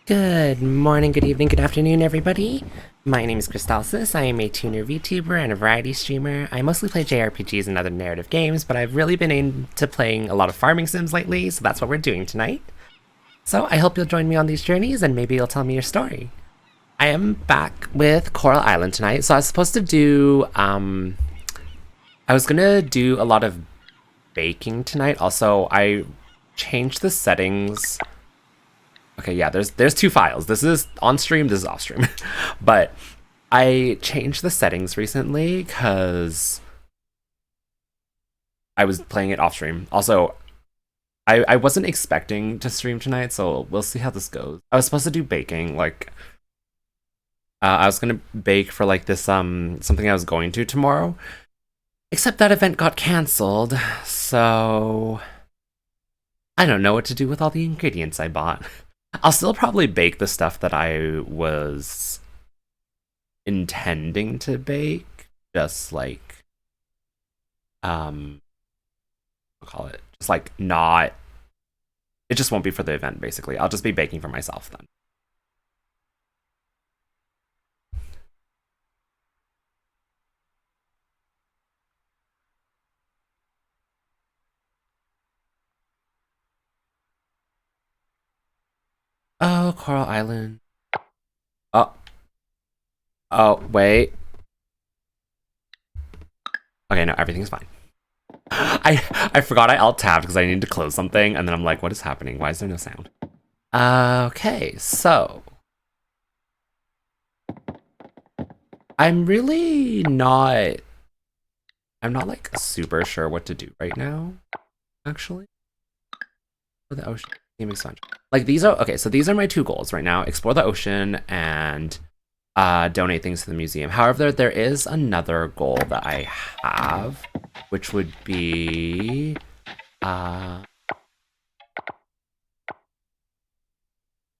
Good morning, good evening, good afternoon, everybody. My name is Crystalsis. I am a tuner VTuber and a variety streamer. I mostly play JRPGs and other narrative games, but I've really been into playing a lot of farming sims lately, so that's what we're doing tonight. So I hope you'll join me on these journeys and maybe you'll tell me your story. I am back with Coral Island tonight, so I was supposed to do, I was gonna do a lot of baking tonight. Also, I changed the settings. Okay, yeah, there's two files. This is on stream, this is off stream. But I changed the settings recently because I was playing it off stream. Also, I wasn't expecting to stream tonight, so we'll see how this goes. I was supposed to do baking, like I was gonna bake for like this something I was going to tomorrow. Except that event got cancelled, so I don't know what to do with all the ingredients I bought. I'll still probably bake the stuff that I was intending to bake, just like I'll call it just like not. It just won't be for the event. Basically, I'll just be baking for myself then. Oh, Coral Island. Oh, oh, wait. Okay, no, everything's fine. I forgot I alt tabbed because I needed to close something, and then I'm like, what is happening? Why is there no sound? Okay, so I'm really not. I'm not like super sure what to do right now. Actually, for the ocean game expansion, like these are okay. So these are my two goals right now: explore the ocean and donate things to the museum. However, there is another goal that I have, which would be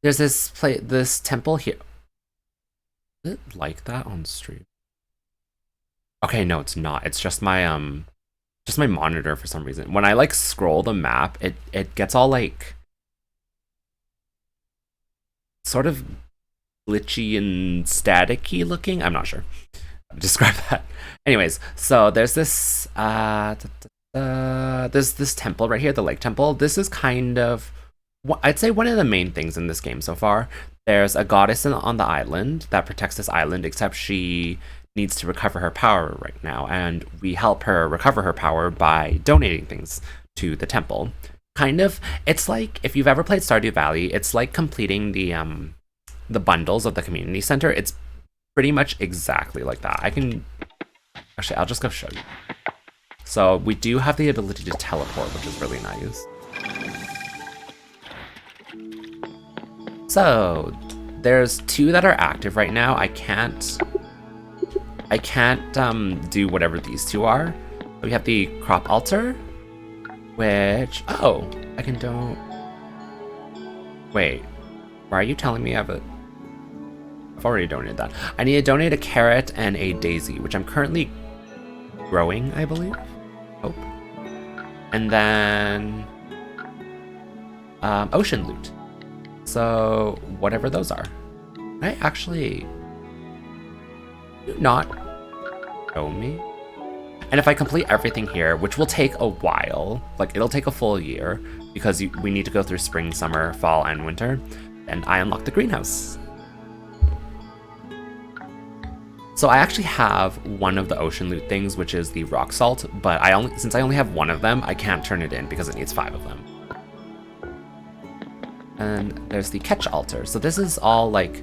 there's this temple here. Is it like that on stream? Okay, no, it's not. It's just my monitor for some reason. When I like scroll the map, it gets all like sort of glitchy and staticky looking. I'm not sure how to describe that. Anyways, so there's this temple right here, the lake temple. This is kind of I'd say one of the main things in this game so far. There's a goddess on the island that protects this island, except she needs to recover her power right now, and we help her recover her power by donating things to the temple. Kind of, it's like if you've ever played Stardew Valley, it's like completing the bundles of the community center. It's pretty much exactly like that. I can actually, I'll just go show you. So we do have the ability to teleport, which is really nice. So there's two that are active right now. I can't do whatever these two are. We have the crop altar, which I can don't. Wait, why are you telling me I have a? I've already donated that. I need to donate a carrot and a daisy, which I'm currently growing, I believe. Hope. And then ocean loot. So whatever those are. I actually do not show me. And if I complete everything here, which will take a while, like it'll take a full year because we need to go through spring, summer, fall, and winter, and I unlock the greenhouse. So I actually have one of the ocean loot things, which is the rock salt, but since I only have one of them, I can't turn it in because it needs 5 of them. And there's the catch altar. So this is all like,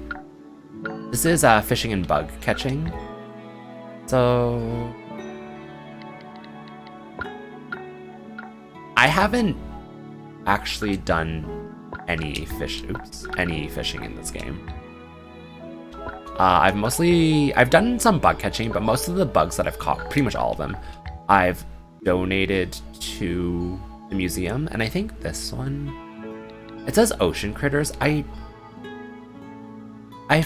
this is fishing and bug catching. So I haven't actually done any fishing in this game. I've done some bug catching, but most of the bugs that I've caught, pretty much all of them, I've donated to the museum. And I think this one, it says ocean critters. I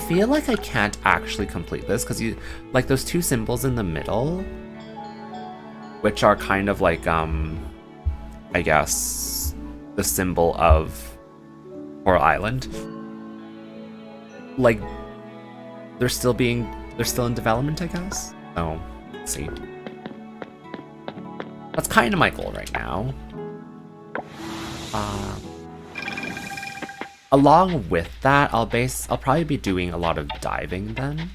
feel like I can't actually complete this because you like those two symbols in the middle, which are kind of like I guess the symbol of Coral Island. like, they're still in development, I guess? Oh, let's see. That's kind of my goal right now. Along with that, I'll probably be doing a lot of diving then.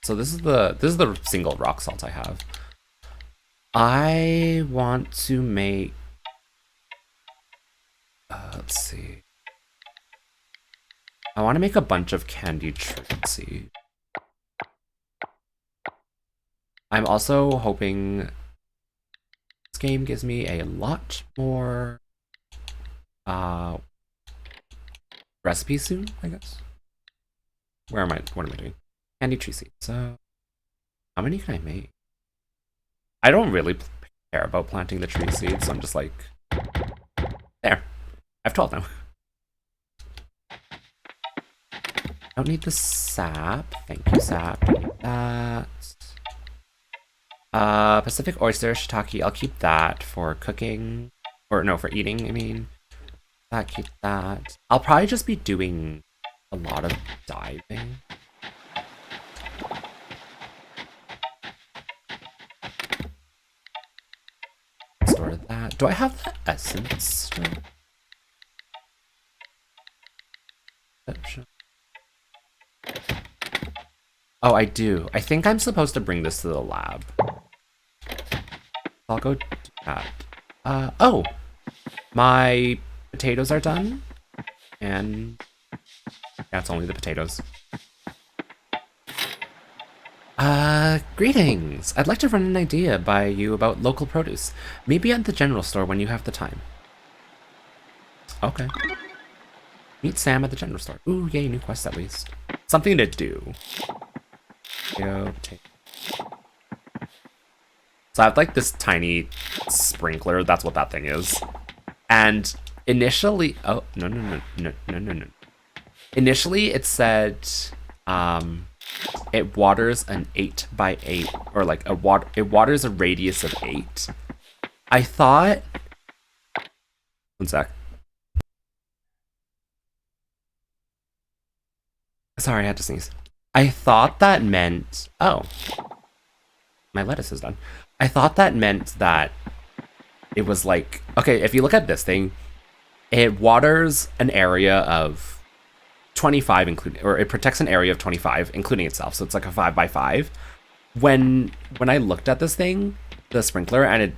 So this is the single rock salt I have. I want to make let's see. I want to make a bunch of candied tree seed. I'm also hoping this game gives me a lot more recipes soon, I guess. What am I doing? Candied tree seed. So how many can I make? I don't really care about planting the tree seeds, so I'm just like, there. I have 12 now. Don't need the sap. Thank you, sap. Don't need that. Pacific oyster, shiitake. I'll keep that for cooking. Or no, for eating, I mean. Keep that. I'll probably just be doing a lot of diving. Store that. Do I have that essence still? Oh, I do. I think I'm supposed to bring this to the lab. I'll go do that. Oh! My potatoes are done. And yeah, it's only the potatoes. Greetings! I'd like to run an idea by you about local produce. Maybe at the general store when you have the time. Okay. Meet Sam at the general store. Ooh, yay, new quest at least. Something to do. So I have like this tiny sprinkler. That's what that thing is. And initially, oh no. Initially, it said it waters an 8x8, or like it waters a radius of 8. I thought. One sec. Sorry, I had to sneeze. I thought that meant... Oh. My lettuce is done. I thought that meant that it was like... Okay, if you look at this thing, it waters an area of 25, including... Or it protects an area of 25, including itself. So it's like a 5x5. When I looked at this thing, the sprinkler, and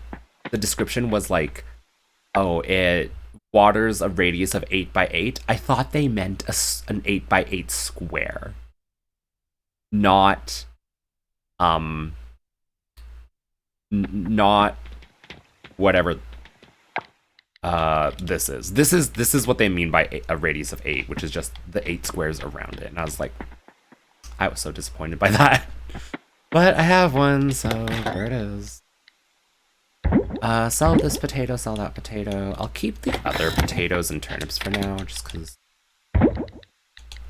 the description was like, oh, it waters a radius of 8x8, I thought they meant an 8x8 square. Not not whatever this is. This is what they mean by a radius of 8, which is just the 8 squares around it. And I was like, I was so disappointed by that. But I have one, so there it is. Sell this potato, sell that potato. I'll keep the other potatoes and turnips for now, just because...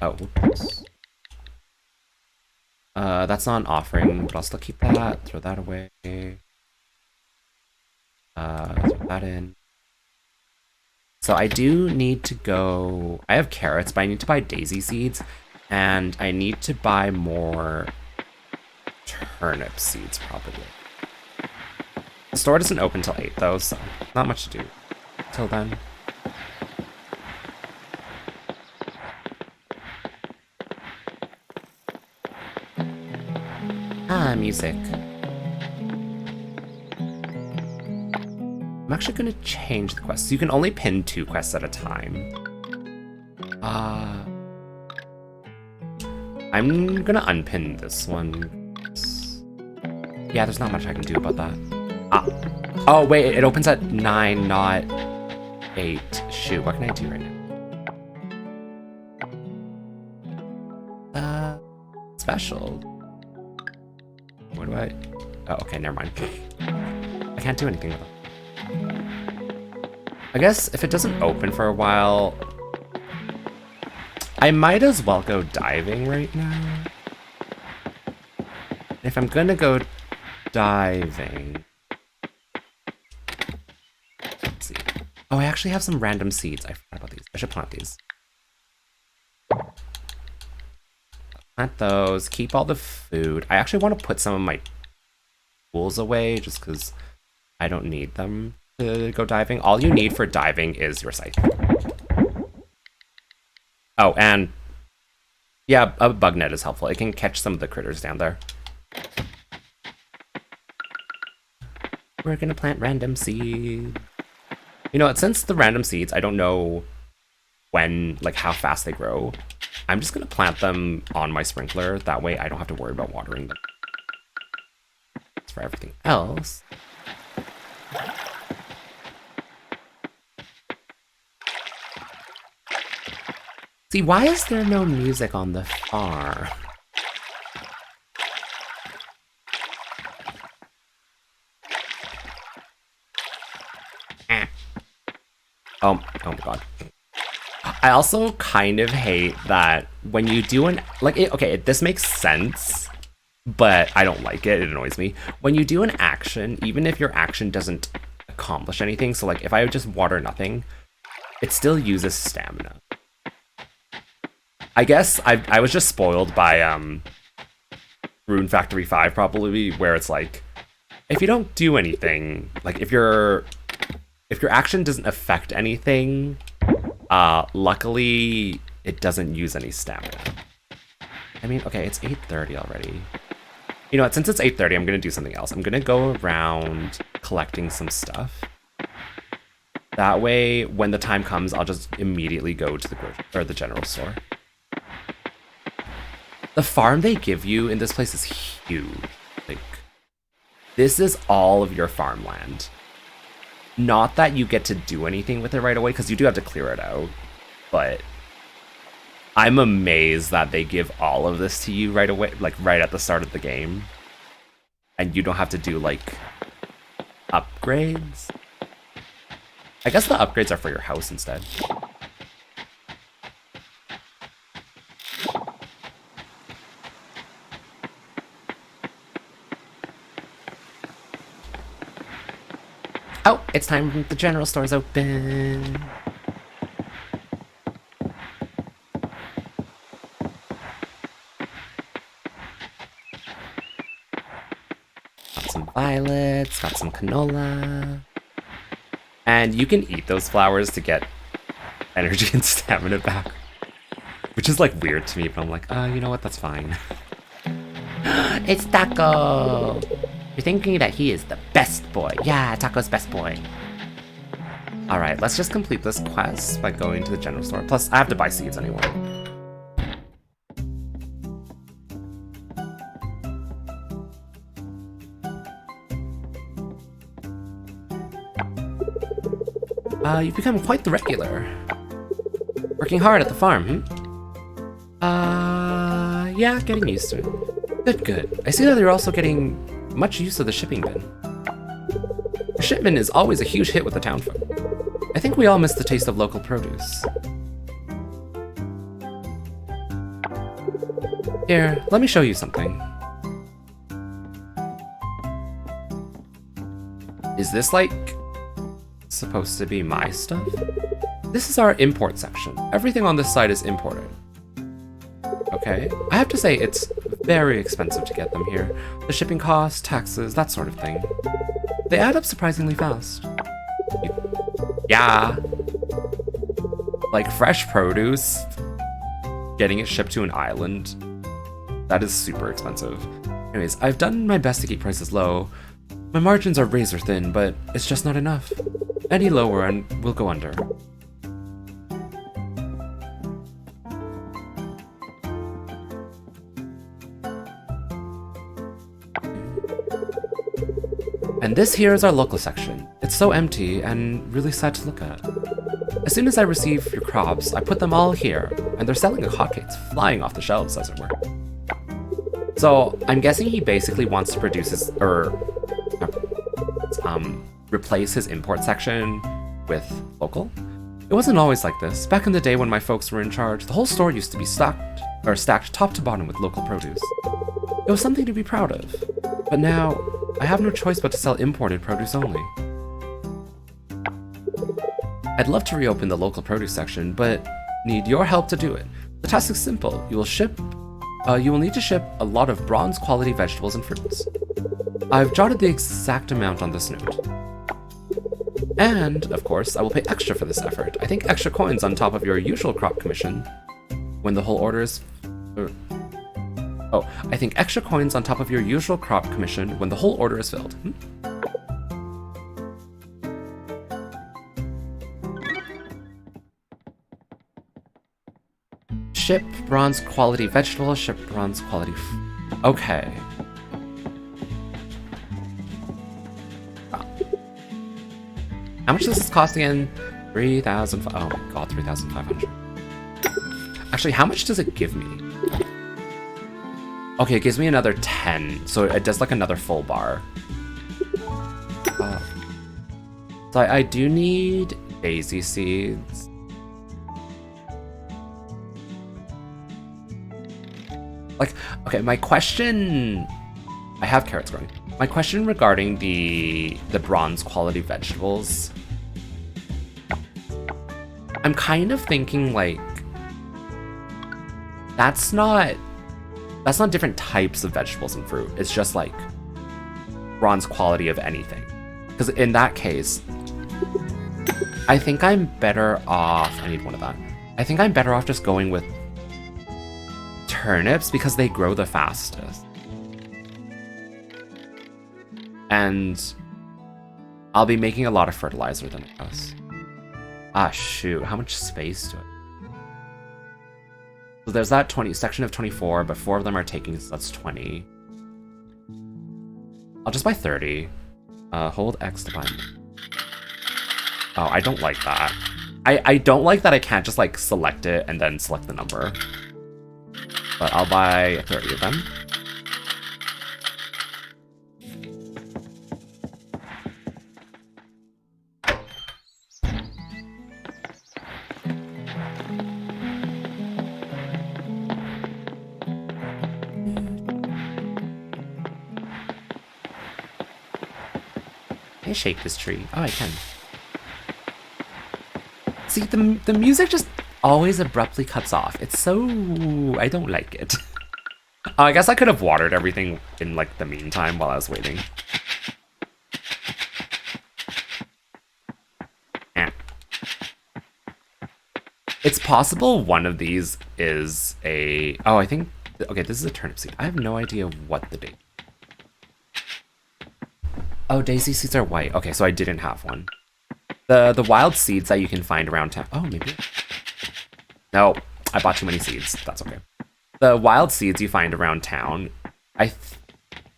Oh, whoops. That's not an offering, but I'll still keep that. Throw that away. Throw that in. So I do need to go... I have carrots, but I need to buy daisy seeds, and I need to buy more turnip seeds, probably. The store doesn't open till 8, though, so not much to do till then. Ah, music. I'm actually gonna change the quests. You can only pin 2 quests at a time. I'm gonna unpin this one. Yeah, there's not much I can do about that. Ah. Oh, wait, it opens at 9, not 8. Shoot, what can I do right now? Special. What do I... Oh, okay, never mind. I can't do anything with it. I guess if it doesn't open for a while, I might as well go diving right now. If I'm gonna go diving, Oh, I actually have some random seeds. I forgot about these. I should plant these. Plant those. Keep all the food. I actually want to put some of my tools away just because I don't need them to go diving. All you need for diving is your scythe. Oh, and yeah, a bug net is helpful. It can catch some of the critters down there. We're gonna plant random seeds. You know what, since the random seeds, I don't know when, like, how fast they grow. I'm just gonna plant them on my sprinkler. That way I don't have to worry about watering them. As for everything else... See, why is there no music on the farm? Oh my god. I also kind of hate that when you do an... Like, okay, this makes sense, but I don't like it. It annoys me. When you do an action, even if your action doesn't accomplish anything, so like if I just water nothing, it still uses stamina. I guess I was just spoiled by Rune Factory 5 probably, where it's like, if you don't do anything, like if your action doesn't affect anything, luckily it doesn't use any stamina. I mean, okay, it's 8:30 already. You know what, since it's 8:30, I'm gonna do something else. I'm gonna go around collecting some stuff. That way, when the time comes, I'll just immediately go to the general store. The farm they give you in this place is huge. Like, this is all of your farmland. Not that you get to do anything with it right away, because you do have to clear it out, but I'm amazed that they give all of this to you right away, like right at the start of the game, and you don't have to do, like, upgrades. I guess the upgrades are for your house instead. Oh, it's time the general store's open. Got some violets, got some canola. And you can eat those flowers to get energy and stamina back. Which is like weird to me, but I'm like, you know what, that's fine. It's Taco! You're thinking that he is the best boy. Yeah, Taco's best boy. Alright, let's just complete this quest by going to the general store. Plus, I have to buy seeds anyway. You've become quite the regular. Working hard at the farm, yeah, getting used to it. Good, good. I see that you're also getting much use of the shipping bin. The shipment is always a huge hit with the townfolk. I think we all miss the taste of local produce. Here, let me show you something. Is this, like, supposed to be my stuff? This is our import section. Everything on this side is imported. Okay, I have to say it's very expensive to get them here. The shipping costs, taxes, that sort of thing. They add up surprisingly fast. Yeah. Like fresh produce, getting it shipped to an island, that is super expensive. Anyways, I've done my best to keep prices low. My margins are razor thin, but it's just not enough. Any lower and we'll go under. And this here is our local section. It's so empty and really sad to look at. As soon as I receive your crops, I put them all here, and they're selling like hotcakes, flying off the shelves, as it were. So I'm guessing he basically wants to produce his, replace his import section with local. It wasn't always like this. Back in the day when my folks were in charge, the whole store used to be stacked top to bottom with local produce. It was something to be proud of. But now, I have no choice but to sell imported produce only. I'd love to reopen the local produce section, but need your help to do it. The task is simple. You will need to ship a lot of bronze quality vegetables and fruits. I've jotted the exact amount on this note. And, of course, I will pay extra for this effort. I think extra coins on top of your usual crop commission when the whole order is... I think extra coins on top of your usual crop commission when the whole order is filled. Ship bronze quality vegetables, ship bronze quality... Okay. How much does this cost again? 3,000... Oh my god, 3,500. Actually, how much does it give me? Okay, it gives me another 10, so it does like another full bar. So I do need daisy seeds. Like, okay, my question... I have carrots growing. My question regarding the bronze quality vegetables... I'm kind of thinking, like... That's not different types of vegetables and fruit. It's just, like, bronze quality of anything. Because in that case... I think I'm better off... I need one of that. I think I'm better off just going with turnips because they grow the fastest. And I'll be making a lot of fertilizer than it does. Ah, shoot. How much space do I... So there's that section of 24, but 4 of them are taking, so that's 20. I'll just buy 30. Hold X to buy... Oh, I don't like that. I don't like that I can't just, like, select it and then select the number. But I'll buy 30 of them. Can I shake this tree? Oh, I can. See, the music just always abruptly cuts off. It's so... I don't like it. Oh, I guess I could have watered everything in, like, the meantime while I was waiting. Eh. It's possible one of these is a... Oh, I think... Okay, this is a turnip seed. I have no idea what the date... Oh, daisy seeds are white. Okay, so I didn't have one. The wild seeds that you can find around town... Oh, maybe... No, I bought too many seeds. That's okay. The wild seeds you find around town, I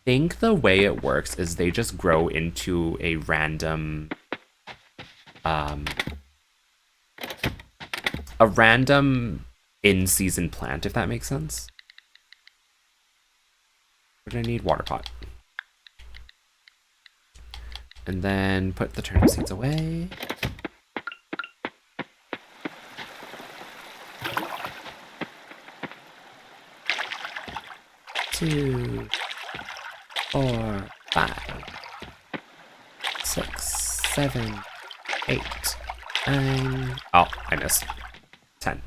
think the way it works is they just grow into a random... a random in-season plant, if that makes sense. We're gonna need water pot. And then put the turnip seeds away. 2, 4, 5, 6, 7, 8, 9. Oh, I missed. 10.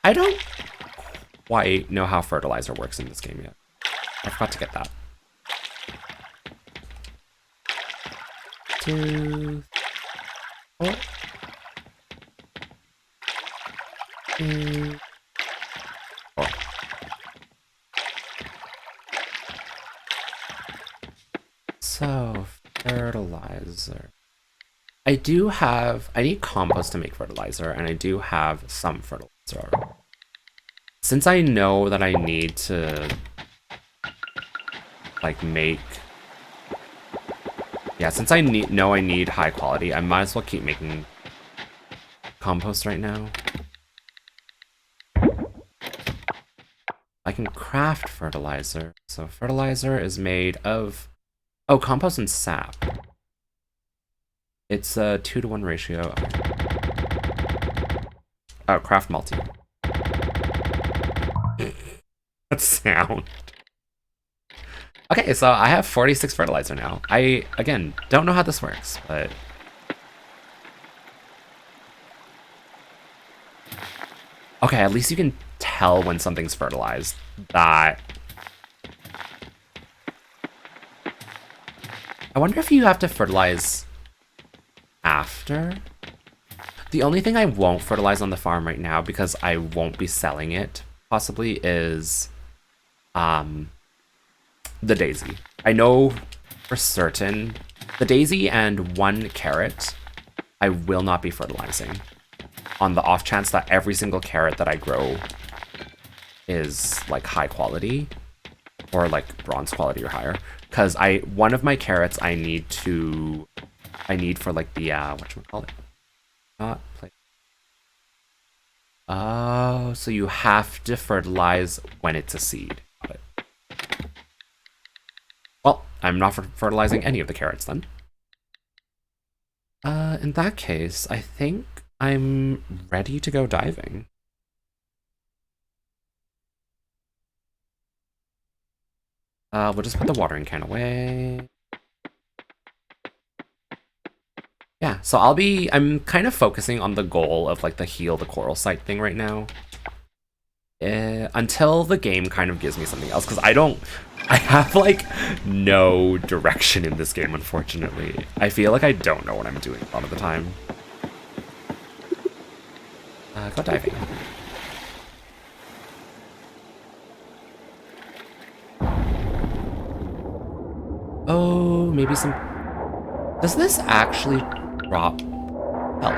I don't quite know how fertilizer works in this game yet. I forgot to get that. 2, 4, 2, 4. So, fertilizer. I need compost to make fertilizer, and I do have some fertilizer. Since I know that I need to, like, make... Yeah, since I know I need high quality, I might as well keep making compost right now. I can craft fertilizer. So fertilizer is made of... Oh, compost and sap. It's a 2-to-1 ratio. Oh, craft multi. That sound. Okay, so I have 46 fertilizer now. I, again, don't know how this works, but... Okay, at least you can tell when something's fertilized. That... I wonder if you have to fertilize after? The only thing I won't fertilize on the farm right now, because I won't be selling it, possibly, is... the daisy. I know for certain the daisy and 1 carrot I will not be fertilizing, on the off chance that every single carrot that I grow is like high quality or like bronze quality or higher, because one of my carrots I need for like the whatchamacallit, not play. Oh, so you have to fertilize when it's a seed. Got it. Well, I'm not fertilizing any of the carrots then. In that case, I think I'm ready to go diving. We'll just put the watering can away. Yeah, so I'm kind of focusing on the goal of like the heal the coral site thing right now. Until the game kind of gives me something else, because I have like no direction in this game, unfortunately. I feel like I don't know what I'm doing a lot of the time. Go diving. Oh, maybe some... Does this actually drop help?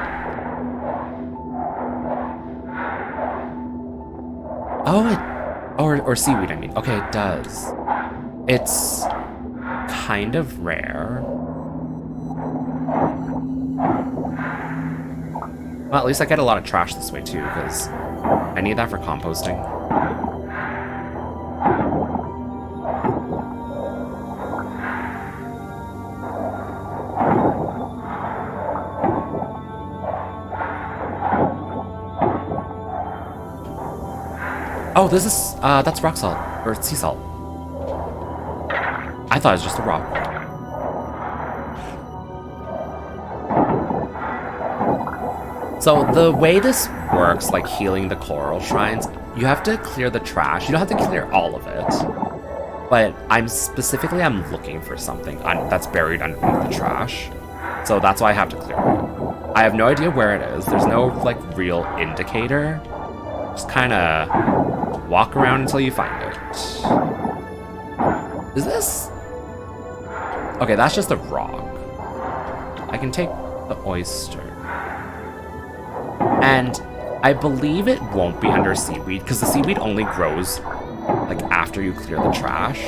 Oh, or seaweed, I mean. Okay, it does. It's kind of rare. Well, at least I get a lot of trash this way too, because I need that for composting. Oh, this is, that's rock salt, or sea salt. I thought it was just a rock. So the way this works, like healing the coral shrines, you have to clear the trash. You don't have to clear all of it. But I'm looking for something that's buried underneath the trash. So that's why I have to clear it. I have no idea where it is. There's no, like, real indicator. Just kind of walk around until you find it. Is this... Okay, that's just a rock. I can take the oyster. And I believe it won't be under seaweed, because the seaweed only grows, like, after you clear the trash.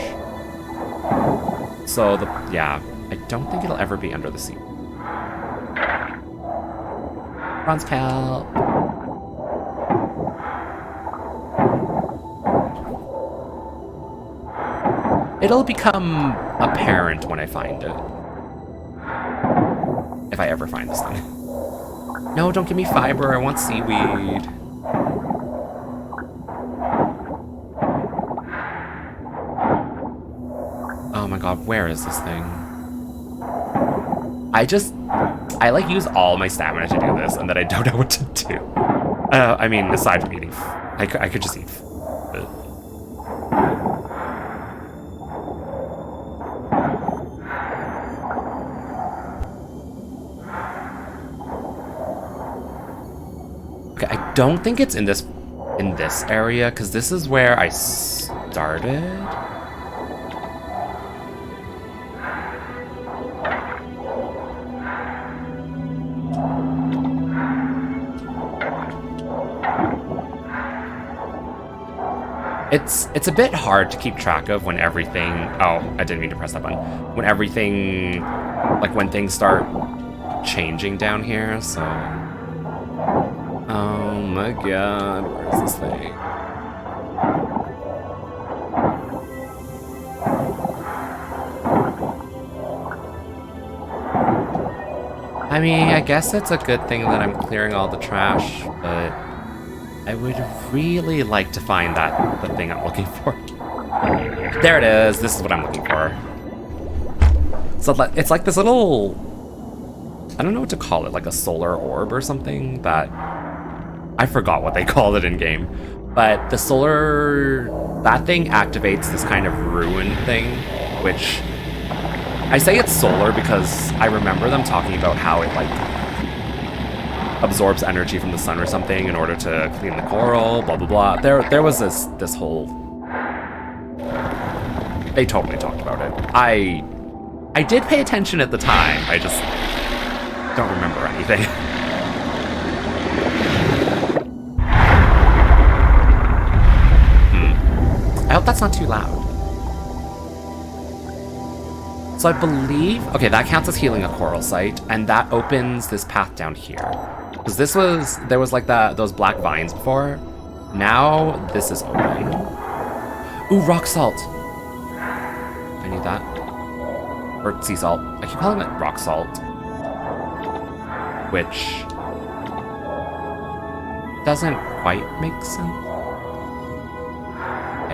So, yeah, I don't think it'll ever be under the seaweed. Bronze kelp. It'll become apparent when I find it. If I ever find this thing. No, don't give me fiber, I want seaweed. Oh my god, where is this thing? I like use all my stamina to do this, and then I don't know what to do. I mean, aside from eating, I could just eat. But... Okay, I don't think it's in this area, because this is where I started. It's a bit hard to keep track of when everything... Oh, I didn't mean to press that button. When everything... Like, when things start changing down here, so... Oh my god, where's this thing? I mean, I guess it's a good thing that I'm clearing all the trash, but I would really like to find the thing I'm looking for. There it is. This is what I'm looking for. So it's like this little, I don't know what to call it, like a solar orb or something that, I forgot what they called it in game. But the solar, that thing activates this kind of ruin thing, which, I say it's solar because I remember them talking about how it like absorbs energy from the sun or something in order to clean the coral, blah blah blah. There was this whole, they totally talked about it. I did pay attention at the time. I just don't remember anything. I hope that's not too loud. So I believe, okay, that counts as healing a coral site, and that opens this path down here. Because there was like those black vines before. Now this is open. Ooh, rock salt. I need that. Or sea salt. I keep calling it rock salt. Which doesn't quite make sense.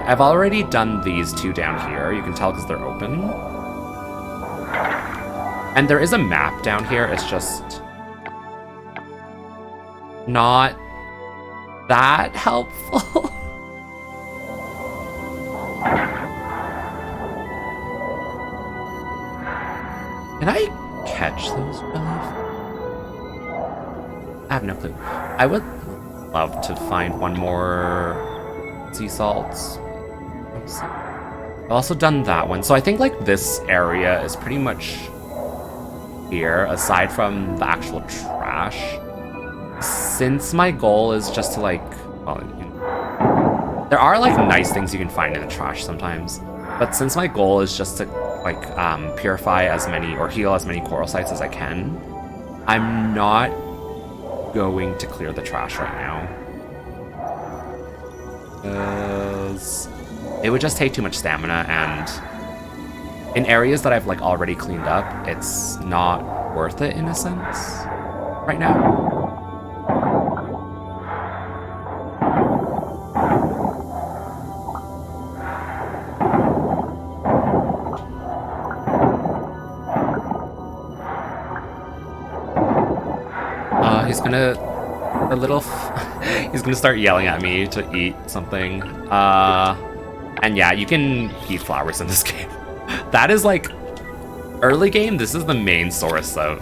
I've already done these two down here. You can tell because they're open. And there is a map down here. It's just not that helpful. Can I catch those jellyfish? I have no clue. I would love to find one more sea salts. I've also done that one. So I think like this area is pretty much here, aside from the actual trash. Since my goal is just to like, well, you know, there are like nice things you can find in the trash sometimes. But since my goal is just to like purify as many or heal as many coral sites as I can, I'm not going to clear the trash right now. Because it would just take too much stamina, and in areas that I've like already cleaned up, it's not worth it in a sense right now. He's gonna, he's gonna start yelling at me to eat something. And yeah, you can eat flowers in this game. That is like, early game, this is the main source of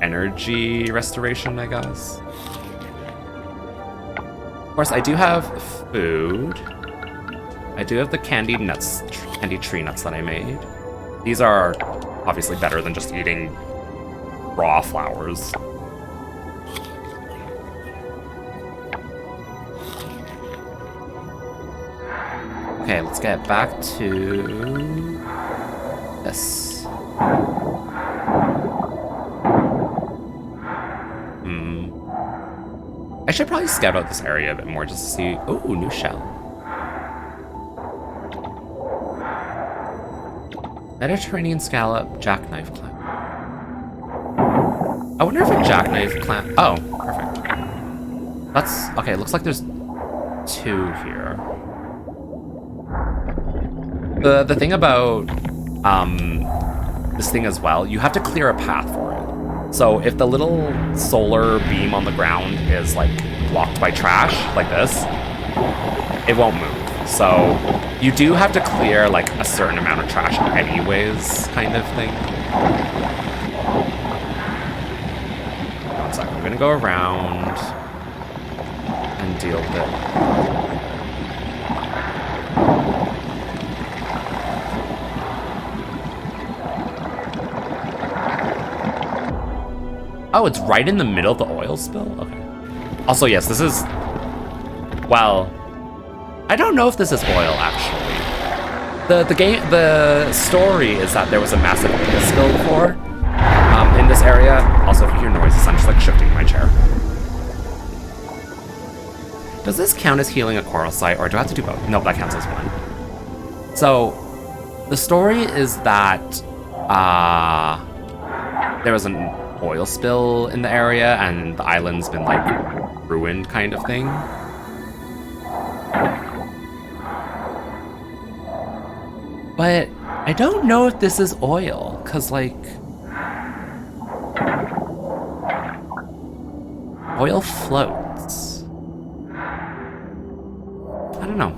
energy restoration, I guess. Of course, I do have food. I do have the candied nuts, candied tree nuts that I made. These are obviously better than just eating raw flowers. Okay, let's get back to this. I should probably scout out this area a bit more just to see. Ooh, new shell. Mediterranean scallop, jackknife clam. I wonder if a jackknife clam. Oh, perfect. That's okay. It looks like there's two here. The thing about this thing as well, you have to clear a path for it. So if the little solar beam on the ground is like blocked by trash, like this, it won't move. So you do have to clear like a certain amount of trash anyways, kind of thing. One second, I'm gonna go around and deal with it. Oh, it's right in the middle of the oil spill? Okay. Also, yes, this is... Well, I don't know if this is oil, actually. The story is that there was a massive oil spill before in this area. Also, if you hear noises, I'm just like shifting my chair. Does this count as healing a coral site, or do I have to do both? Nope, that counts as one. So, the story is that there was an oil spill in the area and the island's been like ruined, kind of thing. But I don't know if this is oil, because, like, oil floats. I don't know.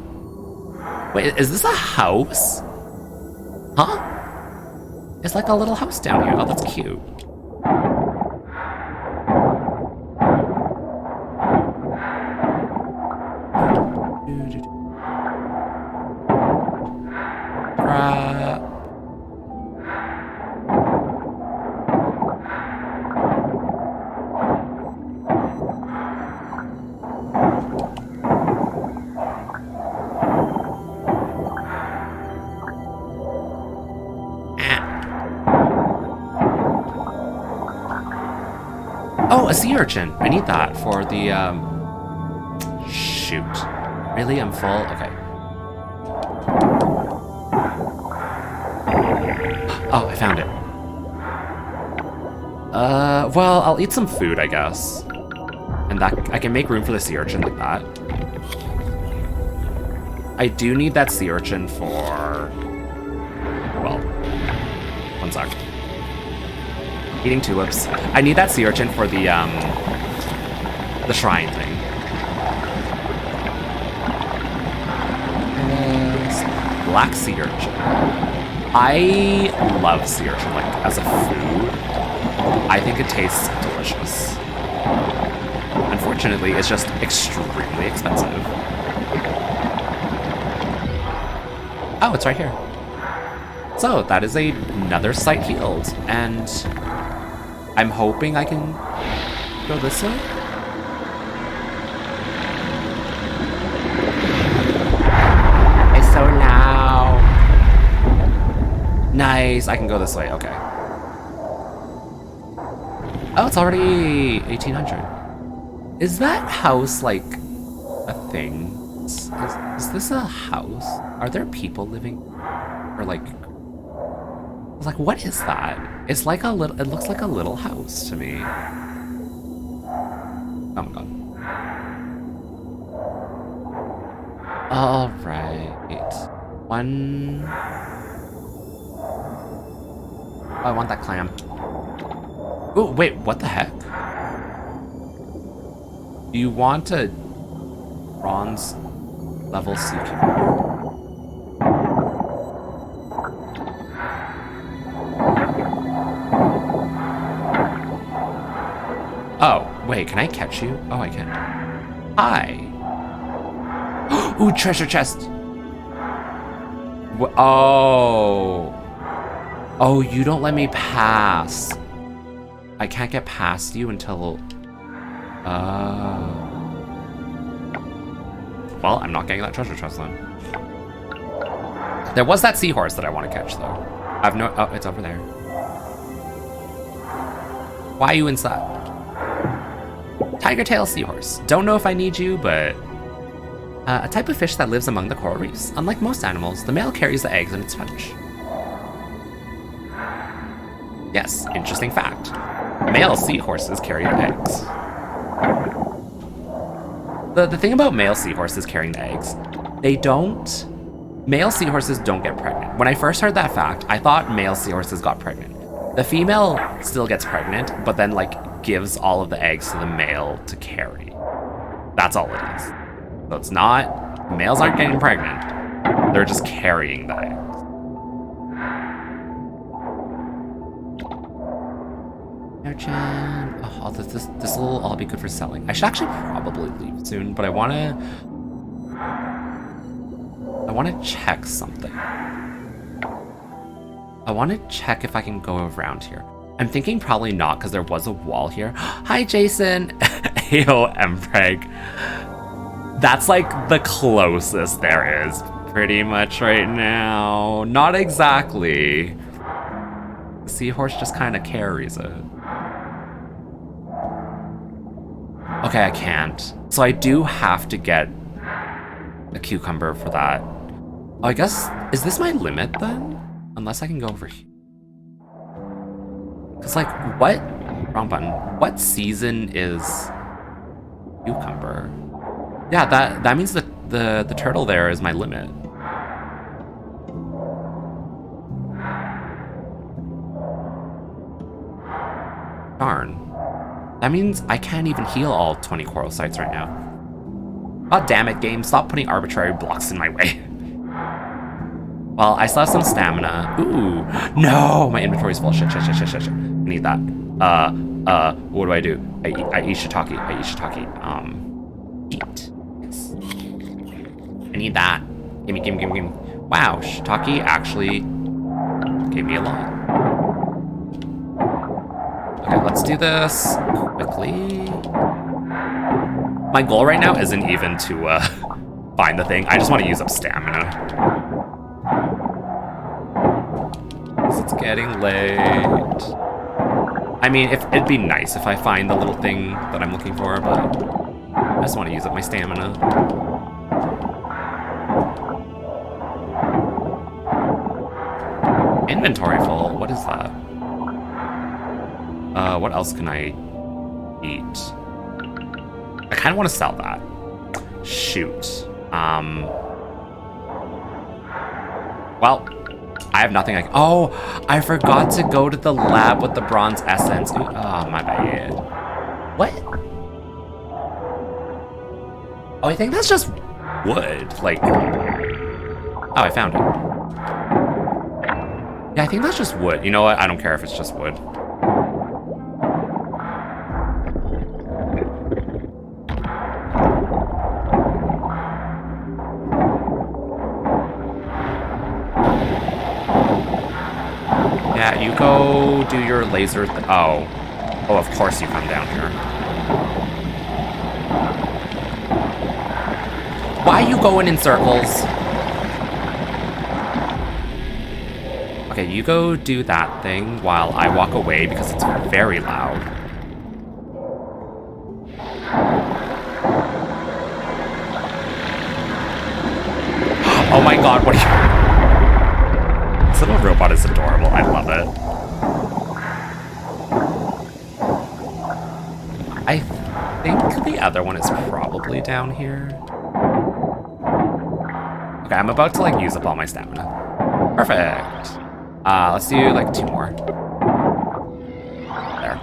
Wait, is this a house? Huh? It's like a little house down here. Oh, that's cute. Crap. Oh, a sea urchin. I need that for the, shoot. Really? I'm full? Okay. Oh, I found it. Well, I'll eat some food, I guess. And that, I can make room for the sea urchin like that. I do need that sea urchin for... Well, one sec. Eating tulips. I need that sea urchin for the shrine thing. Black sea urchin. I love sea urchin, like, as a food. I think it tastes delicious. Unfortunately, it's just extremely expensive. Oh, it's right here. So, that is another site healed, and I'm hoping I can go this way? It's so loud. Nice, I can go this way, okay. Oh, it's already 1800. Is that house, like, a thing? Is this a house? Are there people living? Or, like... I was like, what is that? It's like a little... It looks like a little house to me. Oh my god. Alright. One... Oh, I want that clam. Oh, wait, what the heck? Do you want a bronze level sea cucumber? Oh, wait, can I catch you? Oh, I can. Hi. Ooh, treasure chest. Oh. Oh, you don't let me pass. I can't get past you until... Well, I'm not getting that treasure chest then. There was that seahorse that I want to catch, though. I've no... Oh, it's over there. Why are you inside? Tiger tail seahorse. Don't know if I need you, but... a type of fish that lives among the coral reefs. Unlike most animals, the male carries the eggs in its touch. Yes, interesting fact. Male seahorses carry eggs. The thing about male seahorses carrying the eggs, male seahorses don't get pregnant. When I first heard that fact, I thought male seahorses got pregnant. The female still gets pregnant, but then, like, gives all of the eggs to the male to carry. That's all it is. So it's not, males aren't getting pregnant. They're just carrying the eggs. Urchin. Oh, this will all be good for selling. I should actually probably leave soon, but I want to check something. I want to check if I can go around here. I'm thinking probably not, because there was a wall here. Hi, Jason. Ayo, Mpreg. That's like the closest there is, pretty much right now. Not exactly. The seahorse just kind of carries it. Okay, I can't. So I do have to get a cucumber for that. Oh, I guess, is this my limit then? Unless I can go over here. Cause like, what? Wrong button. What season is cucumber? Yeah, that means that the turtle there is my limit. Darn. That means I can't even heal all 20 coral sites right now. Oh, damn it, game. Stop putting arbitrary blocks in my way. Well, I still have some stamina. Ooh. No! My inventory's full. Shit. I need that. What do I do? I eat shiitake. Eat. Yes. I need that. Gimme. Wow, shiitake actually gave me a lot. Okay, let's do this quickly. My goal right now isn't even to find the thing. I just want to use up stamina. It's getting late. I mean, it'd be nice if I find the little thing that I'm looking for, but I just want to use up my stamina. Inventory full? What is that? What else can I eat? I kind of want to sell that. Shoot. Well, I have nothing oh, I forgot to go to the lab with the bronze essence. Ooh, oh, my bad. What? Oh, I think that's just wood. Like, oh, I found it. Yeah, I think that's just wood. You know what? I don't care if it's just wood. Yeah, you go do your laser oh, of course you come down here. Why are you going in circles? Okay, you go do that thing while I walk away because it's very loud. Oh my god, what are you... This little robot is adorable. I love it. I think the other one is probably down here. Okay, I'm about to, like, use up all my stamina. Perfect. Let's do, like, 2 more. There.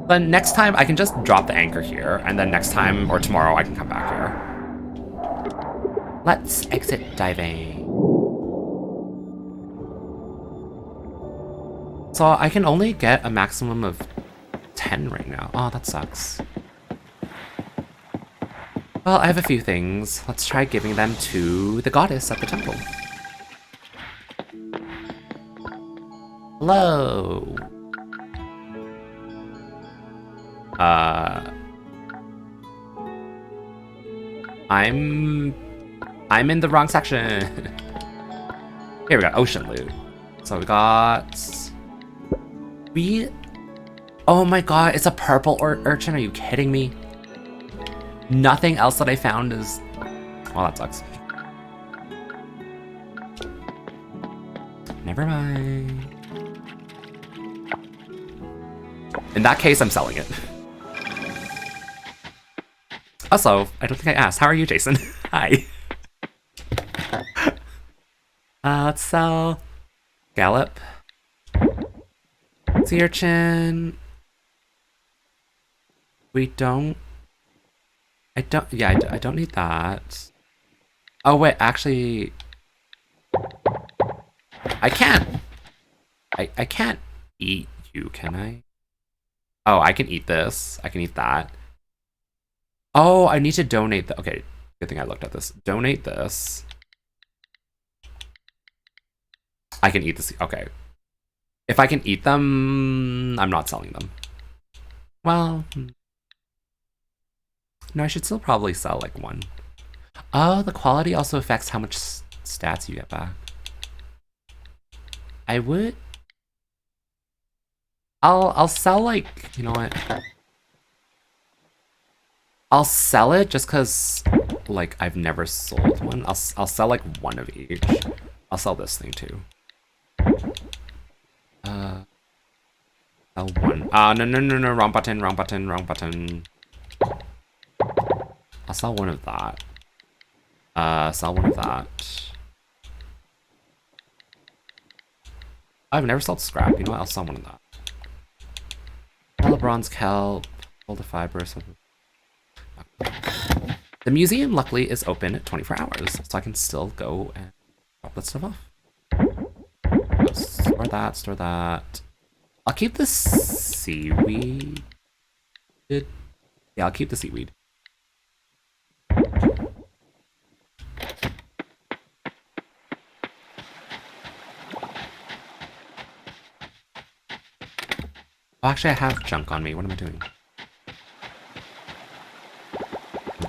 Then next time, I can just drop the anchor here, and then next time, or tomorrow, I can come back here. Let's exit diving. So I can only get a maximum of 10 right now. Oh, that sucks. Well, I have a few things. Let's try giving them to the goddess at the temple. Hello. I'm in the wrong section. Here we go, ocean loot. So we got... Oh my god, it's a purple urchin, are you kidding me? Nothing else that I found is... Well, that sucks. Never mind. In that case, I'm selling it. Also, I don't think I asked. How are you, Jason? Hi. Let's sell... Gallop. Sea urchin. We don't... I don't need that. Oh, wait, actually... I can't... I can't eat you, can I? Oh, I can eat this. I can eat that. Oh, I need to donate the... Okay, good thing I looked at this. Donate this. I can eat this. Okay. If I can eat them, I'm not selling them. Well... No, I should still probably sell, like, 1. Oh, the quality also affects how much stats you get back. I would... I'll sell, like... You know what? I'll sell it just because, like, I've never sold one. I'll sell, like, 1 of each. I'll sell this thing, too. Sell 1. No, wrong button. I'll sell 1 of that. Sell 1 of that. I've never sold scrap. You know what? I'll sell 1 of that. Yellow bronze kelp, gold fiber. The museum, luckily, is open 24 hours, so I can still go and drop that stuff off. Store that, store that. I'll keep the seaweed. Yeah, I'll keep the seaweed. Oh, actually, I have junk on me. What am I doing?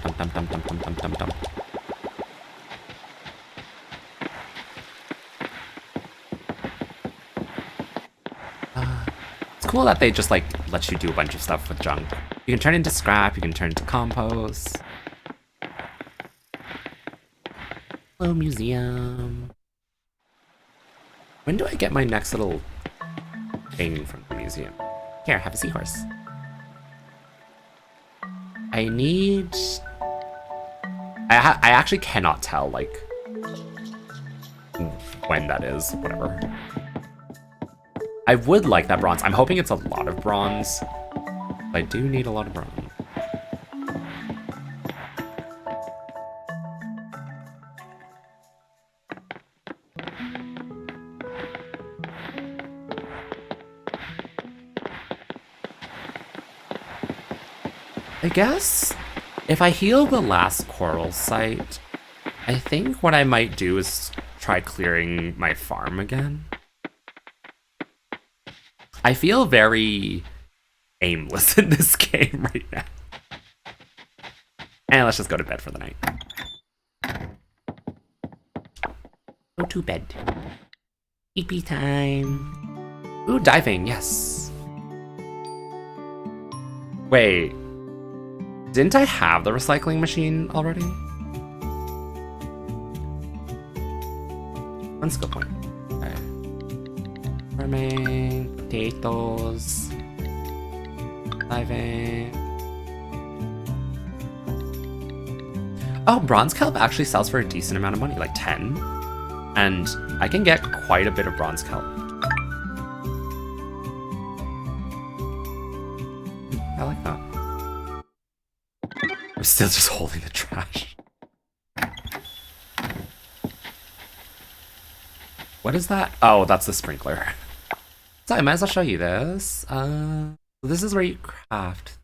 Dum, dum, dum, dum, dum, dum, dum. It's cool that they just like let you do a bunch of stuff with junk. You can turn it into scrap, you can turn it into compost. Hello, museum. When do I get my next little thing from the museum? Here, have a seahorse. I need... I actually cannot tell, like, when that is. Whatever. I would like that bronze. I'm hoping it's a lot of bronze. But I do need a lot of bronze. I guess if I heal the last coral site, I think what I might do is try clearing my farm again. I feel very aimless in this game right now. And let's just go to bed for the night. Go to bed. Sleepy time. Ooh, diving, yes. Wait. Didn't I have the recycling machine already? One skill point. Okay. Farming, potatoes, diving. Oh, bronze kelp actually sells for a decent amount of money, like 10. And I can get quite a bit of bronze kelp. I like that. I'm still just holding the trash. What is that? Oh, that's the sprinkler. So I might as well show you this. This is where you craft.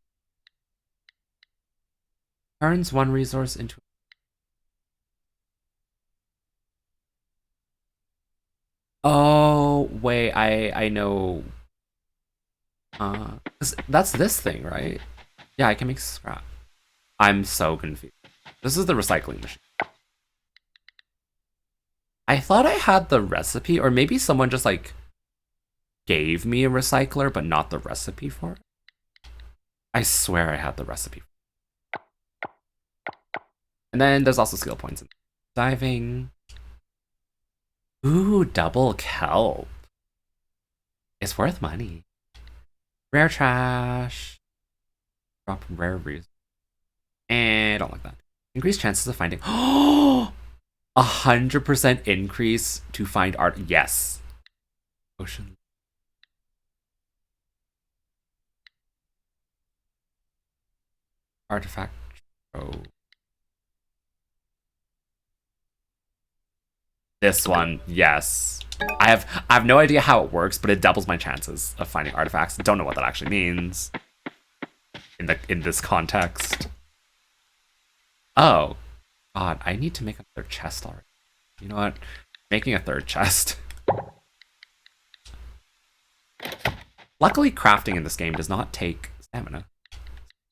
Turns one resource into... Oh, wait, I know. That's this thing, right? Yeah, I can make scrap. I'm so confused. This is the recycling machine. I thought I had the recipe, or maybe someone just like gave me a recycler, but not the recipe for it. I swear I had the recipe. And then there's also skill points in diving. Ooh, double kelp. It's worth money. Rare trash. Drop rare resources. And I don't like that. Increased chances of finding. 100% increase to find art. Yes. Ocean. Artifact. Oh. This one, yes. I have no idea how it works, but it doubles my chances of finding artifacts. Don't know what that actually means in this context. Oh, God, I need to make another chest already. You know what? Making a third chest. Luckily, crafting in this game does not take stamina.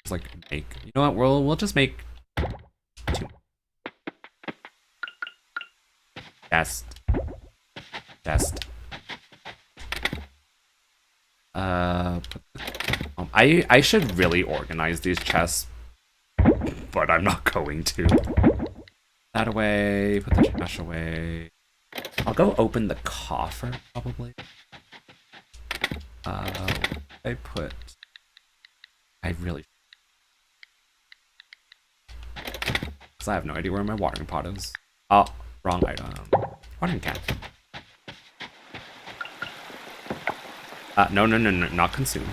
It's like make. You know what? We'll just make 2. Chest. Chest. I should really organize these chests, but I'm not going to. That away, put the trash away. I'll go open the coffer, probably. I really... Because I have no idea where my watering pot is. Oh, wrong item. Watering can. No, not consume.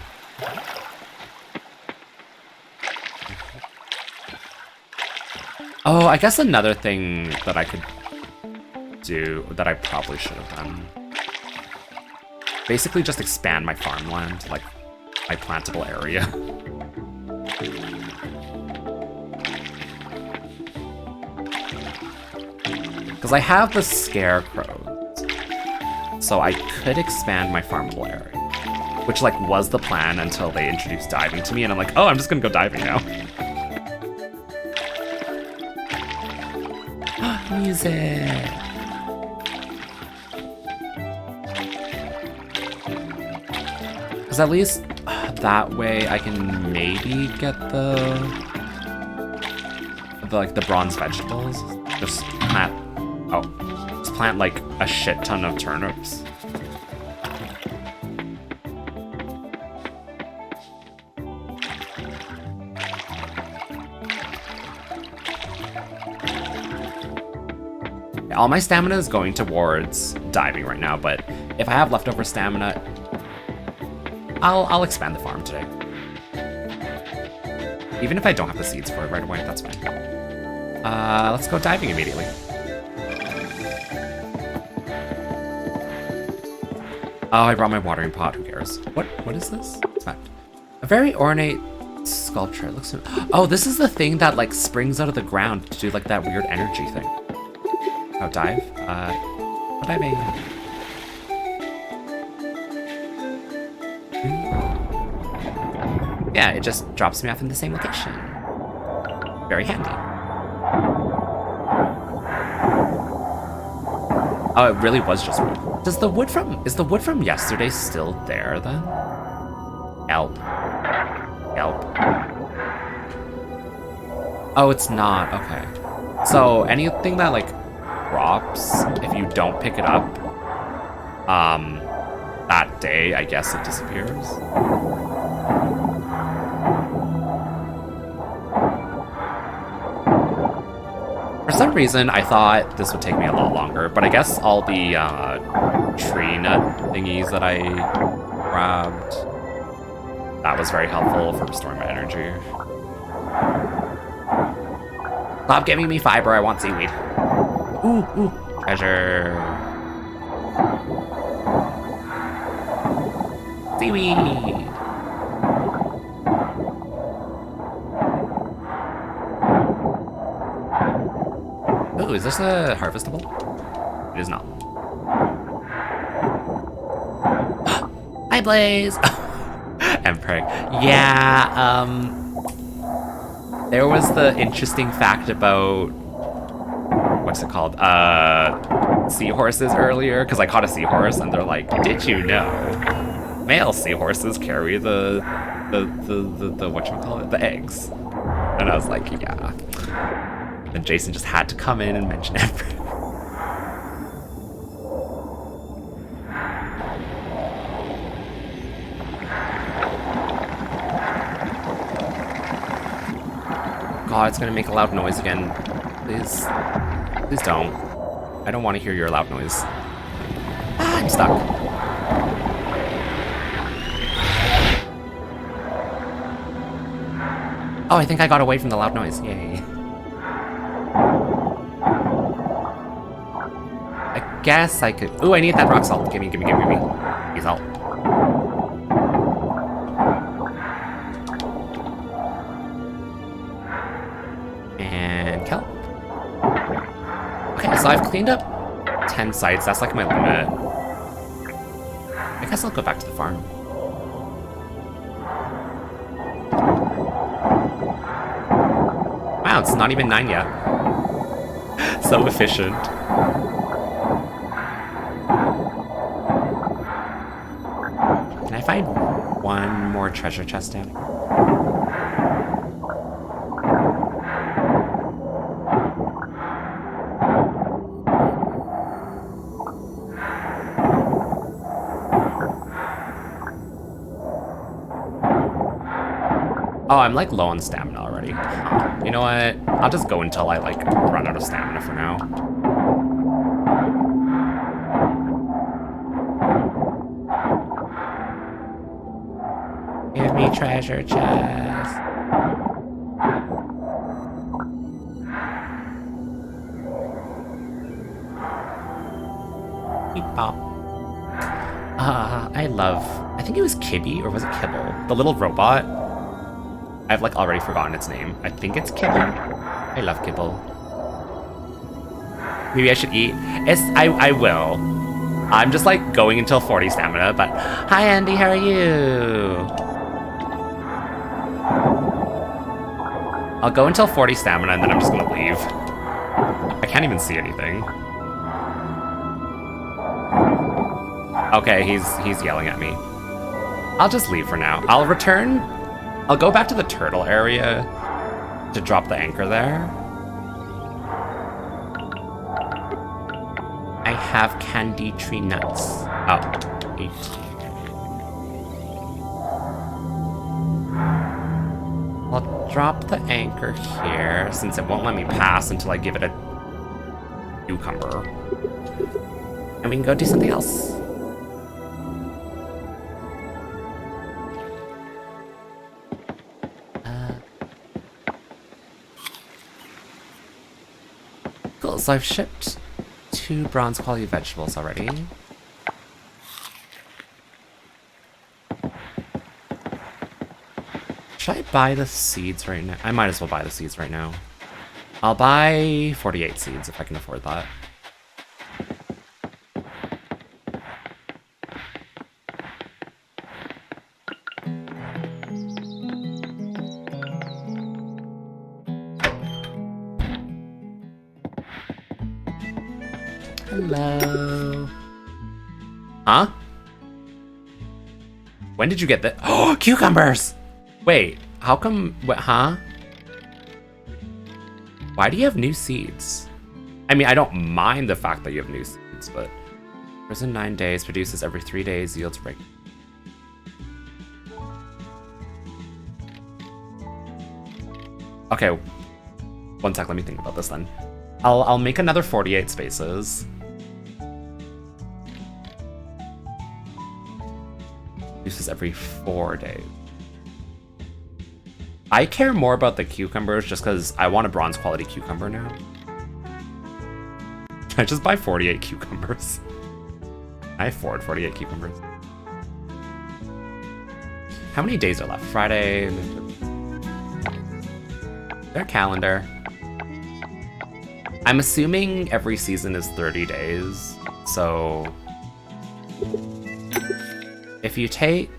Oh, I guess another thing that I could do, that I probably should have done. Basically just expand my farmland, like, my plantable area. Because I have the scarecrows, so I could expand my farmable area. Which, like, was the plan until they introduced diving to me, and I'm like, oh, I'm just gonna go diving now. Music! Because at least that way I can maybe get the bronze vegetables. Just plant like a shit ton of turnips. All my stamina is going towards diving right now, but if I have leftover stamina, I'll expand the farm today. Even if I don't have the seeds for it right away, that's fine. Let's go diving immediately. Oh, I brought my watering pot. Who cares? What is this? It's fine. A very ornate sculpture. It looks. Oh, this is the thing that like springs out of the ground to do like that weird energy thing. Oh, dive. What diving? Yeah, it just drops me off in the same location. Very handy. Oh, it really was just wood. Is the wood from yesterday still there then? Help. Help. Oh, it's not. Okay. So anything that like drops, if you don't pick it up, that day, I guess it disappears. For some reason, I thought this would take me a lot longer, but I guess all the tree nut thingies that I grabbed, that was very helpful for restoring my energy. Stop giving me fiber, I want seaweed. Ooh, treasure. Seaweed. Ooh, is this a harvestable? It is not. Hi, Blaze! Emperor. Yeah, there was the interesting fact about... what's it called? Seahorses earlier, because I caught a seahorse, and they're like, did you know male seahorses carry the whatchamacallit? The eggs. And I was like, yeah. And Jason just had to come in and mention it. God, it's gonna make a loud noise again. Please. Please don't. I don't want to hear your loud noise. Ah, I'm stuck. Oh, I think I got away from the loud noise. Yay. I guess I could... Ooh, I need that rock salt. Gimme. Give me salt. And kelp. Okay, so I've cleaned up 10 sites. That's like my limit. I guess I'll go back to the farm. Wow, it's not even 9 yet. So efficient. Can I find one more treasure chest down here? Oh, I'm like low on stamina already. You know what? I'll just go until I like run out of stamina for now. Give me treasure chest. Oh. I think it was Kibby, or was it Kibble? The little robot. I've like already forgotten its name. I think it's Kibble. I love Kibble. Maybe I should eat. I will. I'm just like going until 40 stamina, but hi Andy, how are you? I'll go until 40 stamina and then I'm just gonna leave. I can't even see anything. Okay, he's yelling at me. I'll just leave for now. I'll return. I'll go back to the turtle area to drop the anchor there. I have candy tree nuts. Oh, 8. I'll drop the anchor here since it won't let me pass until I give it a cucumber. And we can go do something else. Cool, so I've shipped 2 bronze quality vegetables already. Should I buy the seeds right now? I might as well buy the seeds right now. I'll buy 48 seeds if I can afford that. Hello. Huh? When did you get that? Oh, cucumbers! Wait, how come? What? Huh? Why do you have new seeds? I mean, I don't mind the fact that you have new seeds, but grows in 9 days, produces every 3 days, yields regular. Okay, one sec. Let me think about this then. I'll make another 48 spaces. Produces every 4 days. I care more about the cucumbers just because I want a bronze quality cucumber now. Can I just buy 48 cucumbers? I afford 48 cucumbers. How many days are left? Friday. Their calendar. I'm assuming every season is 30 days, so if you take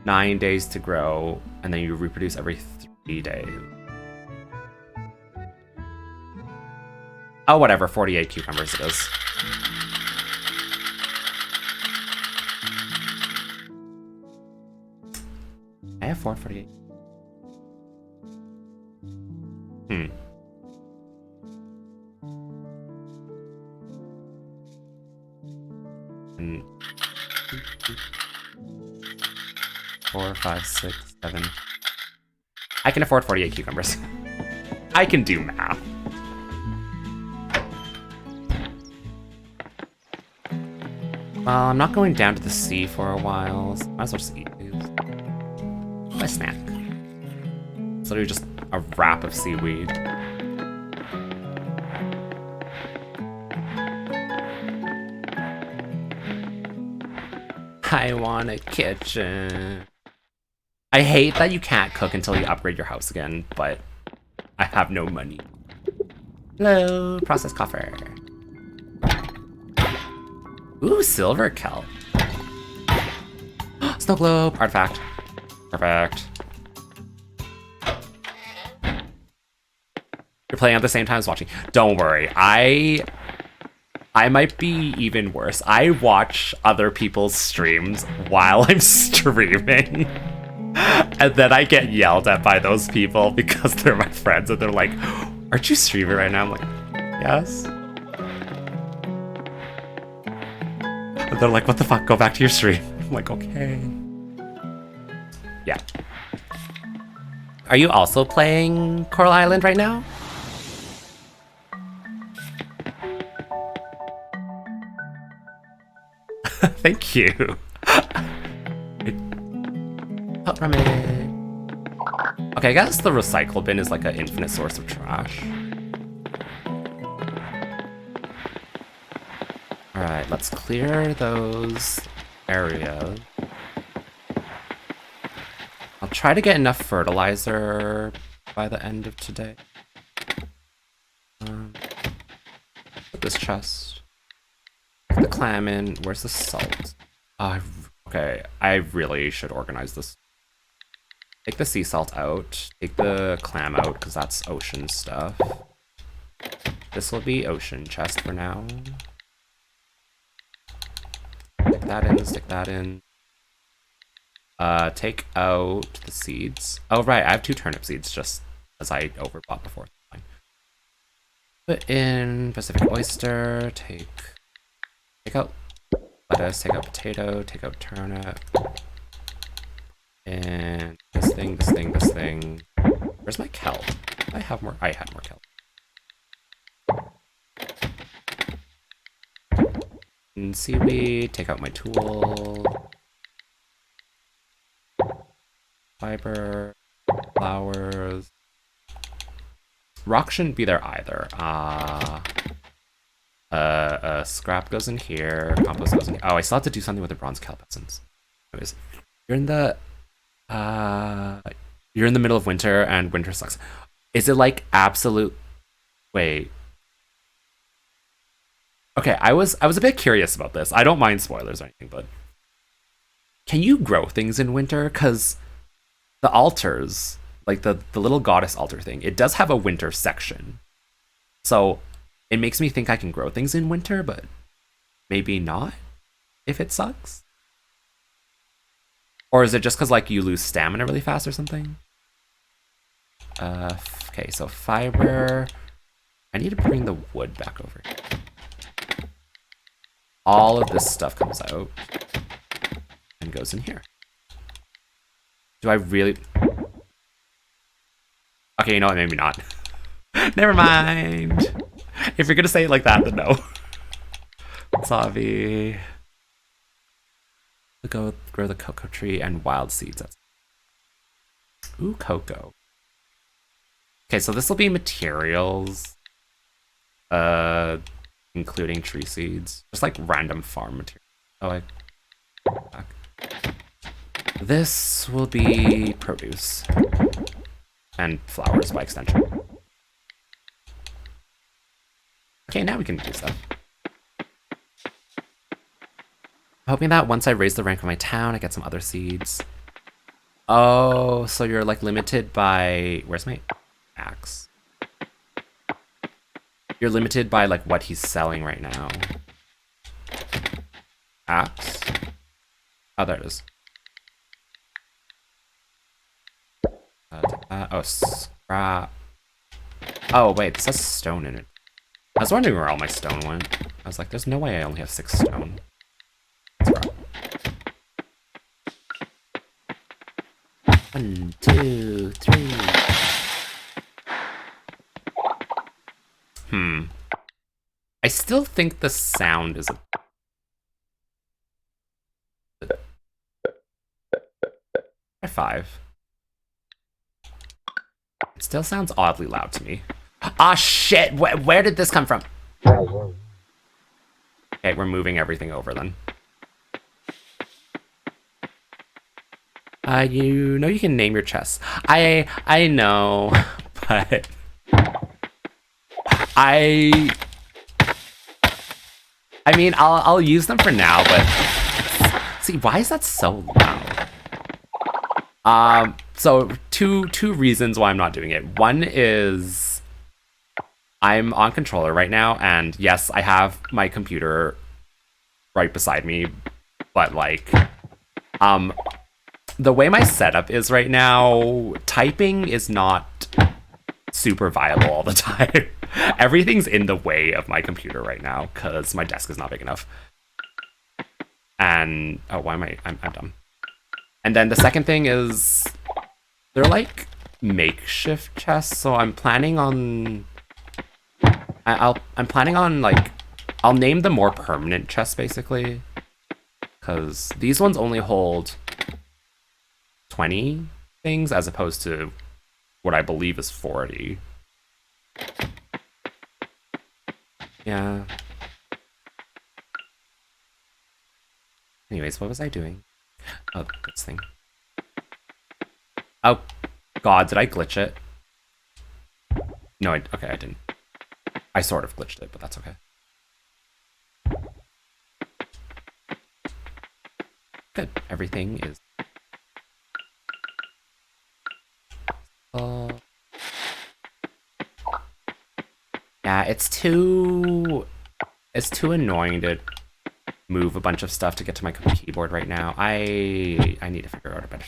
9 days to grow and then you reproduce every 3 days. Oh, whatever, 48 cucumbers it is. I afford 48. And 4, 5, 6, 7. I can afford 48 cucumbers. I can do math. Well, I'm not going down to the sea for a while, so might as well just eat these. My snack. It's literally just a wrap of seaweed. I want a kitchen. I hate that you can't cook until you upgrade your house again, but I have no money. Hello, processed coffer. Ooh, silver kelp. Snow globe, Artifact. Perfect. You're playing at the same time as watching. Don't worry, I might be even worse. I watch other people's streams while I'm streaming. And then I get yelled at by those people because they're my friends and they're like, aren't you streaming right now? I'm like, yes. And they're like, what the fuck? Go back to your stream. I'm like, okay. Yeah. Are you also playing Coral Island right now? Thank you. Oh, ramen. Okay, I guess the recycle bin is like an infinite source of trash. Alright. Alright, let's clear those areas. I'll try to get enough fertilizer by the end of today. Put this chest. Put the clam in. Where's the salt? Okay, I really should organize this. Take the sea salt out. Take the clam out, because that's ocean stuff. This will be ocean chest for now. Stick that in, stick that in. Take out the seeds. Oh, right, I have 2 turnip seeds, just as I overbought before. Fine. Put in Pacific oyster, take out lettuce, take out potato, take out turnip. And this thing, this thing, this thing. Where's my kelp? I had more kelp. And seaweed, take out my tool. Fiber, flowers. Rock shouldn't be there either. Scrap goes in here, compost goes in here. Oh, I still have to do something with the bronze kelp essence. Anyways, you're in the middle of winter and winter sucks. Is it like absolute? Wait. Okay, I was a bit curious about this. I don't mind spoilers or anything, but can you grow things in winter? Because the altars, like the little goddess altar thing, it does have a winter section. So it makes me think I can grow things in winter, but maybe not if it sucks. Or is it just because like you lose stamina really fast or something? Okay, so fiber. I need to bring the wood back over here. All of this stuff comes out and goes in here. Do I really? Okay, you know what? Maybe not. Never mind. If you're gonna say it like that, then no. Savi. Go grow the cocoa tree and wild seeds. Ooh, cocoa. Okay, so this will be materials. Including tree seeds. Just like random farm material. Oh, back. This will be produce. And flowers by extension. Okay, now we can do stuff. Hoping that once I raise the rank of my town, I get some other seeds. Oh, so you're like limited by... Where's my axe? You're limited by like what he's selling right now. Axe? Oh, there it is. Oh, scrap. Oh, wait, this has stone in it. I was wondering where all my stone went. I was like, there's no way I only have 6 stone. Scrap. 1, 2, 3. I still think the sound is a 5. It still sounds oddly loud to me. Ah, shit! Where did this come from? Okay, we're moving everything over then. You know you can name your chests. I know, but I mean, I'll use them for now, but see, why is that so loud? So two reasons why I'm not doing it. One is I'm on controller right now, and yes, I have my computer right beside me, but like, the way my setup is right now, typing is not super viable all the time. Everything's in the way of my computer right now because my desk is not big enough. And oh, why am I'm dumb. And then the second thing is they're like makeshift chests, so I'm planning on I'm planning on like I'll name them more permanent chests basically, because these ones only hold 20 things as opposed to what I believe is 40. Yeah. Anyways, what was I doing? Oh, this thing. Oh, God, did I glitch it? No, okay, I didn't. I sort of glitched it, but that's okay. Good. Everything is... Yeah, it's too annoying to move a bunch of stuff to get to my keyboard right now. I need to figure out a better...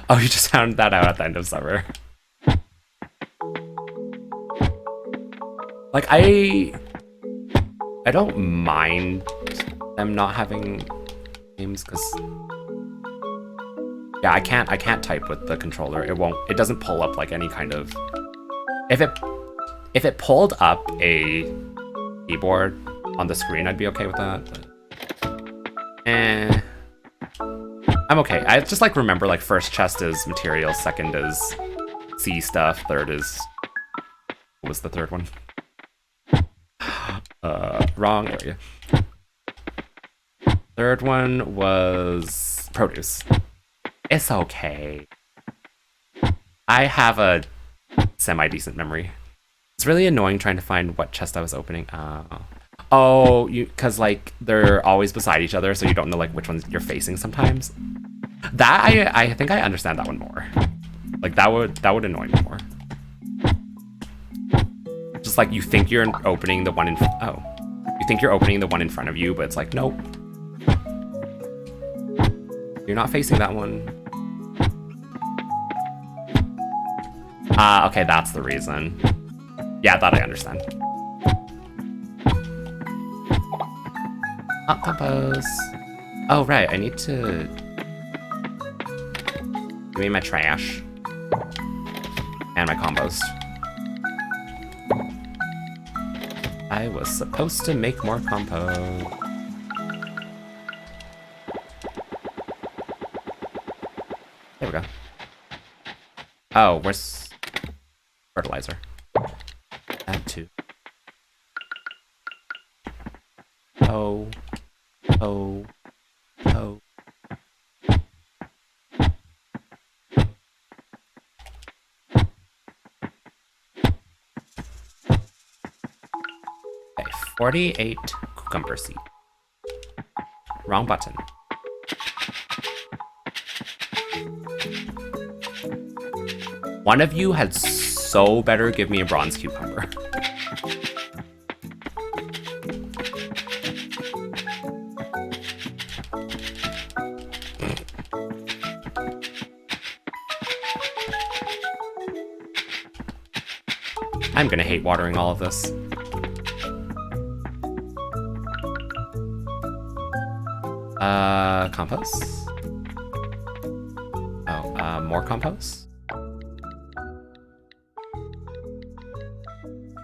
Oh, you just found that out at the end of summer. Like, I don't mind them not having games, because... Yeah, I can't type with the controller. It doesn't pull up, like, any kind of... If it pulled up a keyboard on the screen, I'd be okay with that, but... I'm okay. I just, like, remember, like, first chest is materials, second is C stuff, third is... What was the third one? Wrong area. Third one was produce. It's okay. I have a semi-decent memory. It's really annoying trying to find what chest I was opening. Oh, because, like, they're always beside each other, so you don't know, like, which ones you're facing sometimes. That, I think I understand that one more. Like, that would annoy me more. Just, like, you think you're opening the one in... Oh. You think you're opening the one in front of you, but it's like, nope. You're not facing that one. Okay, that's the reason. Yeah, that I understand. Compose. Oh, right, I need to... Give me my trash. And my compost. I was supposed to make more compost. There we go. Oh, where's fertilizer? That too. Oh. Oh. Oh. Okay, 48 cucumber seed. Wrong button. One of you had so better give me a bronze cucumber. I'm gonna hate watering all of this. Compost? Oh, more compost?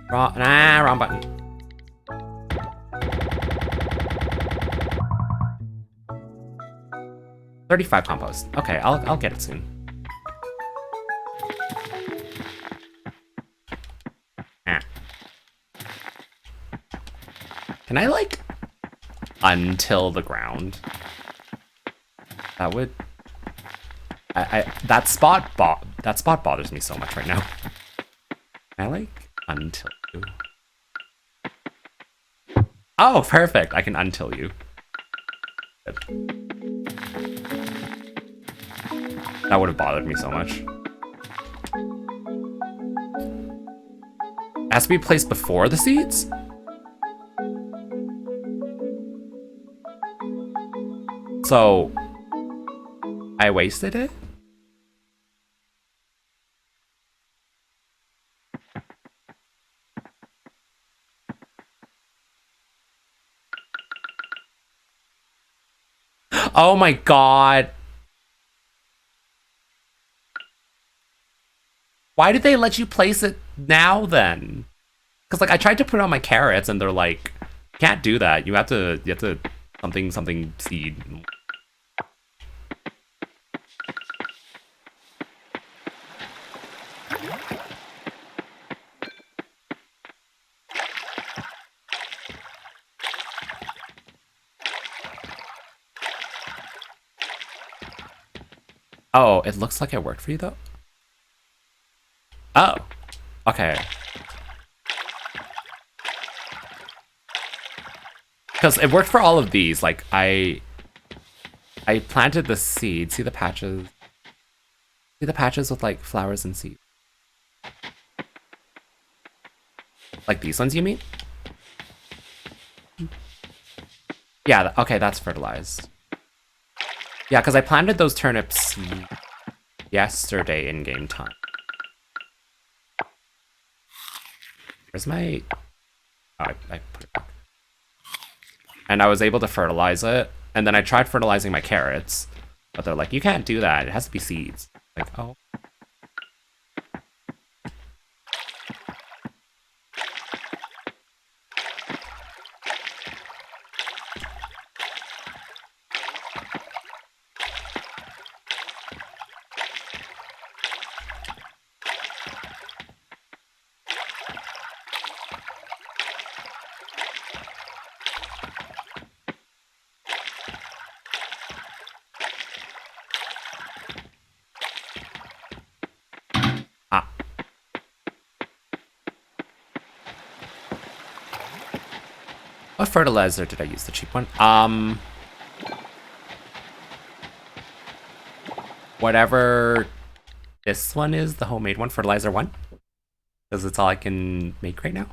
Wrong button. $35 compost. Okay, I'll get it soon. Can I, like, untill the ground? That would... that spot bothers me so much right now. Can I, like, untill you? Oh, perfect! I can untill you. Good. That would have bothered me so much. It has to be placed before the seeds? So, I wasted it? Oh my god. Why did they let you place it now then? Because, like, I tried to put on my carrots and they're like, can't do that. You have to something seed. Oh, it looks like it worked for you though. Oh, okay. Because it worked for all of these. Like I planted the seed. See the patches? See the patches with like flowers and seeds? Like these ones, you mean? Yeah, okay, that's fertilized. Yeah, because I planted those turnips yesterday in game time. Where's my... Oh, I put it back. And I was able to fertilize it. And then I tried fertilizing my carrots. But they're like, you can't do that. It has to be seeds. Like, oh. Ah. What fertilizer did I use? The cheap one? Whatever this one is, the homemade one, fertilizer one. Because it's all I can make right now.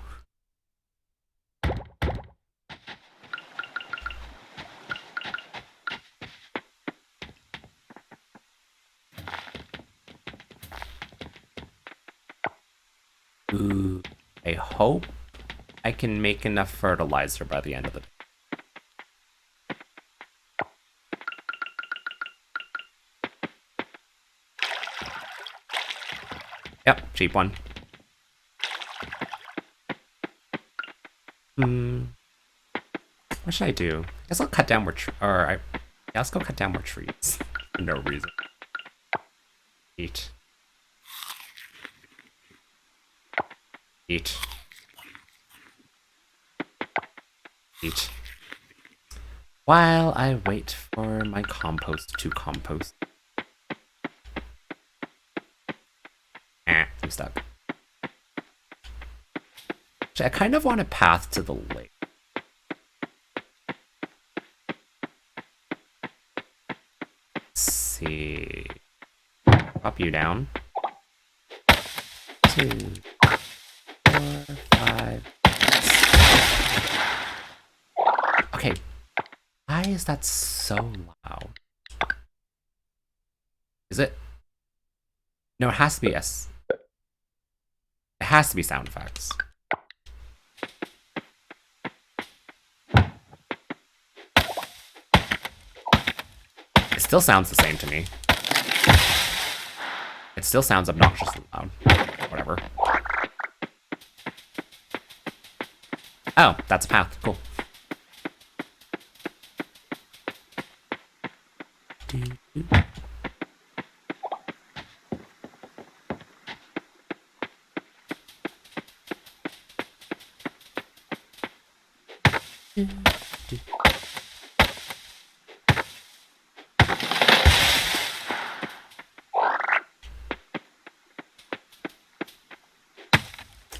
Ooh, I hope I can make enough fertilizer by the end of the day. Yep, cheap one. What should I do? I guess I'll cut down more yeah, let's go cut down more trees. For no reason. Eat. Eat. Eat. While I wait for my compost to compost. I'm stuck. Actually, I kind of want a path to the lake. Let's see. Drop you down. 2, 4, 5. Okay. Why is that so loud? Is it? No, it has to be S. It has to be sound effects. It still sounds the same to me. It still sounds obnoxiously loud. Whatever. Oh, that's a path. Cool.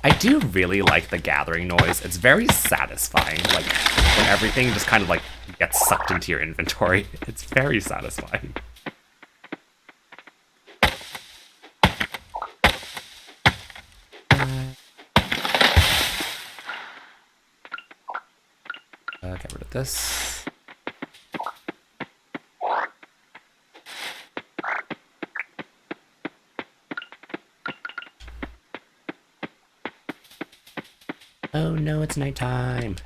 I do really like the gathering noise. It's very satisfying. Like, when everything just kind of like gets sucked into your inventory. It's very satisfying. Get rid of this. Oh no, it's nighttime.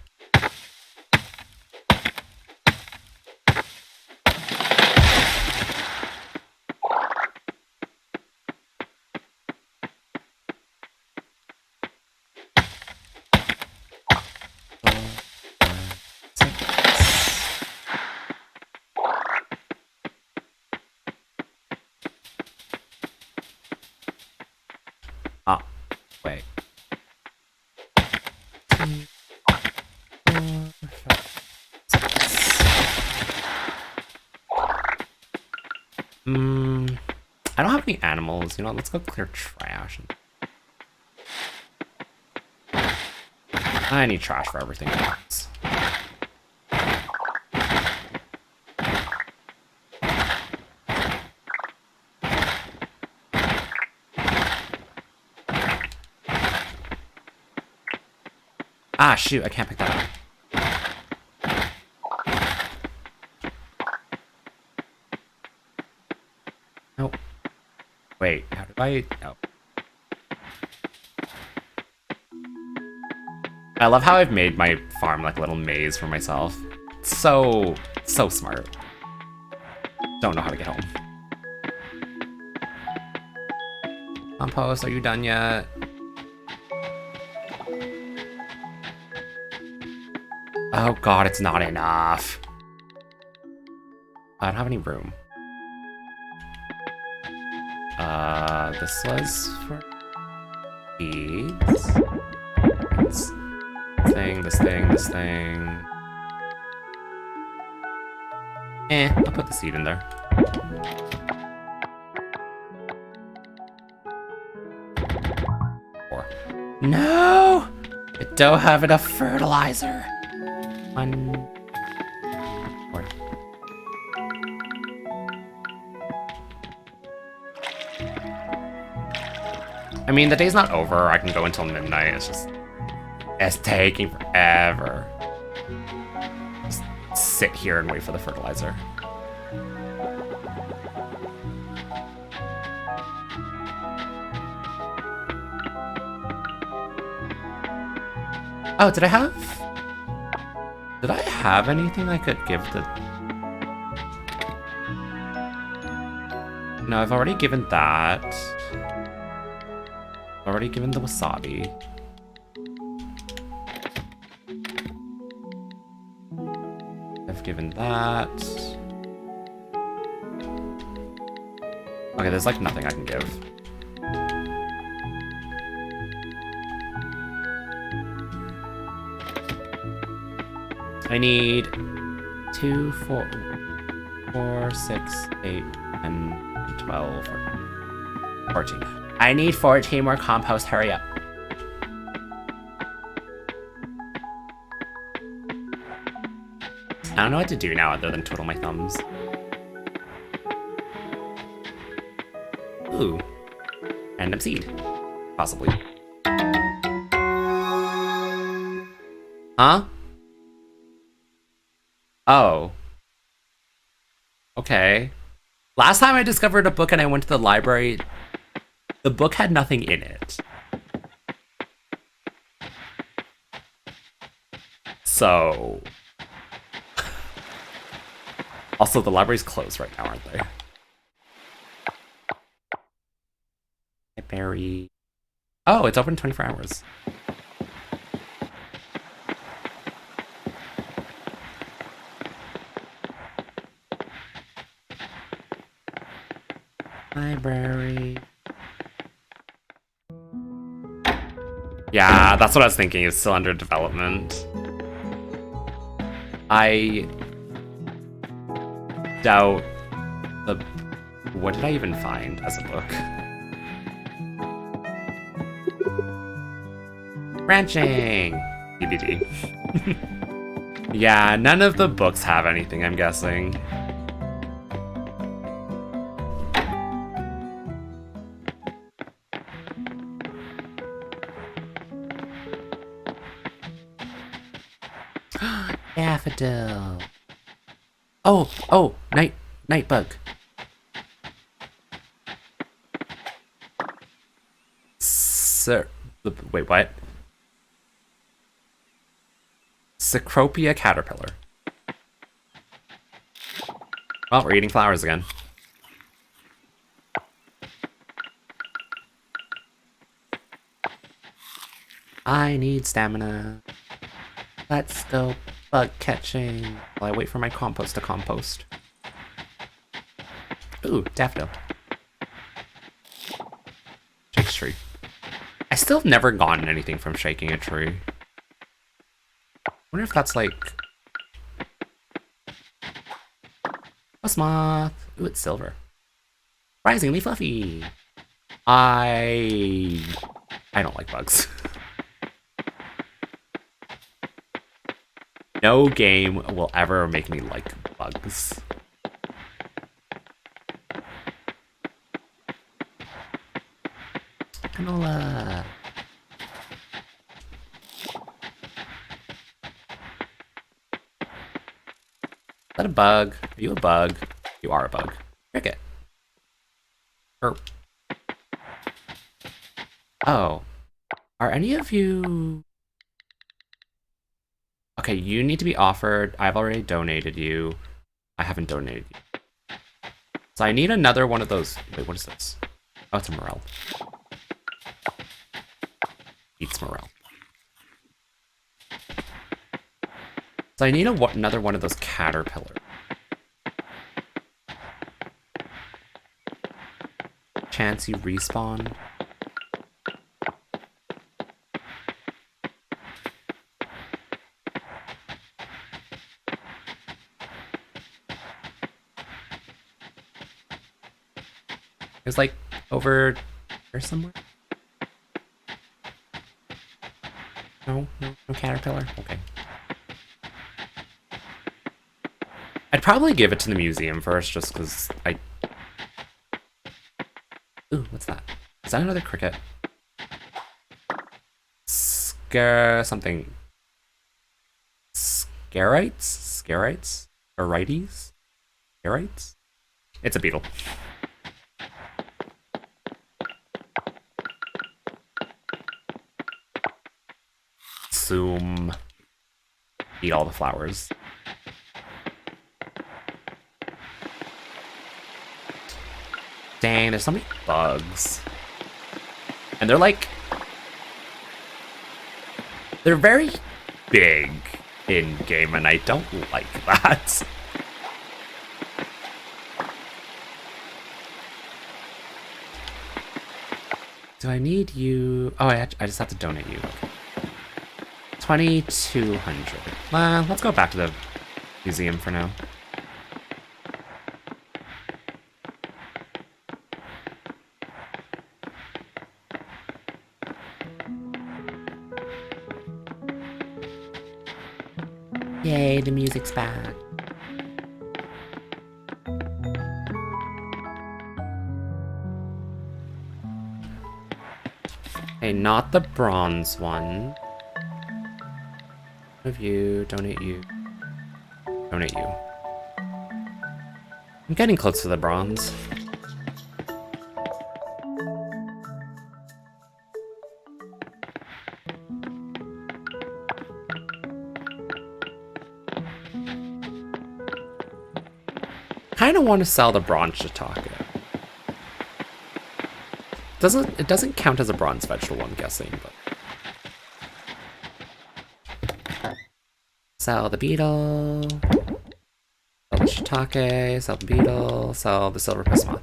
Ah, wait. any animals. You know, let's go clear trash. I need trash for everything else. Ah, shoot, I can't pick that up. Nope. Wait, how do I... Oh. I love how I've made my farm like a little maze for myself. So smart. Don't know how to get home. Compost, are you done yet? Oh god, it's not enough. I don't have any room. This was for seeds. This thing. I'll put the seed in there. Four. No! I don't have enough fertilizer. 1, 4. I mean, the day's not over. I can go until midnight. It's taking forever. Just sit here and wait for the fertilizer. Oh, did I have anything I could give the... No, I've already given that. I've already given the wasabi. I've given that. Okay, there's like nothing I can give. I need 2, 4, 6, 8, 10, 12, 14. I need 14 more compost, hurry up. I don't know what to do now other than twiddle my thumbs. Ooh. Random seed. Possibly. Huh? Oh. Okay. Last time I discovered a book and I went to the library, the book had nothing in it. So... Also, the library's closed right now, aren't they? Berry. Oh, it's open 24 hours. Library. Yeah, that's what I was thinking. It's still under development. I doubt the... What did I even find as a book? Ranching! DVD. Yeah, none of the books have anything, I'm guessing. Daffodil. Oh, night bug. Sir, wait, what? Cecropia caterpillar. Well, we're eating flowers again. I need stamina. Let's go bug catching while I wait for my compost to compost. Ooh, daffodil. Shakes tree. I still have never gotten anything from shaking a tree. I wonder if that's like... A moth. Ooh, it's silver. Surprisingly fluffy. I don't like bugs. No game will ever make me like bugs. Canola. Is that a bug? Are you a bug? You are a bug. Cricket. Or oh, are any of you? Okay, you need to be offered. I've already donated you. I haven't donated you. So I need another one of those. Wait, what is this? Oh, it's a morel. Eats morel. So I need another one of those caterpillars. Chance you respawn. It's like over here somewhere. No caterpillar. Okay. I'd probably give it to the museum first, just because I. Ooh, what's that? Is that another cricket? Something. Scarites? Arites? Scarites? It's a beetle. Zoom. Eat all the flowers. Dang, there's so many bugs. And they're like... They're very big in-game, and I don't like that. Do I need you? Oh, I just have to donate you. Okay. 2,200. Let's go back to the museum for now. Yay, the music's back. Hey, not the bronze one. Of you, donate you. Donate you. I'm getting close to the bronze. Kind of want to sell the bronze shiitake. It doesn't count as a bronze vegetable, I'm guessing, but. Sell the beetle. Sell the shiitake. Sell the beetle. Sell the silver bismuth.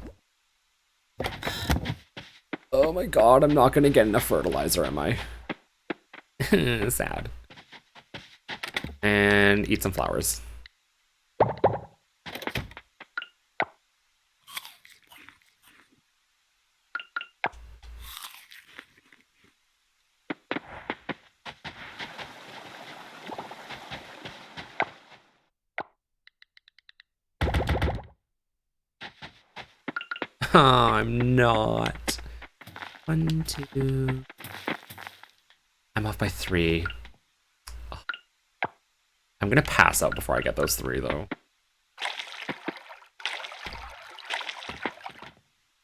Oh my god, I'm not gonna get enough fertilizer, am I? Sad. And eat some flowers. Oh, I'm not. 1, 2. I'm off by 3. Oh. I'm gonna pass out before I get those 3, though.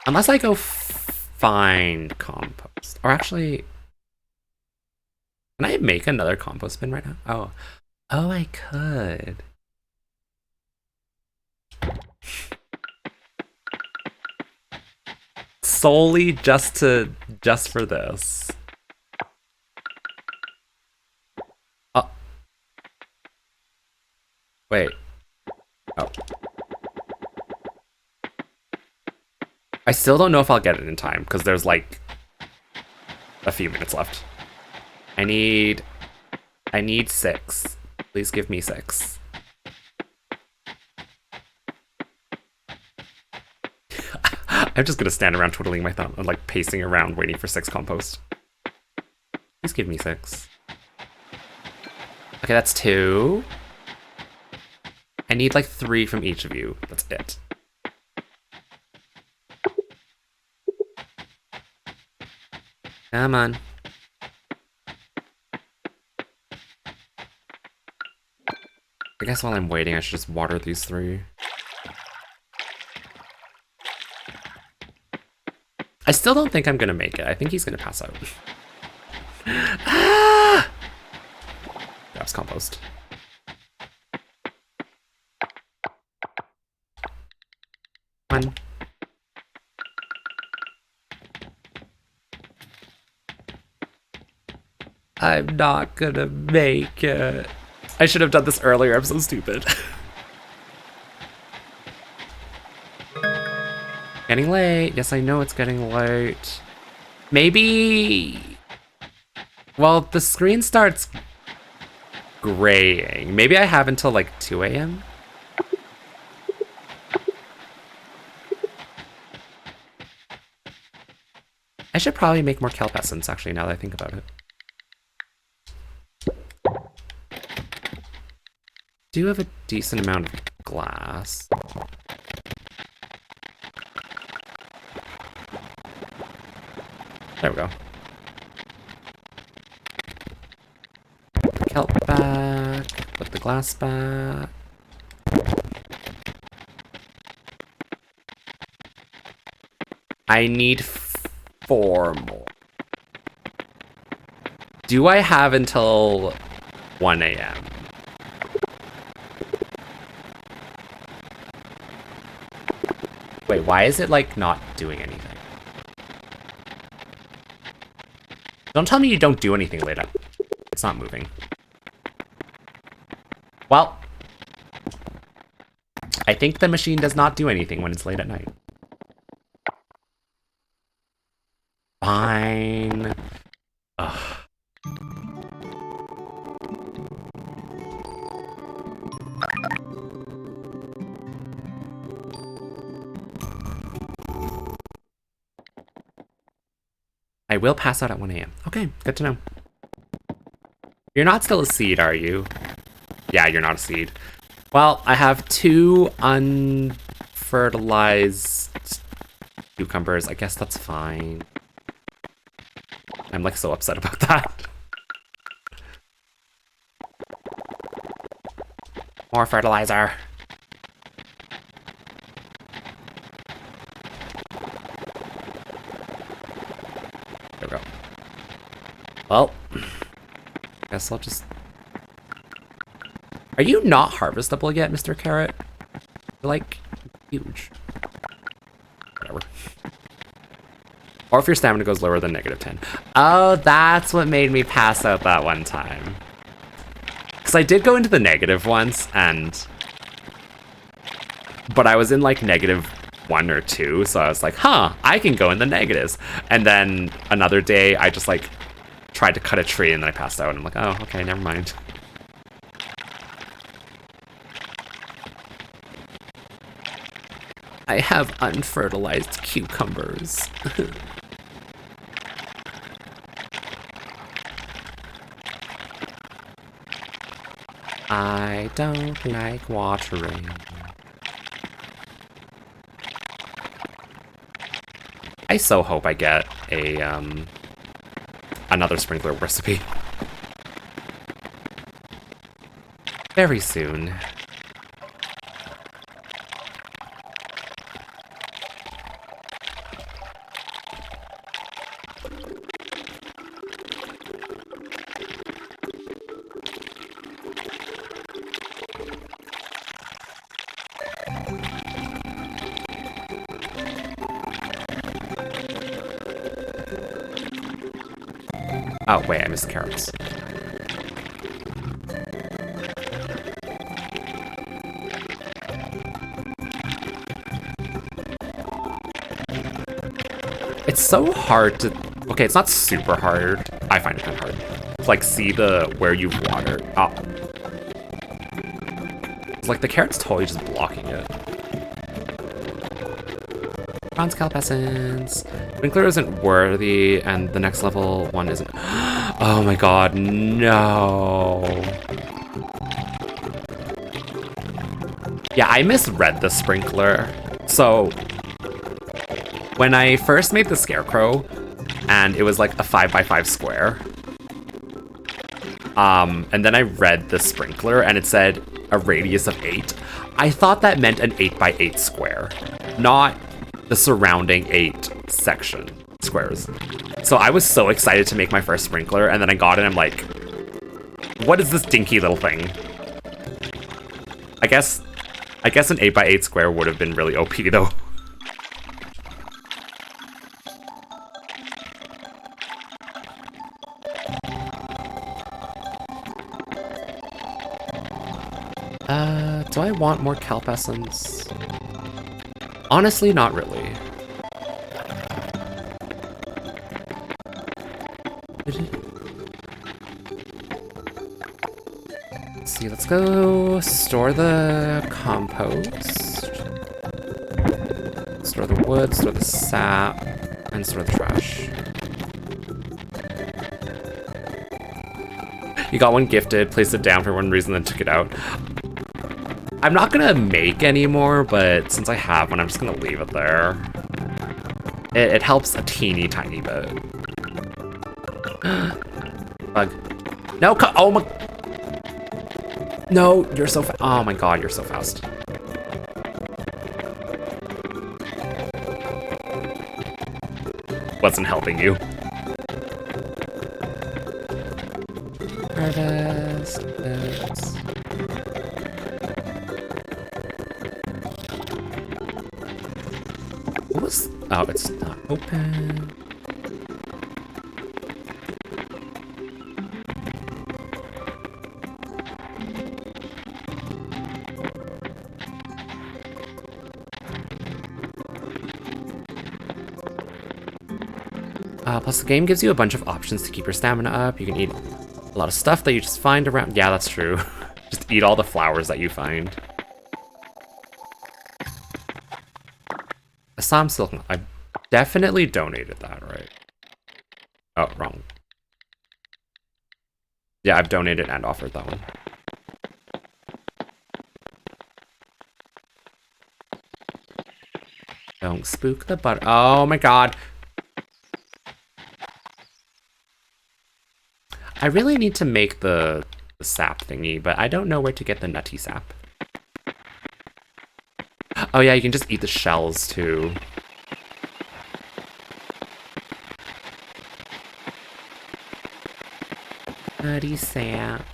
Unless I go find compost. Or actually... Can I make another compost bin right now? Oh. Oh, I could. Solely just for this. Oh. Wait. Oh. I still don't know if I'll get it in time, because there's like a few minutes left. I need 6. Please give me 6. I'm just gonna stand around twiddling my thumb and like pacing around waiting for 6 compost. Please give me 6. Okay, that's 2. I need like 3 from each of you. That's it. Come on. I guess while I'm waiting, I should just water these 3. I still don't think I'm gonna make it. I think he's gonna pass out. Ah! Grabs compost. Come on. I'm not gonna make it. I should have done this earlier. I'm so stupid. Getting late. Yes, I know it's getting late. Maybe... Well, the screen starts graying. Maybe I have until like 2 a.m.? I should probably make more kelp essence, actually, now that I think about it. Do have a decent amount of glass. There we go. Put the kelp back. Put the glass back. I need 4 more. Do I have until 1 a.m.? Wait, why is it like not doing anything? Don't tell me you don't do anything late up. It's not moving. Well, I think the machine does not do anything when it's late at night. Fine. Ugh. I will pass out at 1 a.m. Okay, good to know. You're not still a seed, are you? Yeah, you're not a seed. Well, I have 2 unfertilized cucumbers. I guess that's fine. I'm like so upset about that. More fertilizer. There we go. Well, guess I'll just... Are you not harvestable yet, Mr. Carrot? You're like huge. Whatever. Or if your stamina goes lower than -10. Oh, that's what made me pass out that one time. Because I did go into the negative once, and... But I was in like -1 or 2, so I was like, huh, I can go in the negatives. And then another day, I just like tried to cut a tree and then I passed out. And I'm like, oh, okay, never mind. I have unfertilized cucumbers. I don't like watering. I so hope I get a another sprinkler recipe very soon. Oh, wait, I missed the carrots. It's so hard to... Okay, it's not super hard. I find it kind of hard. To, like, see where you've watered. Oh. It's like the carrot's totally just blocking it. Bronze Kelp Essence. Sprinkler isn't worthy, and the next level one isn't. Oh my god, no. Yeah, I misread the Sprinkler. So, when I first made the Scarecrow, and it was like a 5x5 square, and then I read the Sprinkler, and it said a radius of 8. I thought that meant an 8x8 square, not the surrounding 8 section squares. So I was so excited to make my first Sprinkler, and then I got it, and I'm like, what is this dinky little thing? I guess an 8x8 square would have been really OP, though. Do I want more Kelp Essence? Honestly, not really. Let's see, let's go store the compost. Store the wood, store the sap, and store the trash. You got one gifted, placed it down for one reason, then took it out. I'm not gonna make any more, but since I have one, I'm just gonna leave it there. It helps a teeny tiny bit. Bug. No, oh my. No, you're so fast. Oh my god, you're so fast. Wasn't helping you. Harvest this. What was? Oh, it's not open. Plus the game gives you a bunch of options to keep your stamina up. You can eat a lot of stuff that you just find around. Yeah, that's true. Just eat all the flowers that you find. Assam Silk. I definitely donated that, right? Oh, wrong. Yeah, I've donated and offered that one. Don't spook the butter. Oh my god. I really need to make the sap thingy, but I don't know where to get the nutty sap. Oh yeah, you can just eat the shells too. Nutty sap.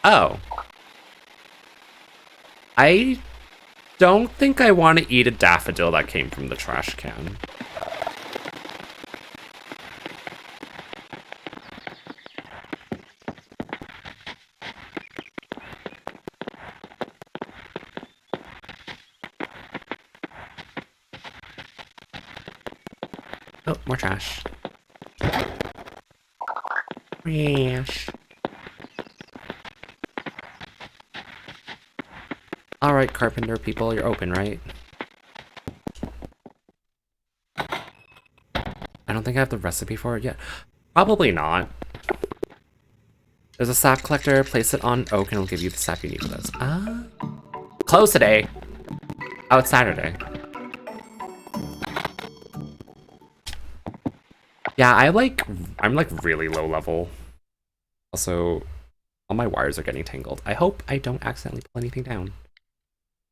Oh. I don't think I want to eat a daffodil that came from the trash can. Oh, more trash. Trash. Alright, carpenter people, you're open, right? I don't think I have the recipe for it yet. Probably not. There's a sap collector, place it on oak and it'll give you the sap you need for this. Ah. Closed today. Oh, it's Saturday. Yeah, I'm like really low level. Also, all my wires are getting tangled. I hope I don't accidentally pull anything down.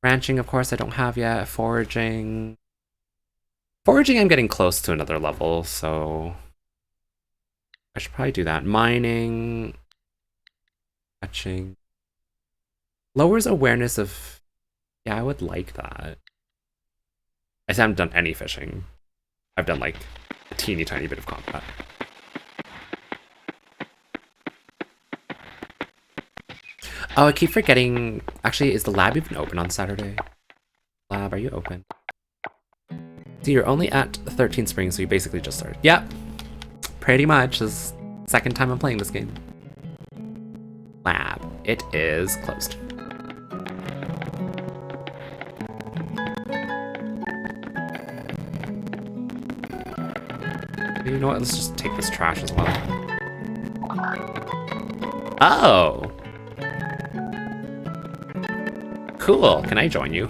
Ranching, of course, I don't have yet. Foraging. Foraging, I'm getting close to another level, so I should probably do that. Mining. Fetching. Lowers awareness of... Yeah, I would like that. I haven't done any fishing. I've done like a teeny tiny bit of combat. Oh, I keep forgetting. Actually, is the lab even open on Saturday? Lab, are you open? So you're only at 13 Springs, so you basically just started. Yep. Pretty much. This is the second time I'm playing this game. Lab. It is closed. You know what? Let's just take this trash as well. Oh! Cool. Can I join you?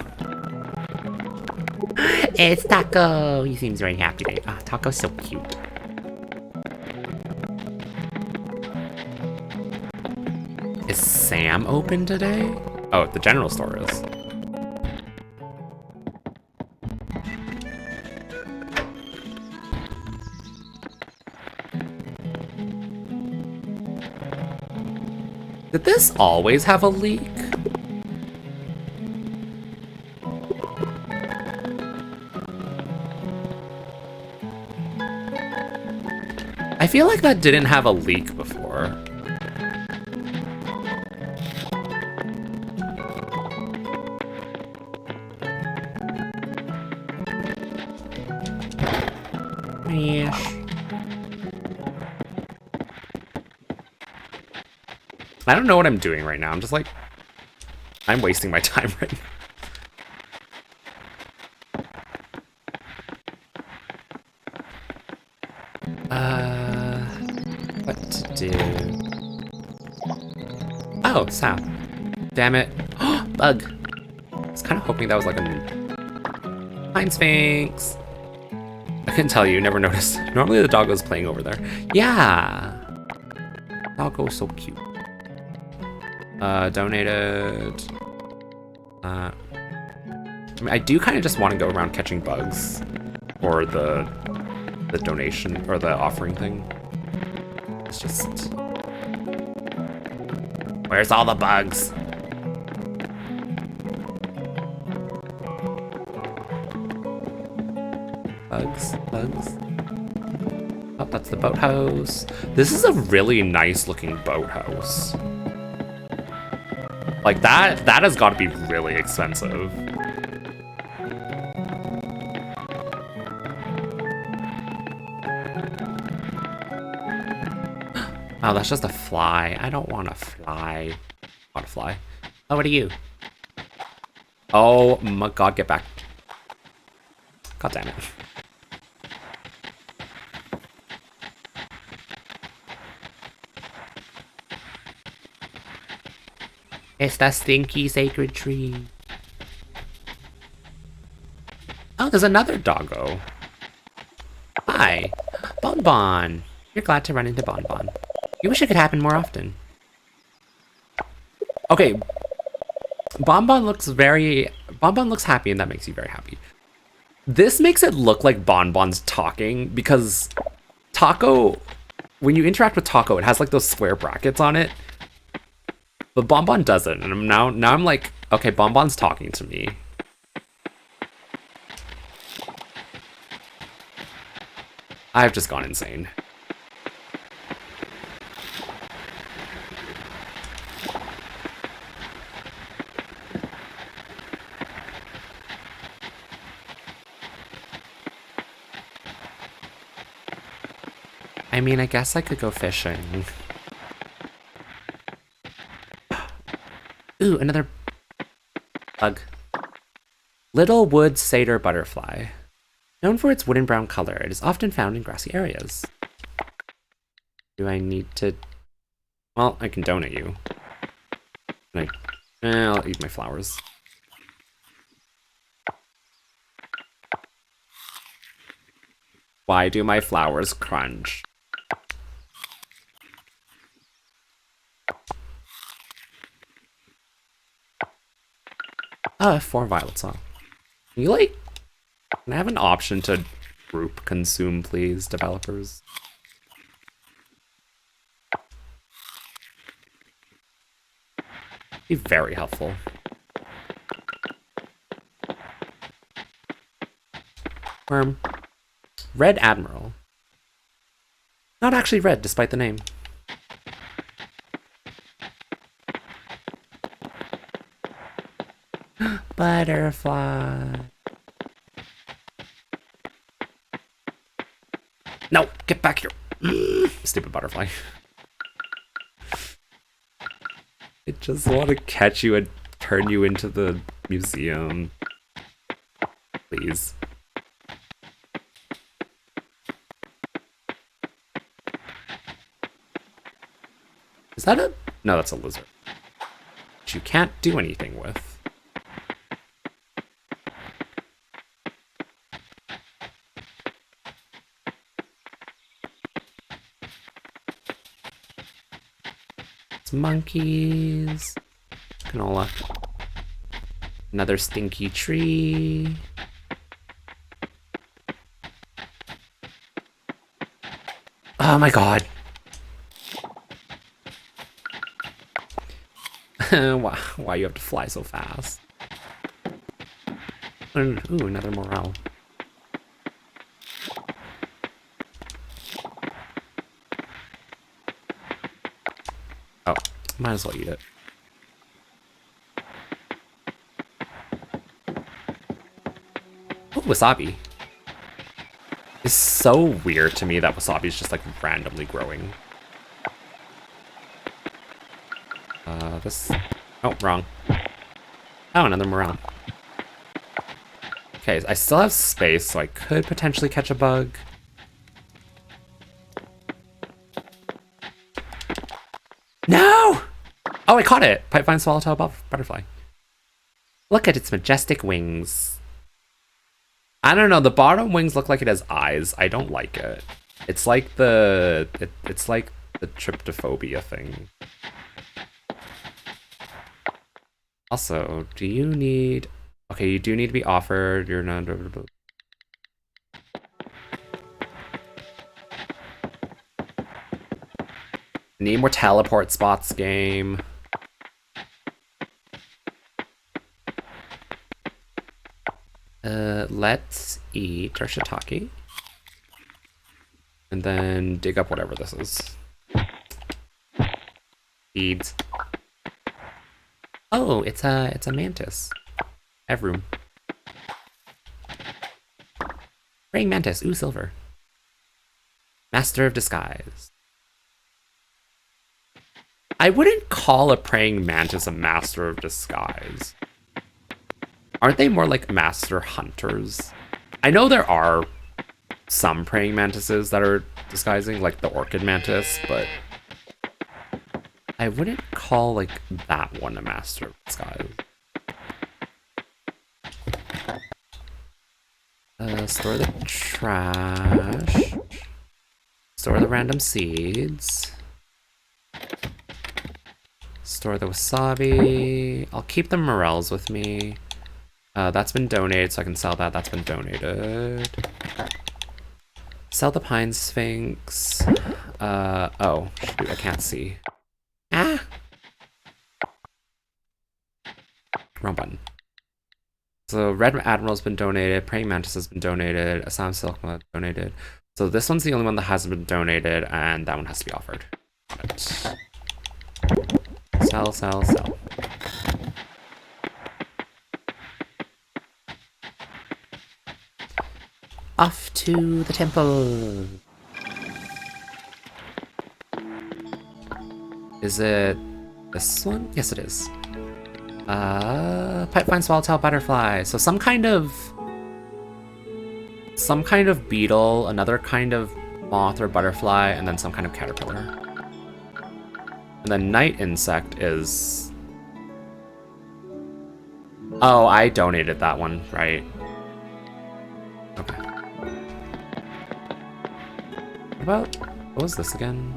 It's Taco! He seems very happy today. Ah, Taco's so cute. Is Sam open today? Oh, the general store is. Did this always have a leak? I feel like that didn't have a leak before. Yes. I don't know what I'm doing right now. I'm just like, I'm wasting my time right now. What to do? Oh, sap. Damn it. Bug. I was kind of hoping that was like a Pine Sphinx. I couldn't tell you, never noticed. Normally the doggo's playing over there. Yeah. Doggo's so cute. Donated. I mean, I do kind of just want to go around catching bugs for the donation or the offering thing. It's just, where's all the bugs? Bugs. Oh, that's the boathouse. This is a really nice looking boathouse. Like that has got to be really expensive. Oh, that's just a fly. I don't want to fly. I want to fly. Oh, what are you? Oh my god, get back. God damn it. It's the stinky sacred tree. Oh, there's another doggo. Hi. Bon Bon. You're glad to run into Bon Bon. You wish it could happen more often. Okay. Bon Bon looks happy, and that makes you very happy. This makes it look like Bon Bon's talking, because Taco, when you interact with Taco, it has like those square brackets on it. But Bon Bon doesn't, and now I'm like, okay, Bon Bon's talking to me. I've just gone insane. I mean, I guess I could go fishing. Ooh, another bug. Little wood satyr butterfly. Known for its wooden brown color, it is often found in grassy areas. Do I need to... Well, I can donate you. I'll eat my flowers. Why do my flowers crunch? Oh, I have 4 violets on. Can you, like... Can I have an option to group consume, please, developers? Be very helpful. Worm. Red Admiral. Not actually red, despite the name. Butterfly. No, get back here. Stupid butterfly. I just want to catch you and turn you into the museum. Please. Is that a... No, that's a lizard. Which you can't do anything with. It's monkeys. Canola. Another stinky tree. Oh my god. Why you have to fly so fast? Ooh, another morale. Oh, might as well eat it. Oh, wasabi. It's so weird to me that wasabi is just like randomly growing. This... Oh, wrong. Oh, another morale. Okay, I still have space, so I could potentially catch a bug. No! Oh, I caught it! Pipevine swallowtail butterfly. Look at its majestic wings. I don't know, the bottom wings look like it has eyes. I don't like it. It's like the... It's like the tryptophobia thing. Also, do you need... Okay, you do need to be offered. You're not... Need more teleport spots, game. Let's eat our shiitake. And then dig up whatever this is. Seeds. Oh, it's a mantis. I have room. Praying mantis. Ooh, silver. Master of disguise. I wouldn't call a praying mantis a master of disguise. Aren't they more like master hunters? I know there are some praying mantises that are disguising, like the orchid mantis, but I wouldn't call like that one a master of disguise. Store the trash. Store the random seeds. Store the wasabi. I'll keep the morels with me. That's been donated, so I can sell that. That's been donated. Sell the pine sphinx. Oh, shoot, I can't see. Ah! Wrong button. So Red Admiral's been donated, Praying Mantis has been donated, Assam Silk donated. So this one's the only one that hasn't been donated, and that one has to be offered. Sell, sell, sell. Off to the temple. Is it this one? Yes, it is. Pipevine swallowtail butterfly. So some kind of beetle, another kind of moth or butterfly, and then some kind of caterpillar. And then night insect is... Oh, I donated that one, right? Okay. What was this again?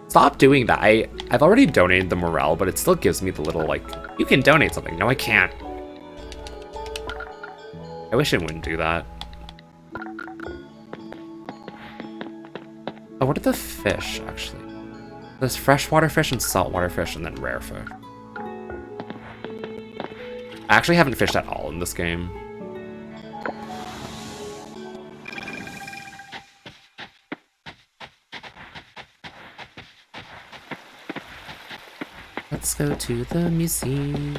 Stop doing that. I've already donated the morale, but it still gives me the little, like, you can donate something. No, I can't. I wish it wouldn't do that. Oh, what are the fish, actually? There's freshwater fish and saltwater fish and then rare fish. I actually haven't fished at all in this game. Let's go to the museum.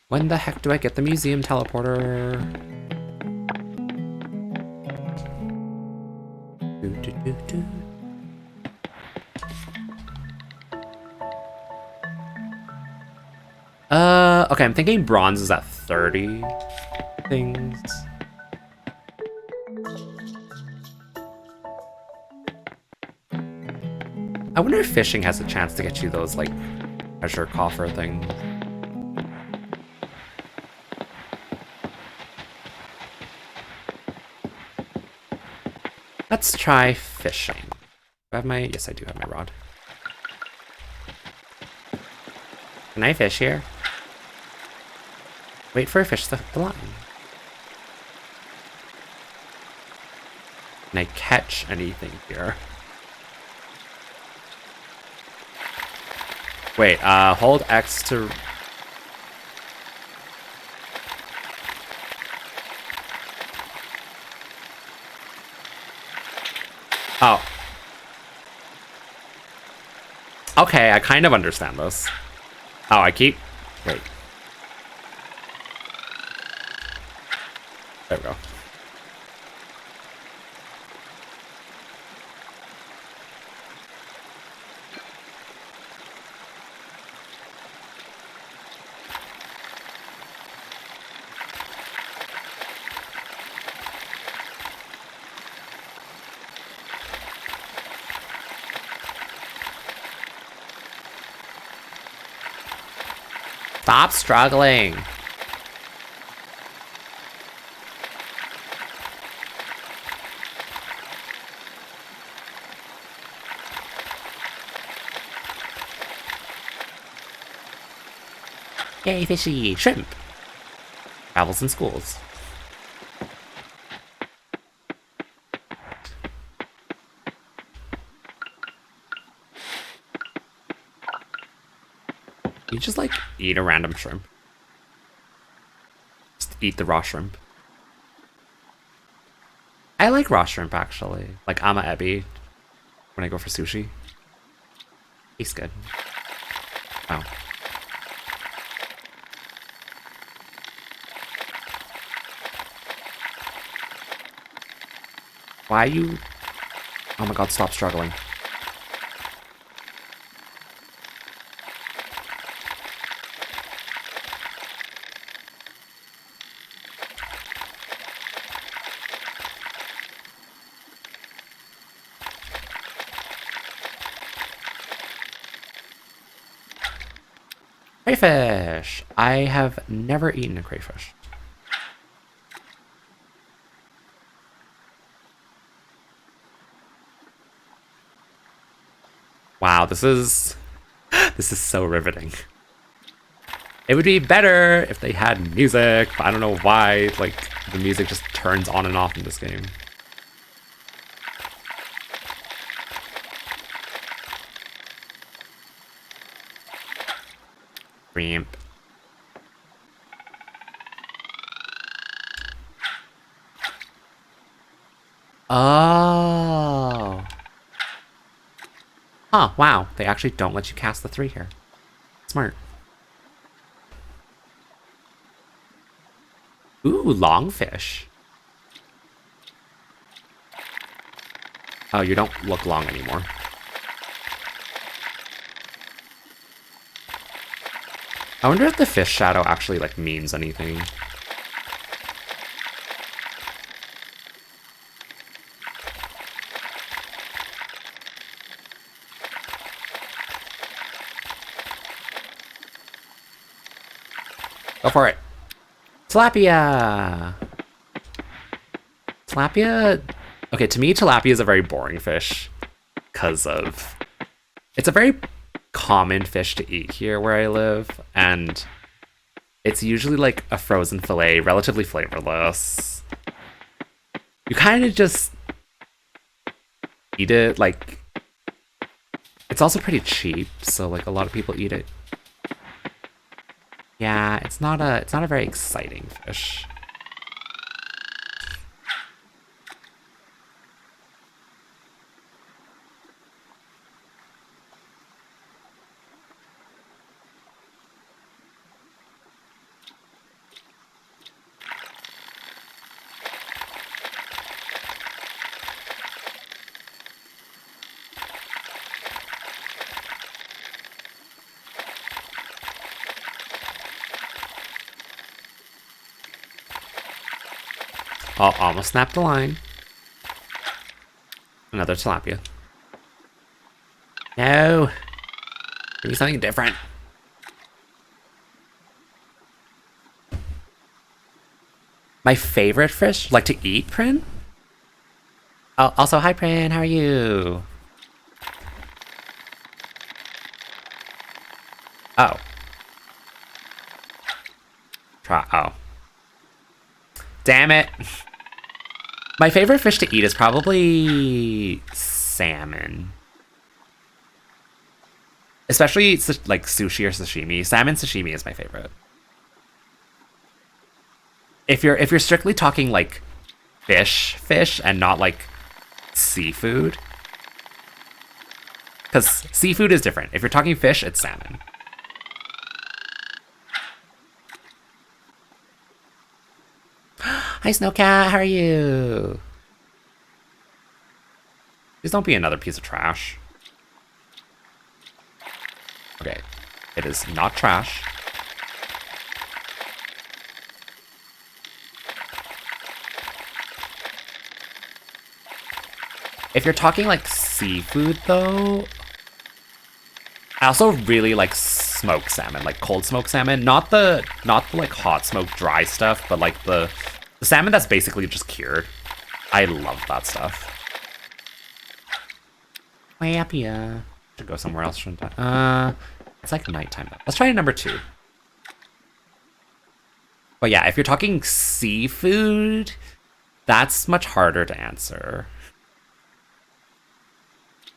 When the heck do I get the museum teleporter? Okay, I'm thinking bronze is at 30 things. I wonder if fishing has a chance to get you those, like, treasure coffer things. Let's try fishing. Do I have my... Yes, I do have my rod. Can I fish here? Wait for a fish to the line. Can I catch anything here? Wait, hold X to... Oh. Okay, I kind of understand this. Oh, I keep... Wait. There we go. Stop struggling. Yay, fishy. Shrimp. Travels in schools. You just, like, eat a random shrimp. Just eat the raw shrimp. I like raw shrimp, actually. Like, ama ebi. When I go for sushi. Tastes good. Wow. Why are you... Oh my god, stop struggling. Crayfish! I have never eaten a crayfish. Wow, this is so riveting. It would be better if they had music, but I don't know why, like, the music just turns on and off in this game. Shrimp. Oh. Huh, wow. They actually don't let you cast the 3 here. Smart. Ooh, longfish. Oh, you don't look long anymore. I wonder if the fish shadow actually, like, means anything. Go for it. Tilapia! Tilapia... Okay, to me, tilapia is a very boring fish. Because of... It's a very common fish to eat here where I live. And it's usually like a frozen fillet, relatively flavorless. You kind of just eat it, like... It's also pretty cheap, so like a lot of people eat it. Yeah, it's not a very exciting fish. Oh, almost snapped the line. Another tilapia. No. Give me something different. My favorite fish? Like to eat, Prin? Oh, also, hi, Prin. How are you? Oh. Oh. Damn it. My favorite fish to eat is probably salmon. Especially like sushi or sashimi. Salmon sashimi is my favorite. If you're strictly talking like fish and not like seafood, because seafood is different. If you're talking fish, it's salmon. Hi, Snowcat. How are you? Please don't be another piece of trash. Okay, it is not trash. If you're talking like seafood though, I also really like smoked salmon, like cold smoked salmon. Not the like hot smoked dry stuff, but like the salmon that's basically just cured. I love that stuff. Way up here. Should go somewhere else, shouldn't I? It's like nighttime though. Let's try number 2. But yeah, if you're talking seafood, that's much harder to answer.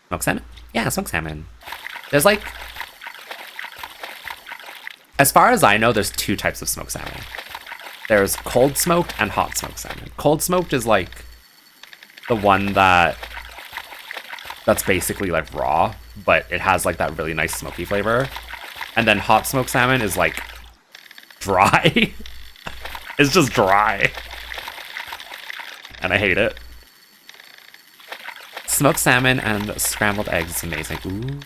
Smoked salmon? Yeah, smoked salmon. There's like... As far as I know, there's 2 types of smoked salmon. There's cold smoked and hot smoked salmon. Cold smoked is like the one that's basically like raw, but it has like that really nice smoky flavor. And then hot smoked salmon is like dry. It's just dry. And I hate it. Smoked salmon and scrambled eggs is amazing. Ooh.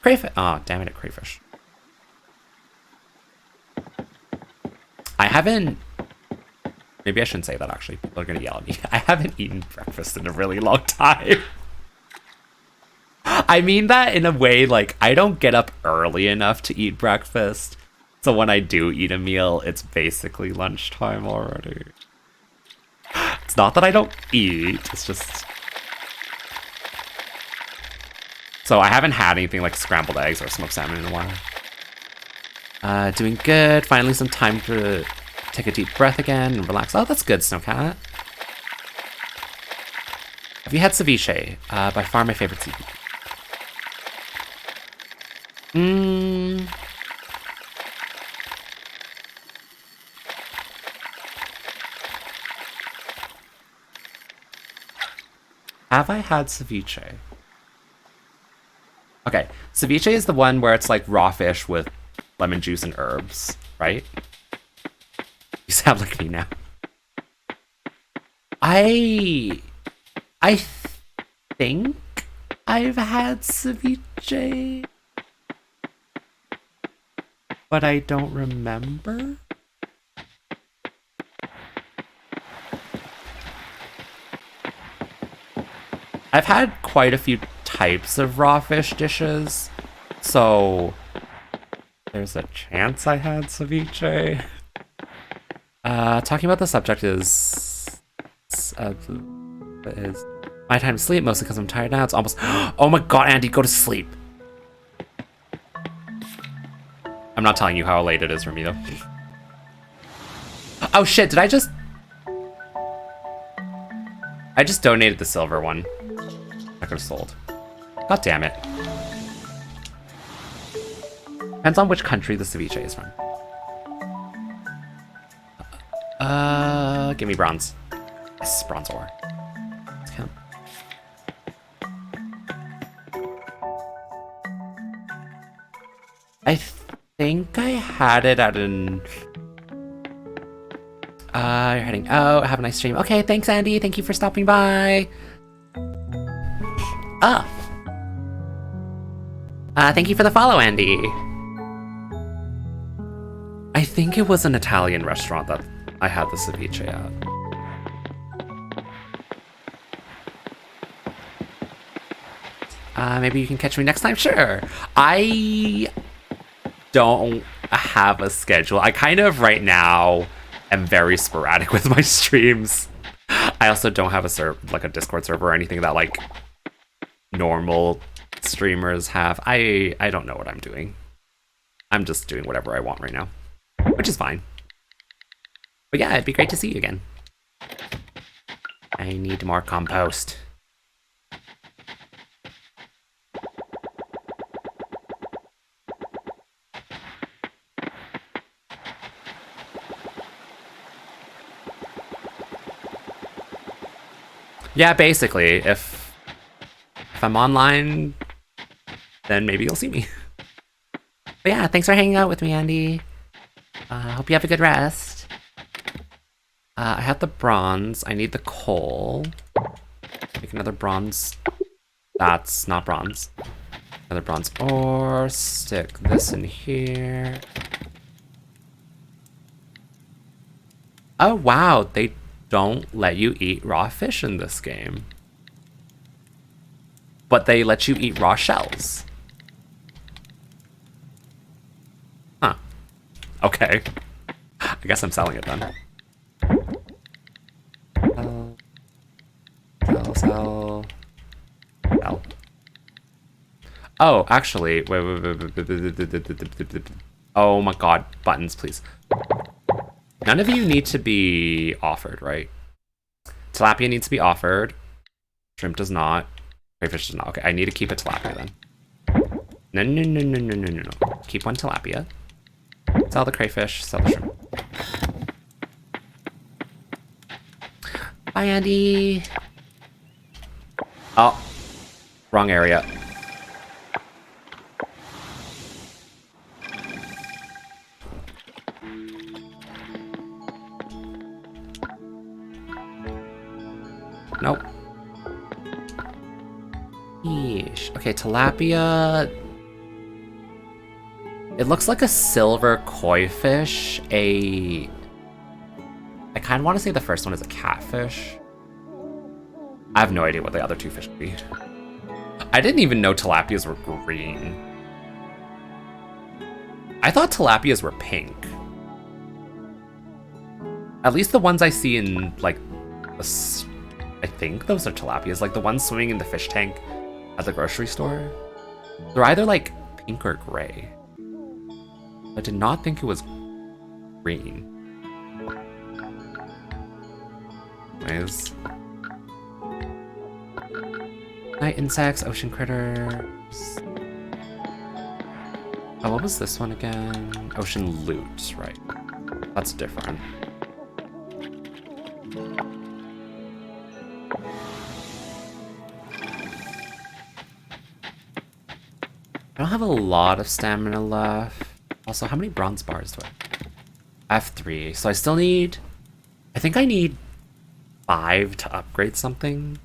Crayfish. Oh, damn it, crayfish. I haven't... Maybe I shouldn't say that, actually. People are going to yell at me. I haven't eaten breakfast in a really long time. I mean that in a way, like, I don't get up early enough to eat breakfast. So when I do eat a meal, it's basically lunchtime already. It's not that I don't eat, it's just... So I haven't had anything like scrambled eggs or smoked salmon in a while. Doing good. Finally some time to take a deep breath again and relax. Oh, that's good, Snowcat. Have you had ceviche? By far my favorite seafood. Have I had ceviche? Okay, ceviche is the one where it's like raw fish with lemon juice and herbs, right? You sound like me now. I think I've had ceviche, but I don't remember. I've had quite a few types of raw fish dishes, so there's a chance I had ceviche. Talking about the subject is my time to sleep, mostly because I'm tired now. It's almost... Oh my god, Andy, go to sleep. I'm not telling you how late it is for me, though. Oh shit, did I just donated the silver one. I could have sold. God damn it. Depends on which country the ceviche is from. Give me bronze. Yes, bronze ore. Let's count. I think I had it at an... you're heading out. Have a nice stream. Okay, thanks, Andy. Thank you for stopping by. Oh. Thank you for the follow, Andy. I think it was an Italian restaurant that I had the ceviche at. Maybe you can catch me next time? Sure. I don't have a schedule. I kind of right now am very sporadic with my streams. I also don't have a Discord server or anything that like normal streamers have. I don't know what I'm doing. I'm just doing whatever I want right now, which is fine. But yeah, it'd be great to see you again. I need more compost. Yeah, basically, if I'm online, then maybe you'll see me. But yeah, thanks for hanging out with me, Andy. Hope you have a good rest. I have the bronze. I need the coal. Make another bronze. That's not bronze. Another bronze ore. Stick this in here. Oh, wow. They don't let you eat raw fish in this game. But they let you eat raw shells. Huh. Okay. I guess I'm selling it then. Sell. Oh, actually, wait. Oh my god, buttons, please. None of you need to be offered, right? Tilapia needs to be offered. Shrimp does not. Crayfish does not. Okay, I need to keep a tilapia then. No. Keep one tilapia. Sell the crayfish, sell the shrimp. Bye, Andy. Oh, wrong area. Nope. Yeesh. Okay, tilapia. It looks like a silver koi fish. I kind of want to say the first one is a catfish. I have no idea what the other two fish would be. I didn't even know tilapias were green. I thought tilapias were pink. At least the ones I see in, like, I think those are tilapias. Like, the ones swimming in the fish tank at the grocery store. They're either, like, pink or gray. I did not think it was green. Anyways. Night insects, ocean critters. Oh, what was this one again? Ocean loot, right. That's different. I don't have a lot of stamina left. Also, how many bronze bars do I have? I have 3, so I still need... I think I need 5 to upgrade something.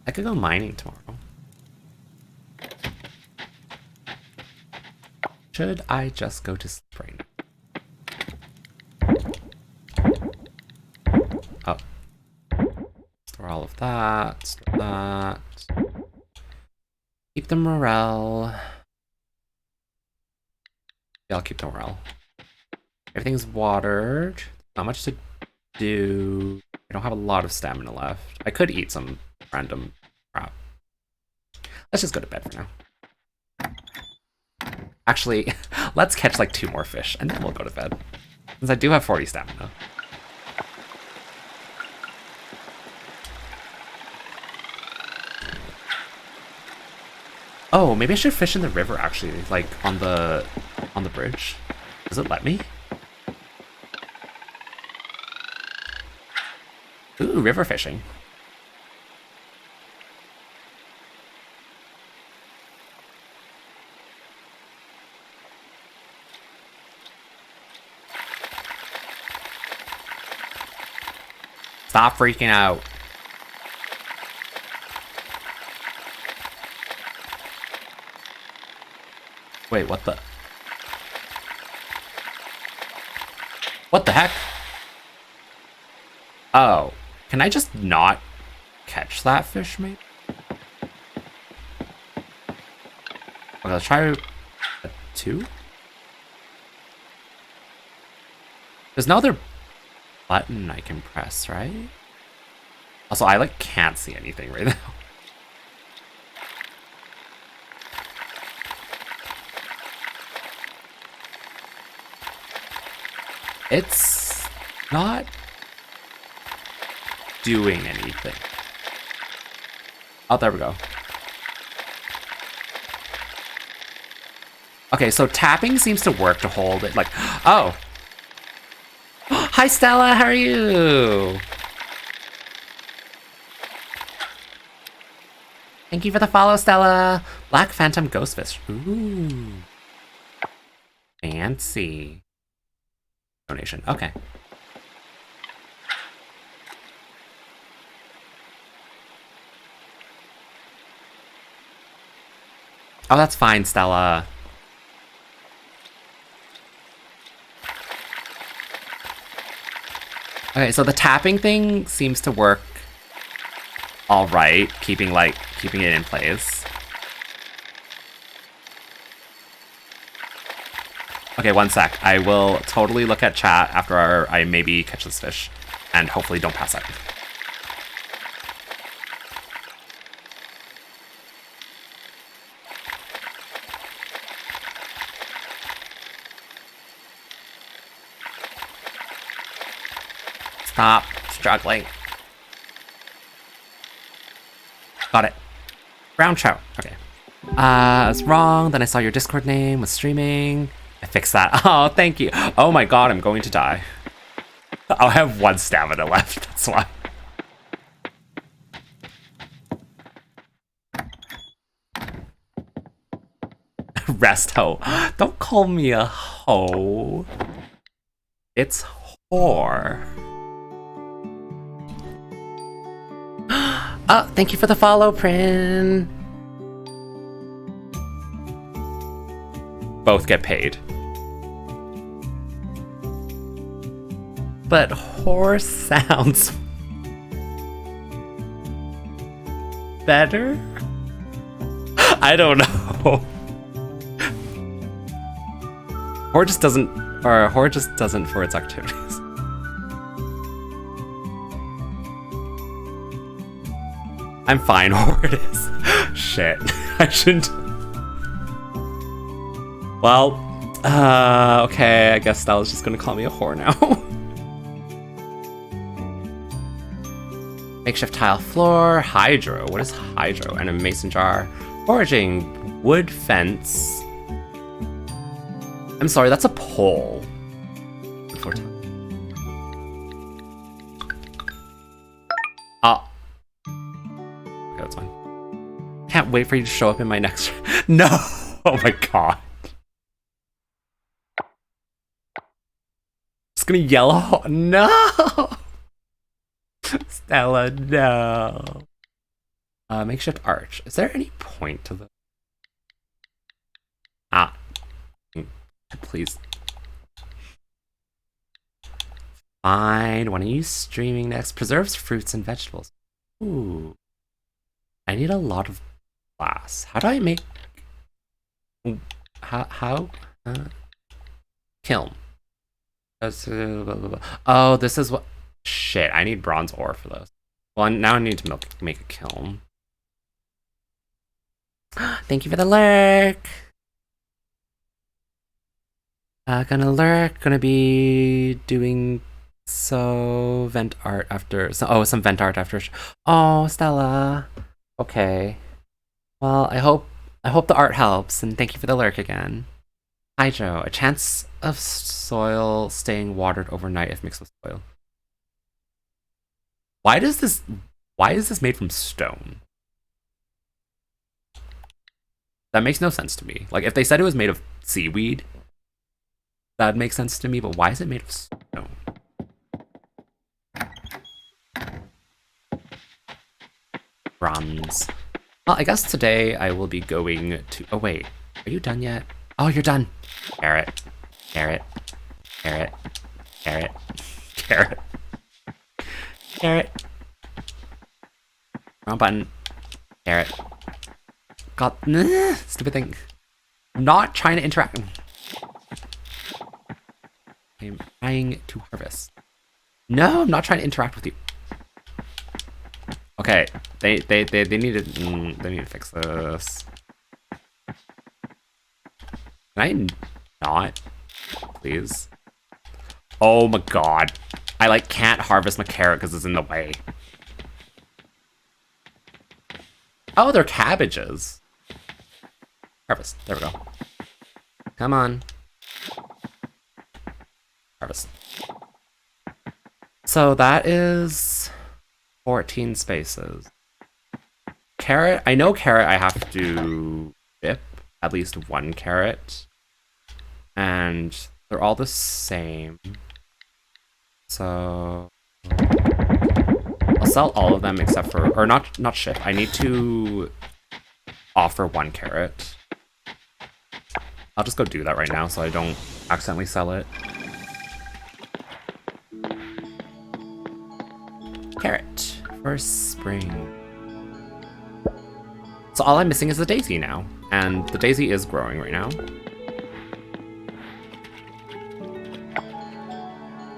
I could go mining tomorrow. Should I just go to sleep right now? Oh. Store all of that. Store that. Keep the morale. Yeah, I'll keep the morale. Everything's watered. Not much to do. I don't have a lot of stamina left. I could eat some random crap. Let's just go to bed for now. Actually, let's catch like 2 more fish and then we'll go to bed. Since I do have 40 stamina. Oh, maybe I should fish in the river actually, like on the bridge. Does it let me? Ooh, river fishing. Stop freaking out. Wait, what the? What the heck? Oh, can I just not catch that fish, maybe? Okay, let's try a 2. There's no other button I can press, right? Also, I like can't see anything right now. It's not doing anything. Oh, there we go. Okay, so tapping seems to work to hold it. Like, oh. Hi, Stella, how are you? Thank you for the follow, Stella. Black Phantom Ghostfish. Ooh. Fancy. Donation. Okay. Oh, that's fine, Stella. Okay, so the tapping thing seems to work all right, keeping it in place. Okay, one sec. I will totally look at chat after I maybe catch this fish, and hopefully don't pass out. Stop struggling. Got it. Brown trout. Okay. I was wrong. Then I saw your Discord name was streaming. I fixed that. Oh, thank you. Oh my god, I'm going to die. I'll have 1 stamina left. That's why. Rest hoe. Don't call me a hoe. It's whore. Oh, thank you for the follow, Prin. Both get paid. But whore sounds better? I don't know. Whore just doesn't for its activities. I'm fine, whore it is. Shit. I shouldn't. Well, okay, I guess Stella's just gonna call me a whore now. Makeshift tile floor, hydro. What is hydro? And a mason jar. Foraging, wood fence. I'm sorry, that's a pole. Oh. Okay, that's fine. Can't wait for you to show up in my next. No! Oh my god. Just gonna yell. No! Stella, no. Makeshift arch. Is there any point to the... Ah. Please. Fine. When are you streaming next? Preserves fruits and vegetables. Ooh. I need a lot of glass. How do I make... How? Kiln. Oh, this is what... Shit, I need bronze ore for those. Well, now I need to make a kiln. Thank you for the lurk. Gonna be doing some vent art after. Some vent art after. Oh, Stella. Okay. Well, I hope the art helps, and thank you for the lurk again. Hydro, a chance of soil staying watered overnight if mixed with soil. Why is this made from stone? That makes no sense to me. Like, if they said it was made of seaweed, that'd make sense to me, but why is it made of stone? Bronze. Well, I guess today I will be going to... Oh, wait. Are you done yet? Oh, you're done. Carrot. Carrot. Carrot. Carrot. Carrot. Carrot. Wrong button. Carrot. God. Stupid thing. I'm not trying to interact. I'm trying to harvest. No, I'm not trying to interact with you. Okay, they need to they need to fix this. Can I not, please? Oh my god, I like can't harvest my carrot because it's in the way. Oh, they're cabbages. Harvest. There we go. Come on. Harvest. So that is 14 spaces. Carrot. I know carrot I have to dip at least one carrot. And they're all the same. So I'll sell all of them except for, or not ship. I need to offer one carrot. I'll just go do that right now so I don't accidentally sell it. Carrot for spring. So all I'm missing is the daisy now. And the daisy is growing right now.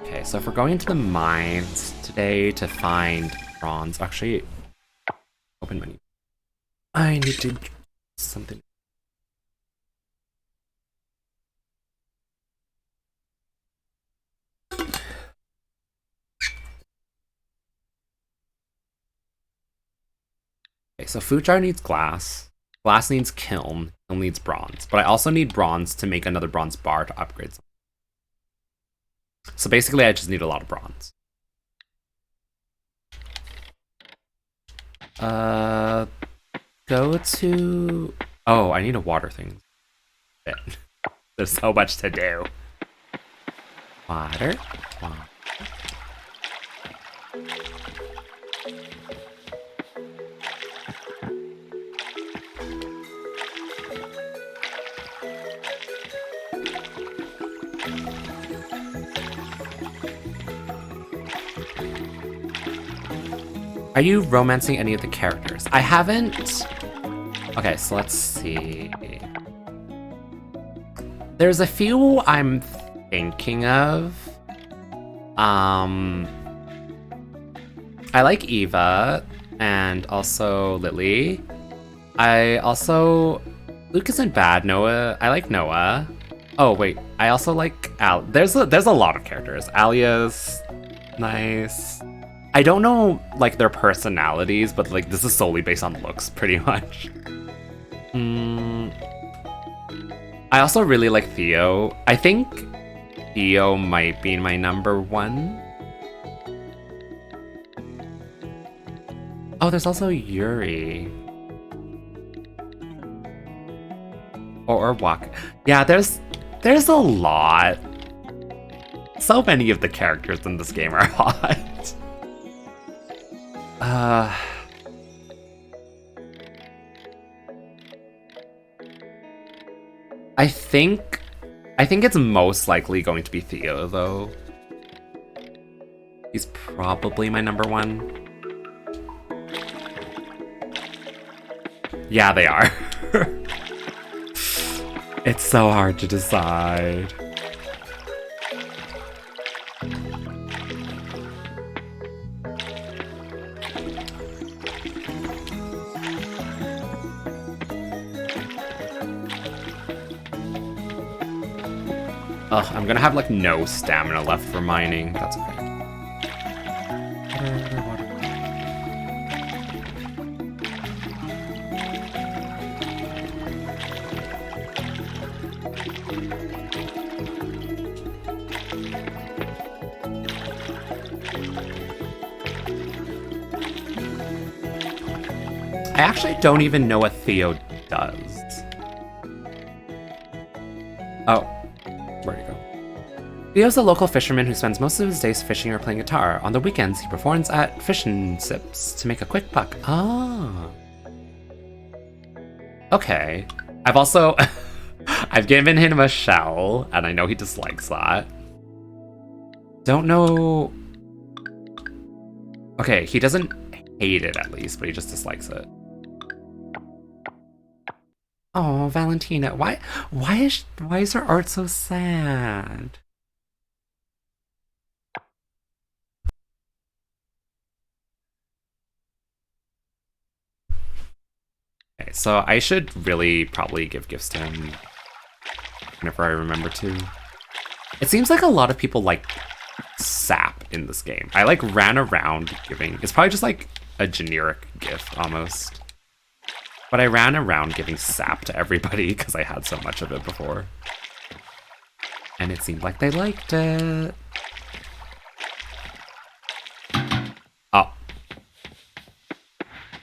Okay, so if we're going to the mines today to find bronze, actually, open menu. I need to something. Okay, so food jar needs glass. Glass needs kiln. Kiln needs bronze. But I also need bronze to make another bronze bar to upgrade something. So basically, I just need a lot of bronze. Go to... Oh, I need to water things. There's so much to do. Water. Are you romancing any of the characters? I haven't. Okay, so let's see. There's a few I'm thinking of. I like Eva and also Lily. Luke isn't bad. Noah, I like Noah. Oh wait, I also like Al. There's a lot of characters. Alia's nice. I don't know, like, their personalities, but, like, this is solely based on looks, pretty much. I also really like Theo. I think Theo might be my number one. Oh, there's also Yuri. Or Waka. Yeah, there's a lot. So many of the characters in this game are hot. I think it's most likely going to be Theo, though. He's probably my number one. Yeah, they are. It's so hard to decide. Ugh, I'm gonna have, like, no stamina left for mining. That's okay. I actually don't even know what Theo does. Oh. Where'd he go? Theo's a local fisherman who spends most of his days fishing or playing guitar. On the weekends, he performs at fishing sips to make a quick buck. Ah. Okay. I've also... I've given him a shell, and I know he dislikes that. Don't know... Okay, he doesn't hate it, at least, but he just dislikes it. Oh, Valentina, why is her art so sad? Okay, so I should really probably give gifts to him whenever I remember to. It seems like a lot of people like sap in this game. I like ran around giving. It's probably just like a generic gift almost. But I ran around giving sap to everybody because I had so much of it before. And it seemed like they liked it. Oh.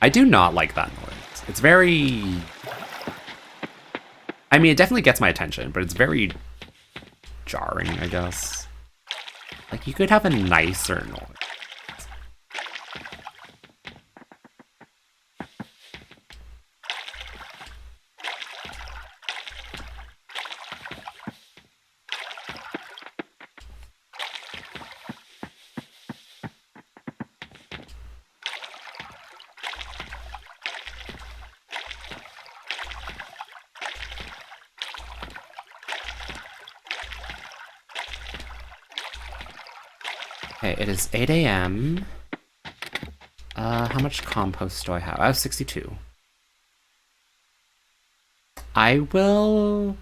I do not like that noise. It's very... I mean, it definitely gets my attention, but it's very jarring, I guess. Like, you could have a nicer noise. Okay, it is 8 a.m. How much compost do I have? I have 62. I'm gonna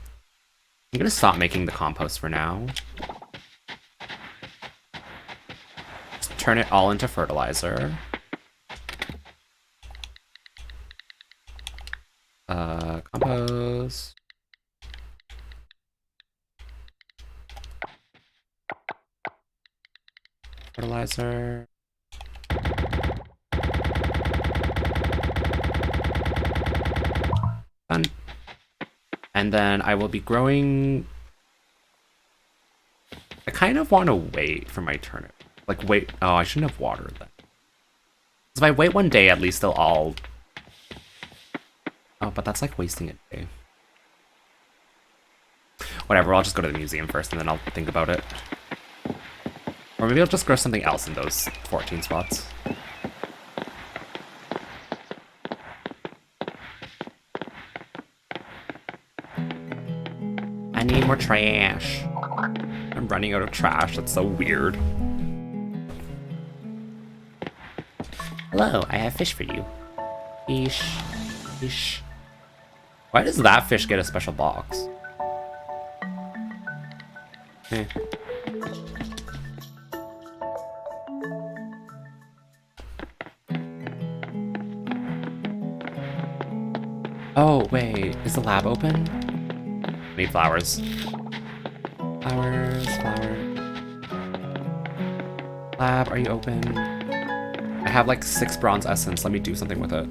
stop making the compost for now. Just turn it all into fertilizer. Compost. Fertilizer. Done. And then I will be growing... I kind of want to wait for my turnip. Like, wait... Oh, I shouldn't have watered them. If I wait one day, at least they'll all... Oh, but that's like wasting a day. Whatever, I'll just go to the museum first and then I'll think about it. Or maybe I'll just grow something else in those 14 spots. I need more trash. I'm running out of trash. That's so weird. Hello, I have fish for you. Fish. Fish. Why does that fish get a special box? Eh. Oh, wait. Is the lab open? I need flowers. Flowers, flower. Lab, are you open? I have like 6 bronze essence. Let me do something with it.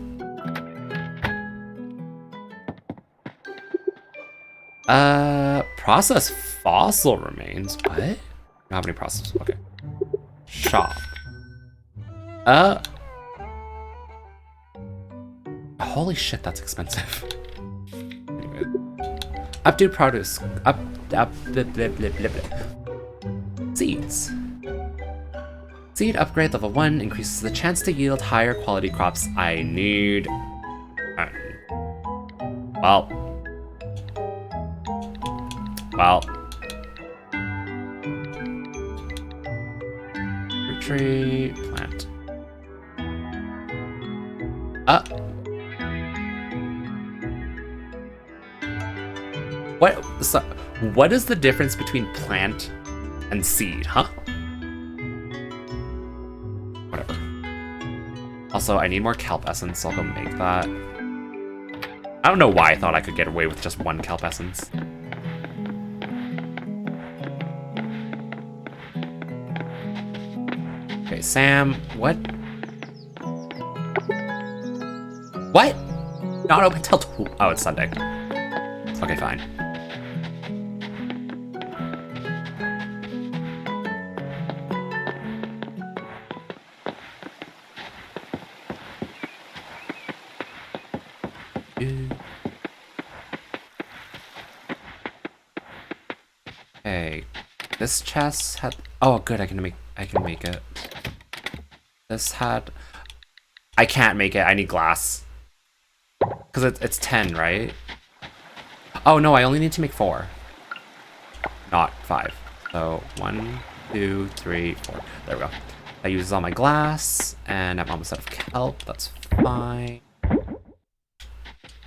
Process fossil remains. What? I don't have any process. Okay. Shop. Holy shit, that's expensive. Anyway. Updo produce. Seeds. Seed upgrade level 1 increases the chance to yield higher quality crops. I need... Well. Fruit tree, plant. What is the difference between plant and seed, huh? Whatever. Also, I need more kelp essence, so I'll go make that. I don't know why I thought I could get away with just 1 kelp essence. Okay, Sam, what? What? Not open till 2. Oh, it's Sunday. Okay, fine. Okay, this chest had... Oh, good, I can make it. This had... I can't make it, I need glass. Because it's 10, right? Oh no, I only need to make 4. Not 5. So 1, 2, 3, 4. There we go. That uses all my glass, and I'm almost out of kelp. That's fine.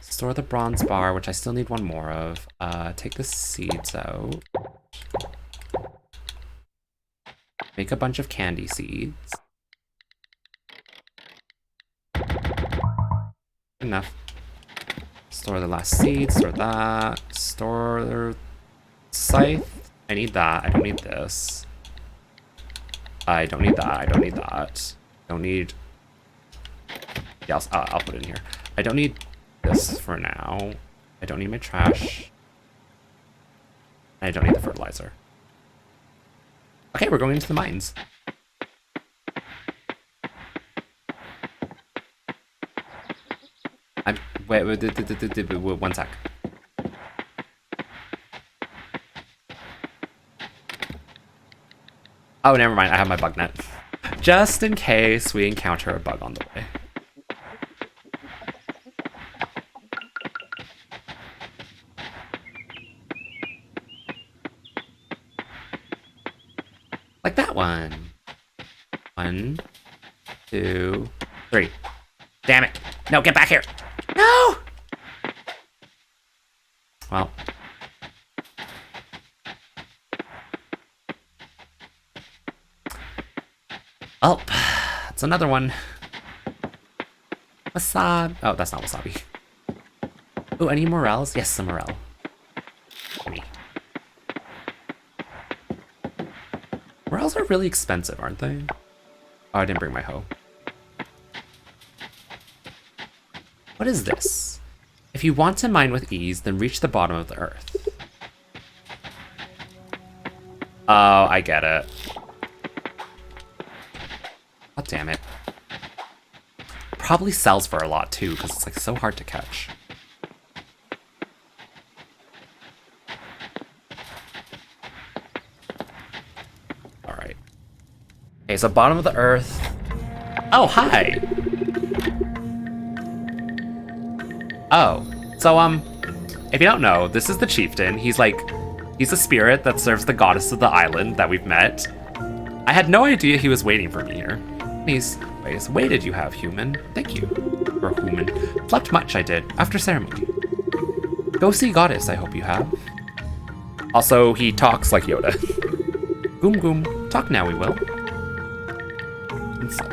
Store the bronze bar, which I still need 1 more of. Take the seeds out. Make a bunch of candy seeds. Enough. Store the last seed, store that. Store scythe. I need that. I don't need this. I don't need that. I don't need that. Don't need... Yeah, I'll put it in here. I don't need this for now. I don't need my trash. I don't need the fertilizer. Okay, we're going into the mines. Wait, 1 sec. Oh, never mind. I have my bug net. Just in case we encounter a bug on the way. Like that one. 1, 2, 3. Damn it. No, get back here. No! Well. Oh, it's another one. Wasabi. Oh, that's not wasabi. Oh, any morels? Yes, some morel. Me. Morels are really expensive, aren't they? Oh, I didn't bring my hoe. What is this? If you want to mine with ease, then reach the bottom of the earth. Oh, I get it. God damn it. Probably sells for a lot too, because it's like so hard to catch. Alright. Okay, so bottom of the earth. Oh, hi! Oh, so, if you don't know, this is the chieftain. He's a spirit that serves the goddess of the island that we've met. I had no idea he was waiting for me here. These ways, waited you have, human. Thank you. Or human. Slept much, I did, after ceremony. Go see goddess, I hope you have. Also, he talks like Yoda. Goom goom, talk now we will. And so,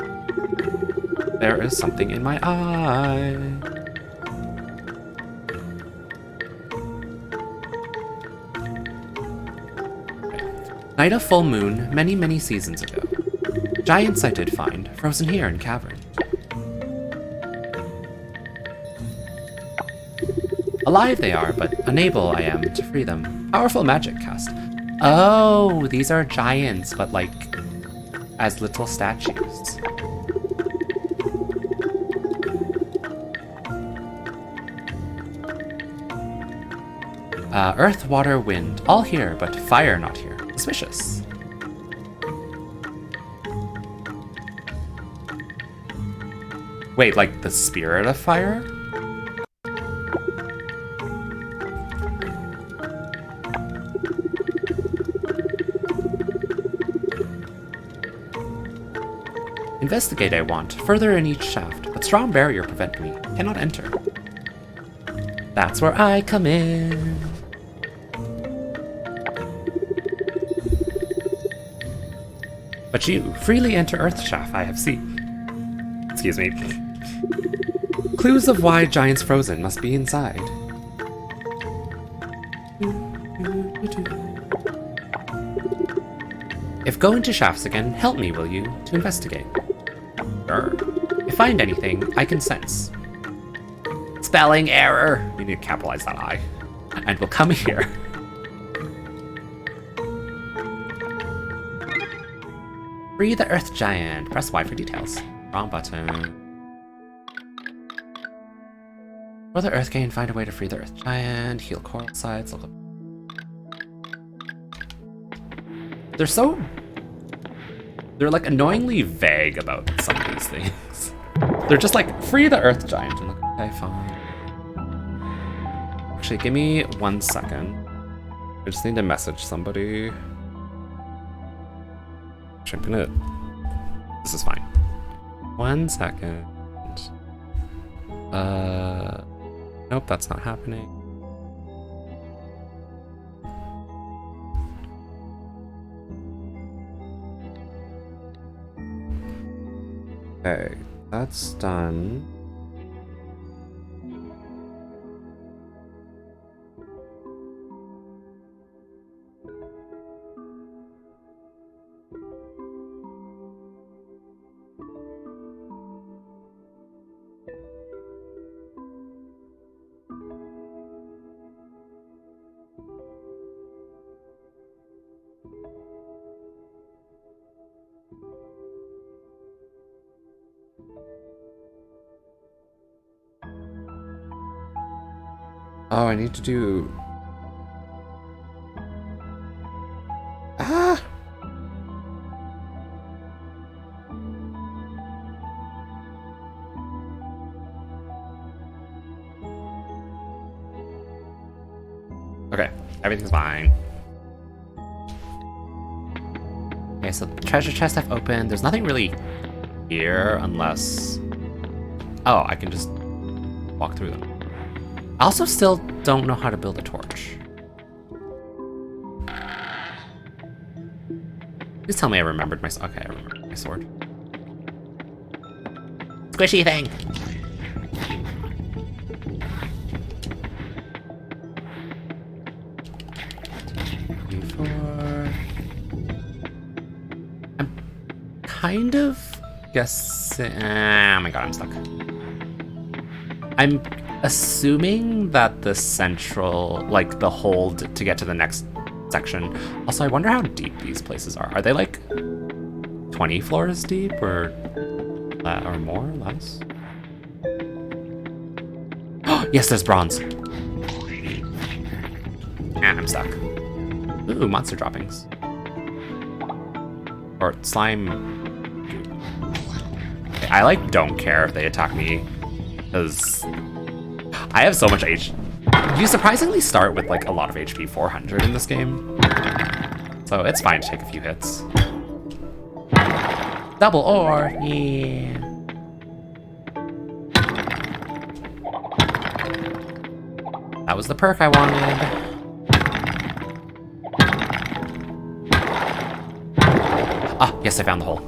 there is something in my eye. Night of full moon, many, many seasons ago. Giants I did find, frozen here in cavern. Alive they are, but unable I am to free them. Powerful magic cast. Oh, these are giants, but like, as little statues. Earth, water, wind, all here, but fire not here. Suspicious. Wait, like the spirit of fire? Investigate I want, further in each shaft, but strong barrier prevent me. Cannot enter. That's where I come in. But you freely enter Earth shaft, I have seen. Excuse me. Clues of why giants frozen must be inside. If go into shafts again, help me, will you, to investigate? Sure. If find anything, I can sense. Spelling error! We need to capitalize that I. And we'll come here. Free the Earth Giant. Press Y for details. Wrong button. For the Earth Gain, find a way to free the Earth Giant. Heal coral sites. Look up. They're like annoyingly vague about some of these things. They're just like, free the Earth Giant. And like, okay, fine. Actually, give me 1 second. I just need to message somebody. Actually, I'm gonna... This is fine. 1 second. Nope, that's not happening. Okay, that's done. Oh, I need to do... Ah! Okay, everything's fine. Okay, so the treasure chest I've opened. There's nothing really here unless... Oh, I can just walk through them. I also still don't know how to build a torch. Please tell me I remembered my... Okay, I remembered my sword. Squishy thing! I'm kind of guessing... Oh my god, I'm stuck. I'm assuming that the central, like the hold to get to the next section. Also, I wonder how deep these places are. Are they like 20 floors deep or more, less? Yes, there's bronze. Ah, I'm stuck. Ooh, monster droppings. Or slime. I like don't care if they attack me, because I have so much H. You surprisingly start with like a lot of HP 400 in this game, so it's fine to take a few hits. Double ore, yeah. That was the perk I wanted. Ah, yes, I found the hole.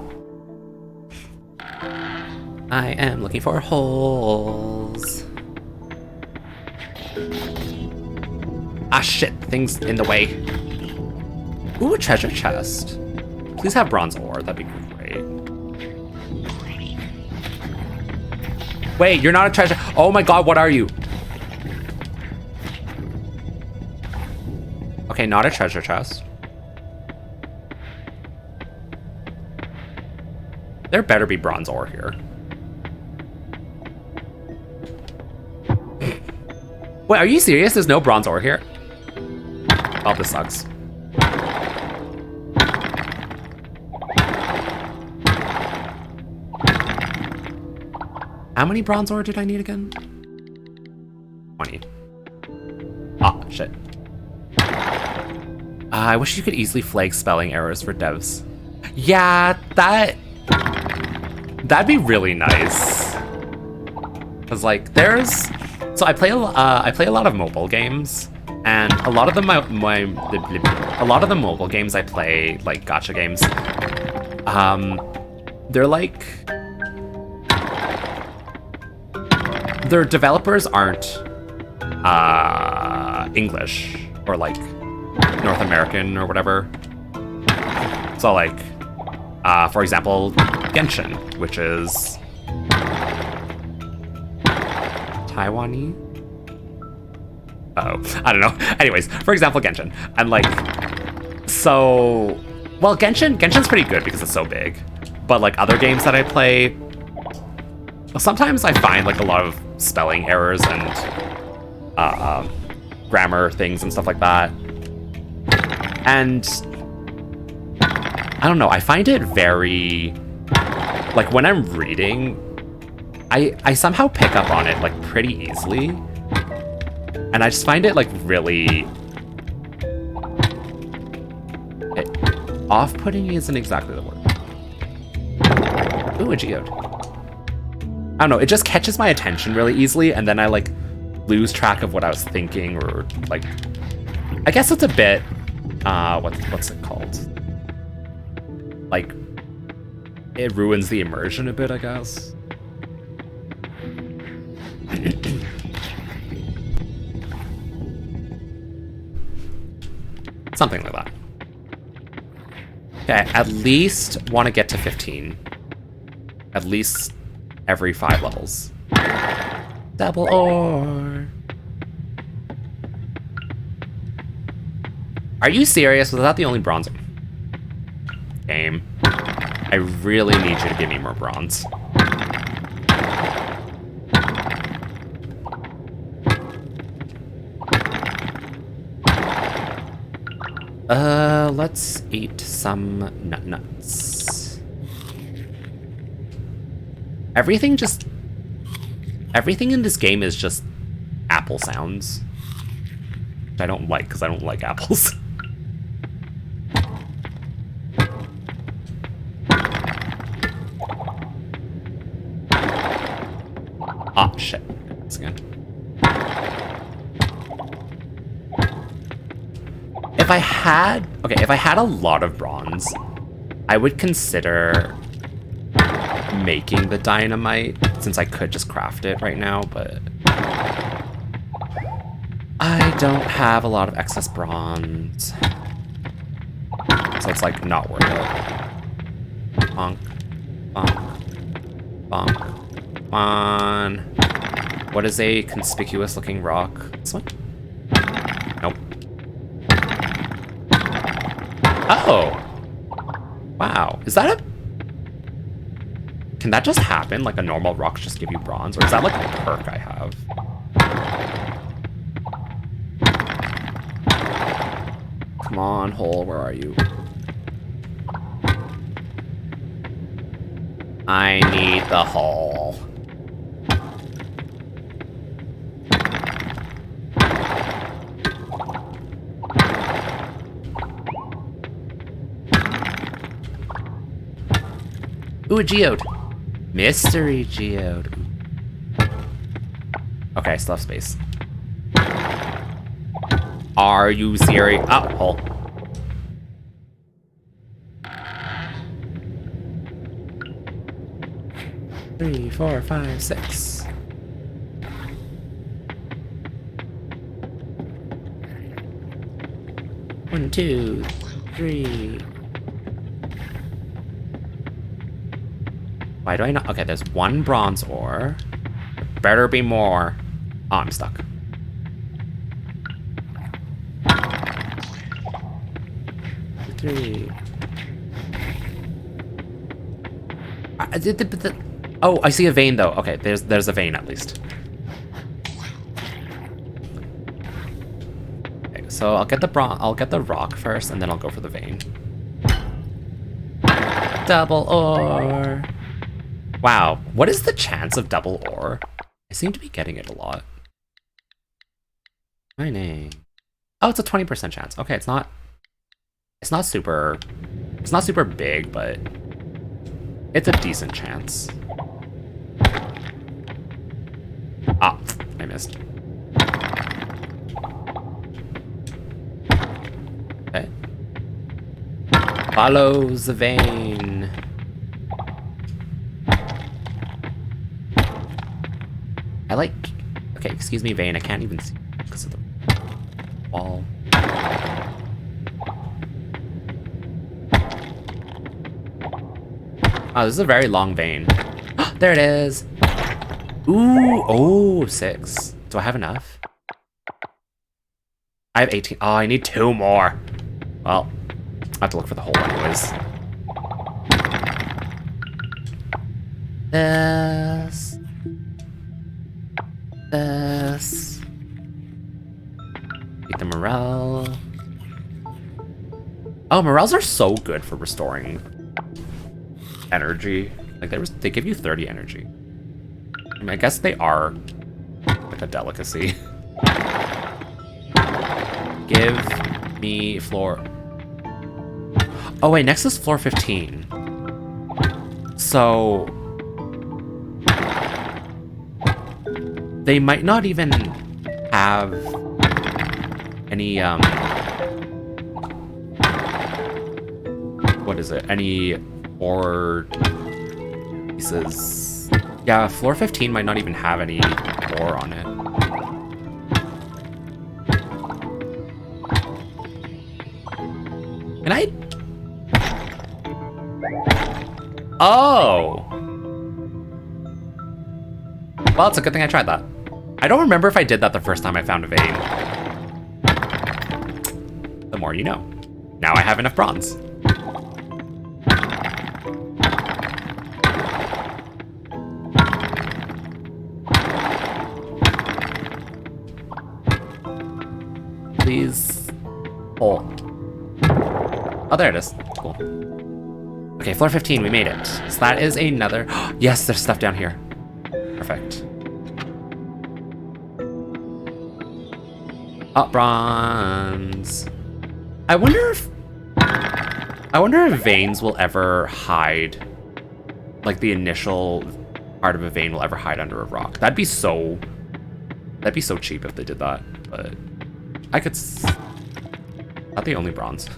I am looking for holes. Ah, shit, things in the way. Ooh, a treasure chest. Please have bronze ore, that'd be great. Wait, you're not a treasure. Oh my god, what are you? Okay, not a treasure chest. There better be bronze ore here. Wait, are you serious? There's no bronze ore here? Oh, this sucks. How many bronze ore did I need again? 20. Ah, shit. I wish you could easily flag spelling errors for devs. Yeah, that'd be really nice. Cause like there's, so I play a lot of mobile games, and a lot of the mobile games I play, like gacha games, they're like, their developers aren't English or like North American or whatever. So like, for example, Genshin, which is Taiwanese? Oh, I don't know. Anyways, for example, Genshin. And like, so, well, Genshin's pretty good because it's so big. But like other games that I play, sometimes I find like a lot of spelling errors and grammar things and stuff like that. And I don't know, I find it very, like when I'm reading, I somehow pick up on it like pretty easily. And I just find it like really... Off-putting isn't exactly the word. Ooh, a geode. I don't know, it just catches my attention really easily, and then I like lose track of what I was thinking, or like... I guess it's a bit... what's it called? Like, it ruins the immersion a bit, I guess. Something like that. Okay, at least want to get to 15. At least every 5 levels. Double ore. Are you serious? Was that the only bronze? Game. I really need you to give me more bronze. Let's eat some nuts. Everything in this game is just apple sounds. Which I don't like, because I don't like apples. Ah, shit. Once again. If I had a lot of bronze, I would consider making the dynamite, since I could just craft it right now, but I don't have a lot of excess bronze. So it's like not worth it. Bonk. Bonk. Bonk. Come on. What is a conspicuous looking rock? This one? Nope. Oh! Wow. Is that a... Can that just happen? Like a normal rock just give you bronze? Or is that like a perk I have? Come on, hole, where are you? I need the hole. Ooh, a geode. Mystery geode. Okay, still have space. Are you serious? Oh, hole. Three, 4, 5, 6. One, 2, 3. Why do I not? Okay, there's one bronze ore. There better be more. Oh, I'm stuck. Three. Oh, I see a vein though. Okay, there's a vein at least. Okay, so I'll get the rock first, and then I'll go for the vein. Double ore. Wow, what is the chance of double ore? I seem to be getting it a lot. My name. Oh, it's a 20% chance. Okay, it's not super big, but it's a decent chance. Ah, I missed. Okay. Follow the vein. I like... Okay, excuse me, vein. I can't even see because of the wall. Oh, this is a very long vein. There it is. Ooh, oh, 6. Do I have enough? I have 18. Oh, I need 2 more. Well, I have to look for the hole anyways. This. Eat the morel. Oh, morels are so good for restoring energy. Like they give you 30 energy. I mean, I guess they are like a delicacy. Give me floor... Oh wait, next is floor 15. So... they might not even have any, what is it? Any ore pieces. Yeah, floor 15 might not even have any ore on it. Can I? Oh! Well, it's a good thing I tried that. I don't remember if I did that the first time I found a vein. The more you know. Now I have enough bronze. Please. Oh. Oh, there it is. Cool. Okay, floor 15, we made it. So that is another... Yes, there's stuff down here. Perfect. Oh, bronze. I wonder if veins will ever hide, like the initial part of a vein will ever hide under a rock. That'd be so cheap if they did that, but I could not the only bronze.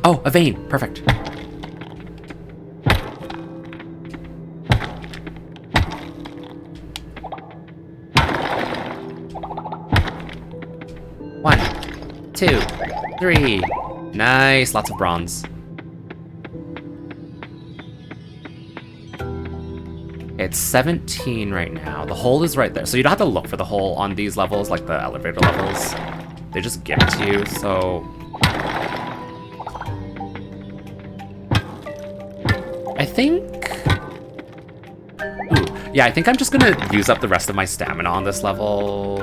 Oh, a vein, perfect. One, two, three. Nice, lots of bronze. It's 17 right now. The hole is right there. So you don't have to look for the hole on these levels, like the elevator levels. They just give it to you, so... I think... Ooh, yeah, I think I'm just gonna use up the rest of my stamina on this level.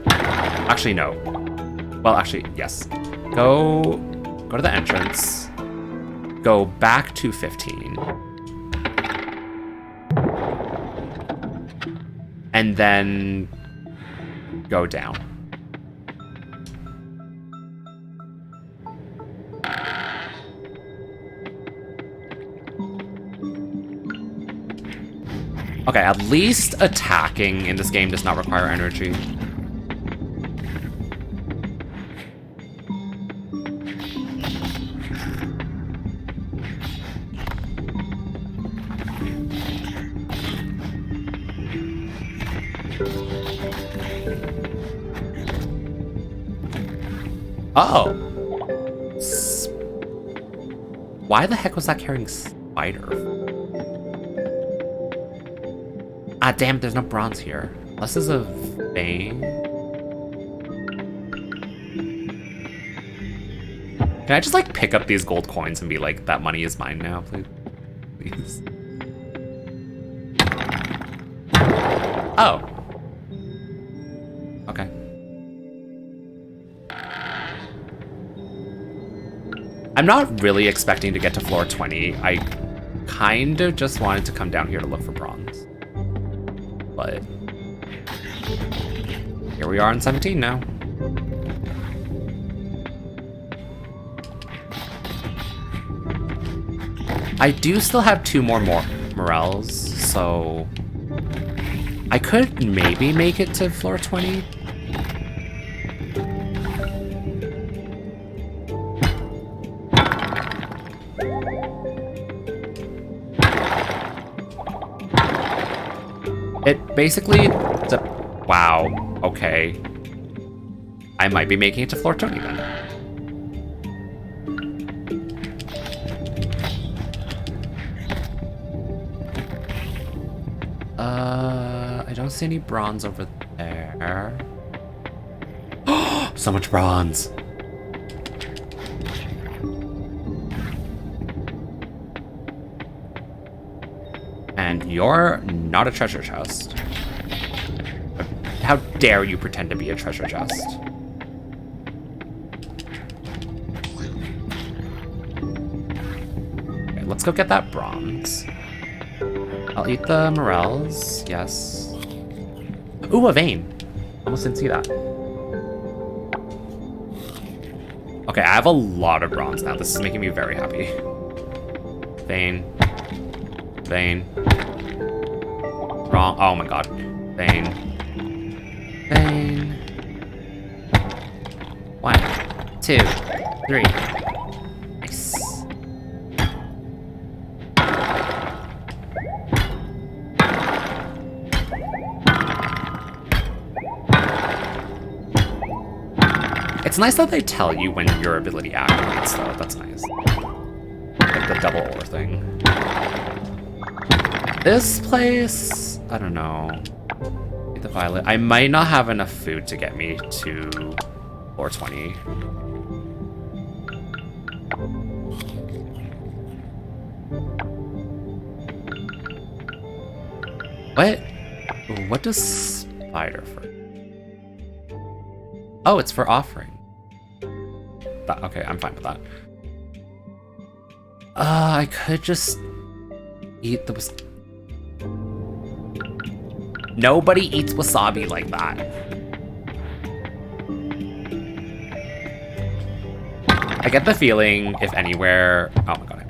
Actually, no. Well, actually, yes. Go to the entrance. Go back to 15. And then go down. Okay, at least attacking in this game does not require energy. Oh. Why the heck was that carrying spider? Ah, damn, there's no bronze here. Unless there's a vein. Can I just, like, pick up these gold coins and be like, that money is mine now, please? Please. Oh. Okay. I'm not really expecting to get to floor 20. I kind of just wanted to come down here to look for bronze. But here we are on 17 now. I do still have 2 more morels, so I could maybe make it to floor 20. It basically, wow, okay. I might be making it to floor 20 then. I don't see any bronze over there. So much bronze. And you're not a treasure chest. How dare you pretend to be a treasure chest? Okay, let's go get that bronze. I'll eat the morels, yes. Ooh, a vein. Almost didn't see that. Okay, I have a lot of bronze now. This is making me very happy. Vein. Vein. Wrong. Oh my god. Vein. Vein. 1, 2, 3. Nice. It's nice that they tell you when your ability activates, though. That's nice. Like the double ore thing. This place, I don't know. Get the violet. I might not have enough food to get me to floor 20. What does spider for? Oh, it's for offering. Okay, I'm fine with that. I could just eat the... Nobody eats wasabi like that. I get the feeling, if anywhere... Oh my god.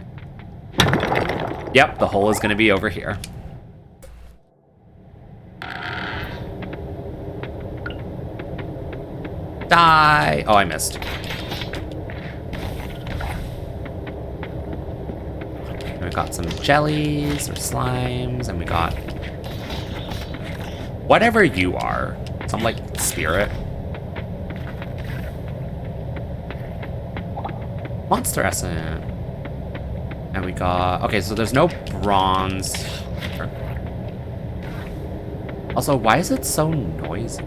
Yep, the hole is going to be over here. Die! Oh, I missed. And we got some jellies or slimes, and we got... whatever you are. Some, like, spirit. Monster Essence. And we got... okay, so there's no bronze here. Also, why is it so noisy?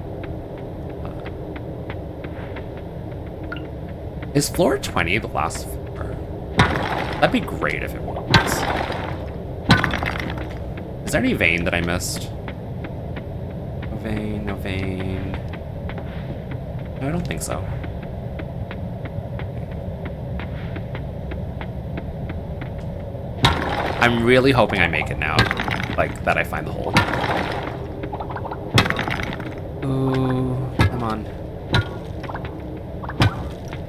Is floor 20 the last floor? That'd be great if it was. Is there any vein that I missed? No vein, no vein. No, I don't think so. I'm really hoping I make it now. Like, that I find the hole. Ooh, come on.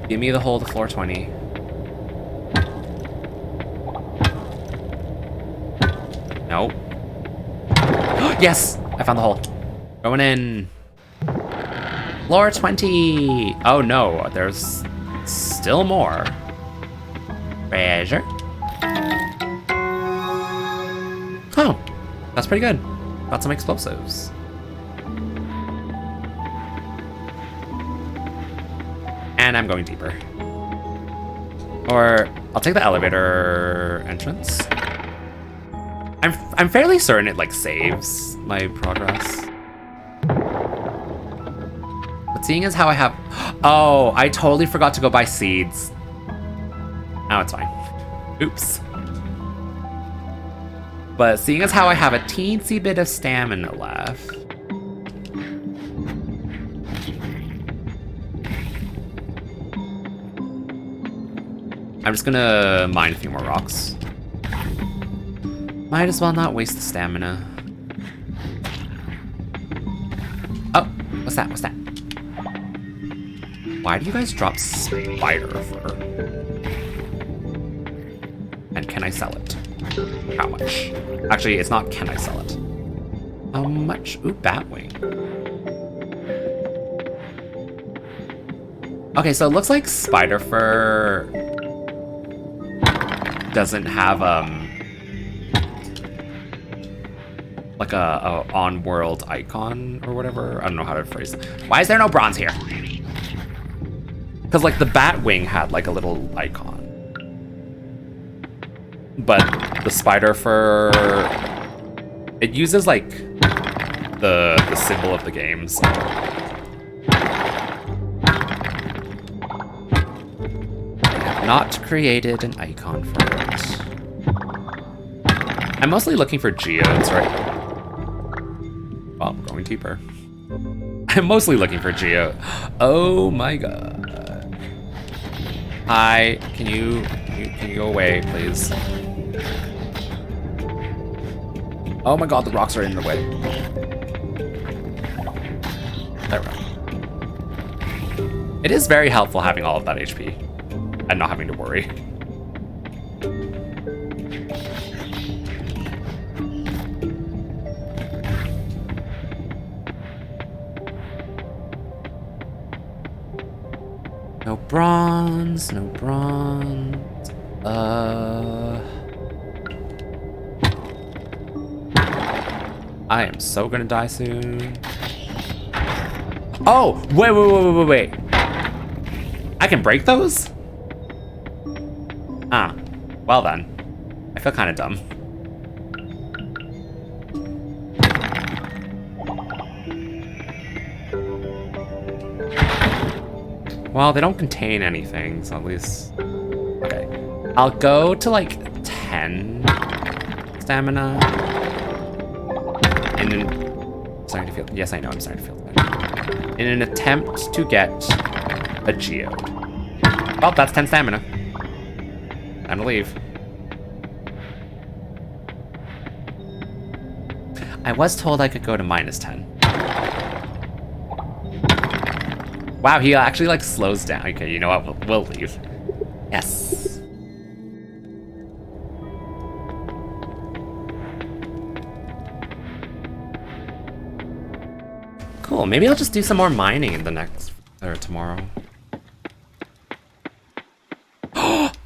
Give me the hole to floor 20. Nope. Yes! I found the hole. Going in. Floor 20! Oh no, there's still more. Treasure. Oh, that's pretty good. Got some explosives. And I'm going deeper. Or I'll take the elevator entrance. I'm fairly certain it like saves my progress. But seeing as how I have... oh, I totally forgot to go buy seeds. Oh, it's fine. Oops. But seeing as how I have a teensy bit of stamina left... I'm just gonna mine a few more rocks. Might as well not waste the stamina. Oh, what's that? What's that? Why do you guys drop spider fur? And can I sell it? How much? Actually, it's not can I sell it. How much? Ooh, batwing. Okay, so it looks like spider fur doesn't have like a on-world icon or whatever. I don't know how to phrase it. Why is there no bronze here? Because like the Batwing had like a little icon, but the spider fur, it uses like the symbol of the game. So. Not created an icon for it. I'm mostly looking for geodes, right? Well, I'm going deeper. I'm mostly looking for geo. Oh my god. Hi, can you go away, please? Oh my god, the rocks are in the way. There we go. It is very helpful having all of that HP and not having to worry. No bronze, no bronze. I am so gonna die soon. Oh, wait. I can break those? Ah, well then. I feel kind of dumb. Well, they don't contain anything, so at least... Okay. I'll go to like 10 stamina. And then... Starting to feel... Yes, I know, I'm starting to feel that. In an attempt to get a geode. Well, that's 10 stamina. Time to leave. I was told I could go to -10. Wow, he actually like slows down. Okay, you know what? We'll leave. Yes. Cool. Maybe I'll just do some more mining in the next or tomorrow.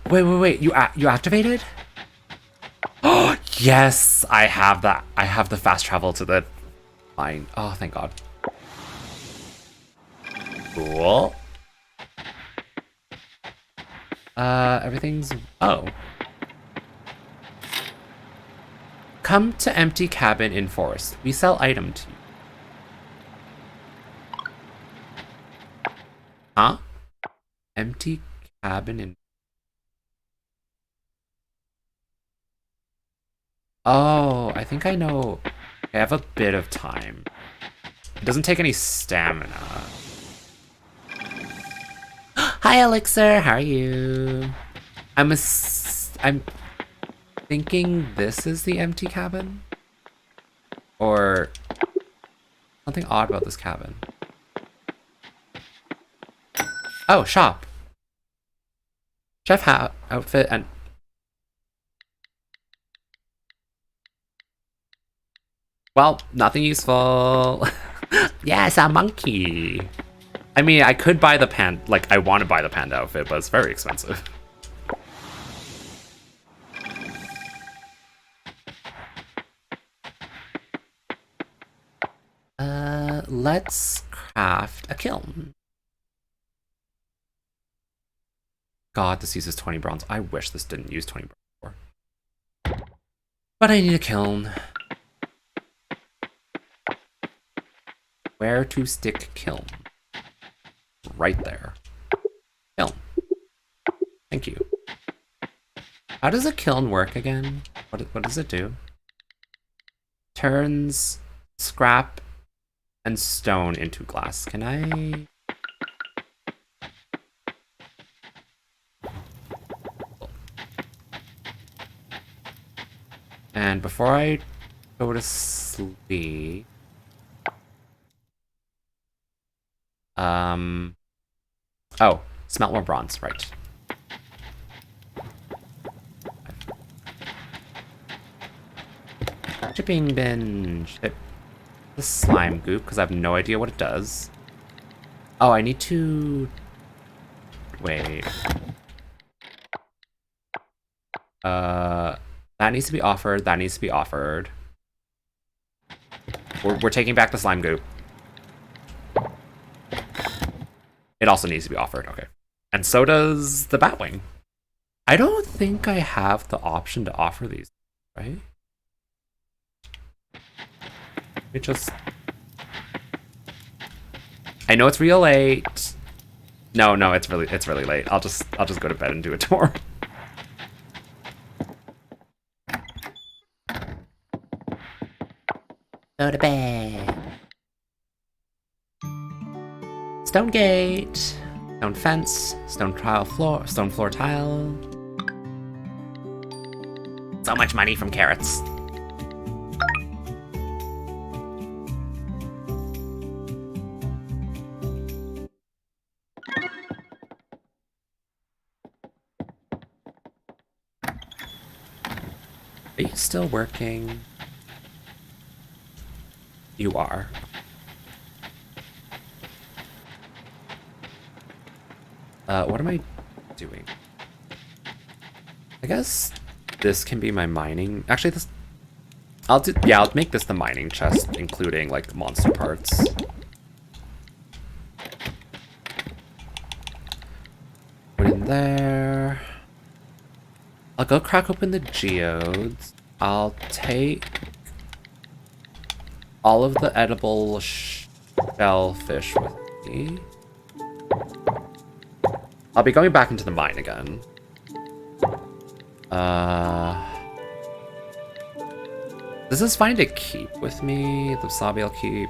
Wait. You activated? Oh yes, I have that. I have the fast travel to the mine. Oh, thank God. Cool. Everything's... Oh. Come to empty cabin in forest. We sell item to you. Huh? Empty cabin in... Oh, I think I know. I have a bit of time. It doesn't take any stamina. Hi, Elixir. How are you? I'm thinking this is the empty cabin, or something odd about this cabin. Oh, shop. Chef outfit and... Well, nothing useful. Yes, a monkey. I mean, I could buy the panda, like, I want to buy the panda outfit, but it's very expensive. Let's craft a kiln. God, this uses 20 bronze. I wish this didn't use 20 bronze before. But I need a kiln. Where to stick kiln? Right there. Kiln. Thank you. How does a kiln work again? What does it do? Turns scrap and stone into glass. Can I... And before I go to sleep... Oh, smelt more bronze, right. Shipping bin. Ship the slime goop, because I have no idea what it does. Oh, I need to... Wait. That needs to be offered. That needs to be offered. We're taking back the slime goop. It also needs to be offered. Okay. And so does the batwing. I don't think I have the option to offer these, right? It just... I know it's real late. No, it's really late. I'll just go to bed and do it tomorrow. Go to bed. Stone gate, stone fence, stone floor tile. So much money from carrots. Are you still working? You are. What am I doing? I guess this can be my mining. Actually, this... I'll make this the mining chest, including, like, monster parts. Put in there. I'll go crack open the geodes. I'll take all of the edible shellfish with me. I'll be going back into the mine again. Does this find a keep with me? The Sabiel keep.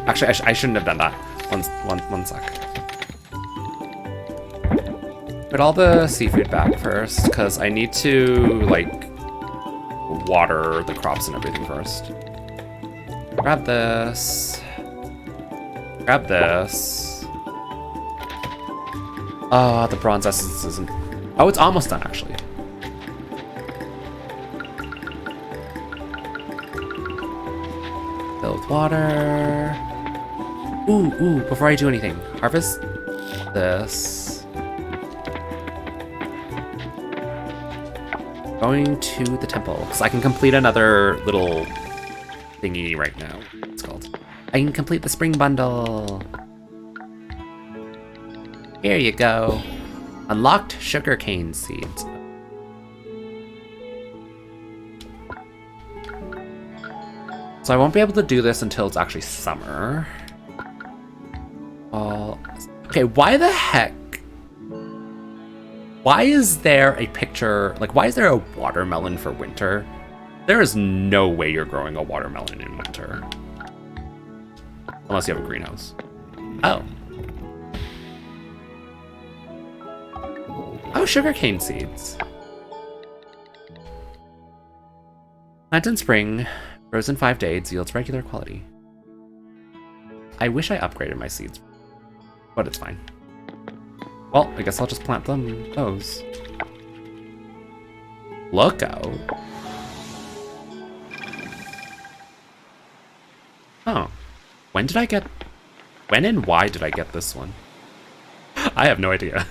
Actually, I shouldn't have done that. One sec. Put all the seafood back first, because I need to, like, water the crops and everything first. Grab this. Grab this. The bronze essence isn't... Oh, it's almost done, actually. Fill with water. Ooh, before I do anything, harvest this. Going to the temple, because I can complete another little thingy right now. It's called. I can complete the spring bundle. Here you go. Unlocked sugarcane seeds. So I won't be able to do this until it's actually summer. Okay, why the heck? Why is there a picture, like, why is there a watermelon for winter? There is no way you're growing a watermelon in winter. Unless you have a greenhouse. Oh. Oh, sugarcane seeds. Plant in spring, grows in 5 days, yields regular quality. I wish I upgraded my seeds, but it's fine. Well, I guess I'll just plant those. Look out. Oh. When and why did I get this one? I have no idea.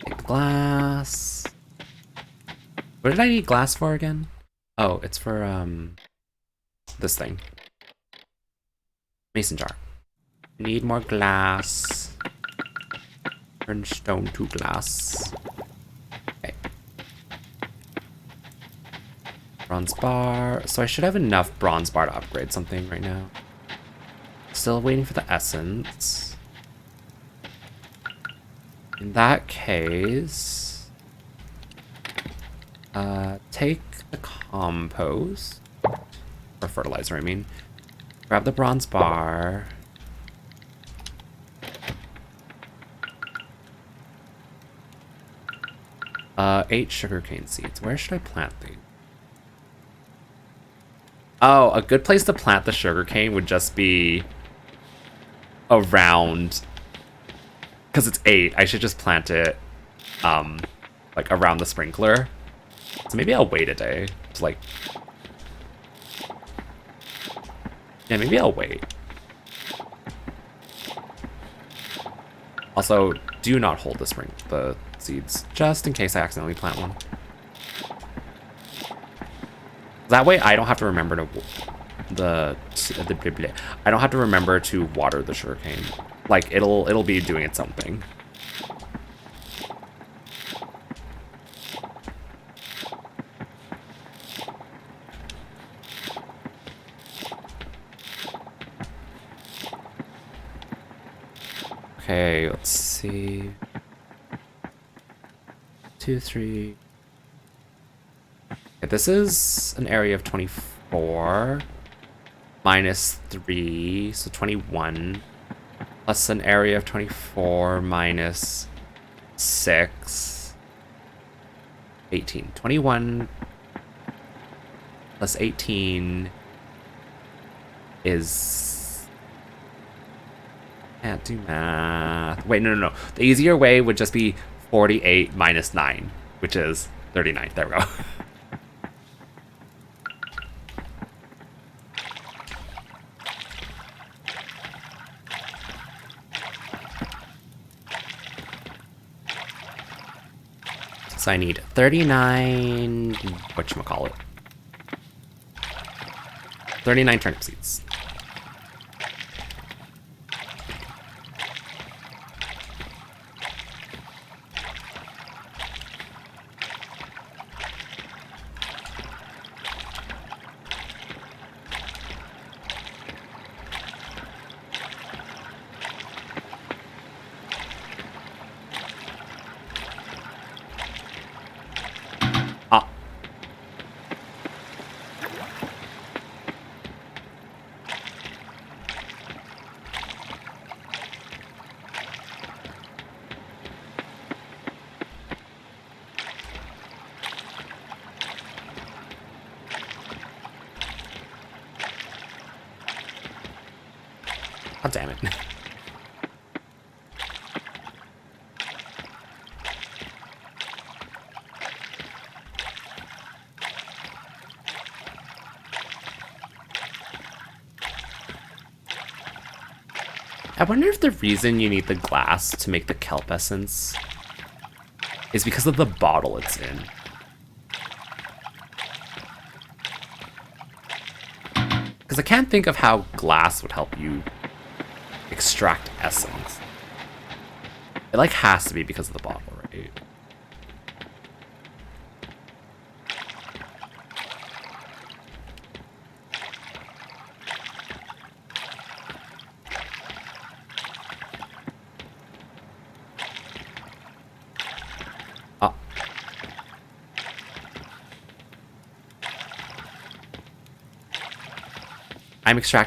Take the glass. What did I need glass for again? Oh, it's for, this thing. Mason jar. Need more glass. Turn stone to glass. Okay. Bronze bar. So I should have enough bronze bar to upgrade something right now. Still waiting for the essence. In that case, take the compost, or fertilizer, I mean. Grab the bronze bar. Eight sugarcane seeds. Where should I plant these? Oh, a good place to plant the sugarcane would just be around, because it's 8. I should just plant it, like around the sprinkler. So maybe I'll wait a day to, like, yeah, maybe I'll wait. Also, do not hold the seeds, just in case I accidentally plant one. That way I don't have to remember to I don't have to remember to water the sugarcane. Like, it'll be doing its own thing. Okay, let's see. 2, 3. Okay, this is an area of 24. Minus 3, so 21. Plus an area of 24 minus 6. 18. 21 plus 18 is... Can't do math. Wait, no. The easier way would just be 48 minus 9, which is 39. There we go. So I need 39... whatchamacallit? 39 turnip seeds. Ah. Oh, damn it. I wonder if the reason you need the glass to make the kelp essence is because of the bottle it's in. Because I can't think of how glass would help you extract essence. It like has to be because of the bottle, right? Ah.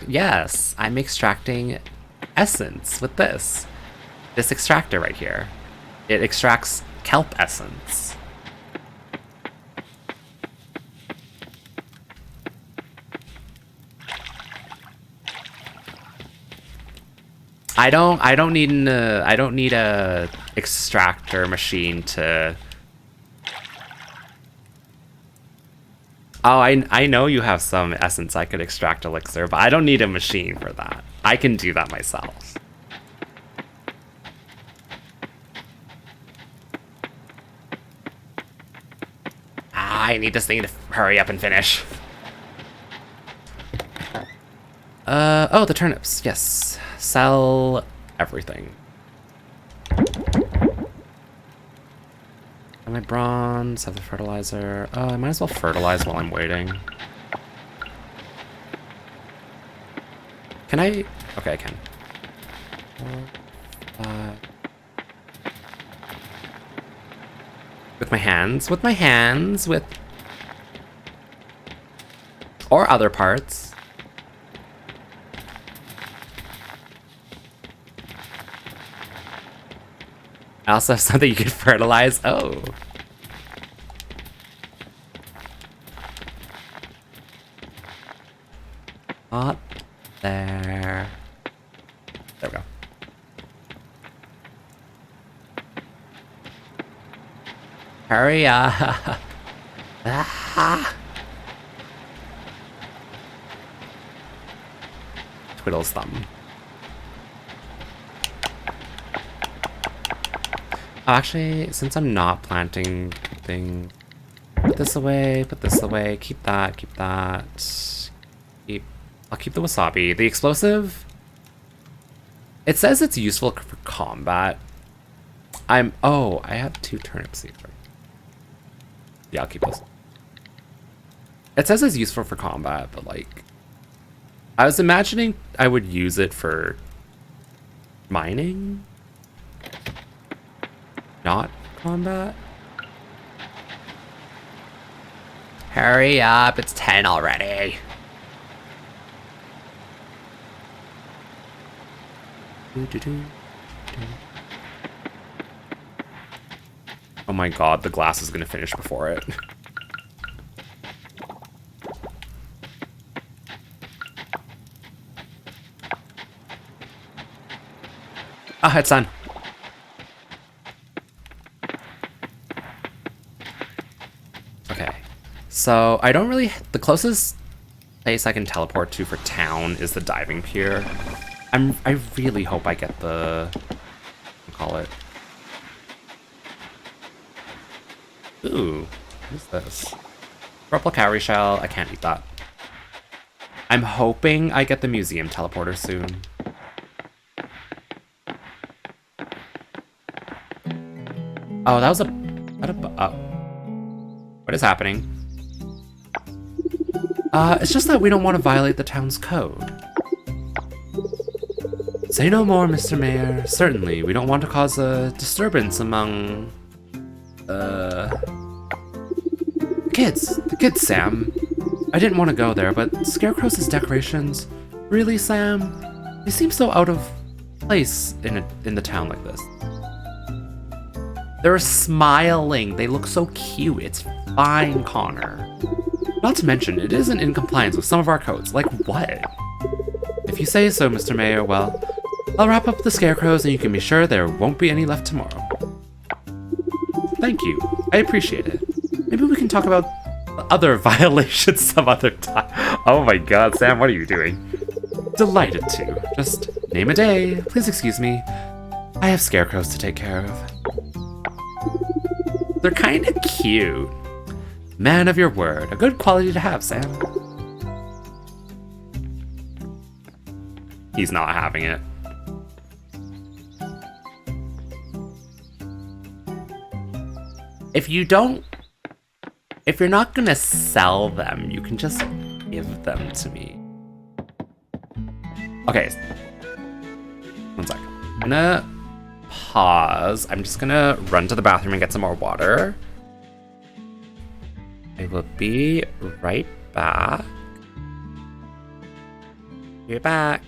Yes, I'm extracting essence with this extractor right here. It extracts kelp essence. I don't need a extractor machine to... Oh, I know you have some essence I could extract elixir, but I don't need a machine for that. I can do that myself. I need this thing to hurry up and finish. Oh, the turnips, yes. Sell everything. My bronze, have the fertilizer. Oh, I might as well fertilize while I'm waiting. Can I? Okay, I can. 4, 5. With my hands, with... Or other parts. I also have something you can fertilize. Oh. Not there. There we go. Hurry up. Ah. Twiddle's thumb. Oh, actually, since I'm not planting things, put this away, keep that, I'll keep the wasabi. The explosive, it says it's useful for combat. Oh, I have 2 turnip seeds, right? Yeah, I'll keep those. It says it's useful for combat, but like, I was imagining I would use it for mining? Not combat? Hurry up, it's 10 already. Oh my god, the glass is gonna finish before it. Ah, it's done. Okay. So I don't really... The closest place I can teleport to for town is the diving pier. I really hope I get the... What call it? Ooh. What is this? Purple cowrie shell. I can't eat that. I'm hoping I get the museum teleporter soon. Oh, that was a... Oh. What is happening? It's just that we don't want to violate the town's code. Say no more, Mr. Mayor. Certainly, we don't want to cause a disturbance among... The kids, Sam. I didn't want to go there, but Scarecrow's decorations... Really, Sam? They seem so out of place in the town like this. They're smiling. They look so cute. It's fine, Connor. Not to mention, it isn't in compliance with some of our codes. Like what? If you say so, Mr. Mayor, well, I'll wrap up the scarecrows and you can be sure there won't be any left tomorrow. Thank you. I appreciate it. Maybe we can talk about other violations some other time. Oh my god, Sam, what are you doing? Delighted to. Just name a day. Please excuse me. I have scarecrows to take care of. They're kind of cute. Man of your word. A good quality to have, Sam. He's not having it. If you're not gonna sell them, you can just give them to me. Okay. One sec. I'm gonna pause. I'm just gonna run to the bathroom and get some more water. I will be right back. Be back.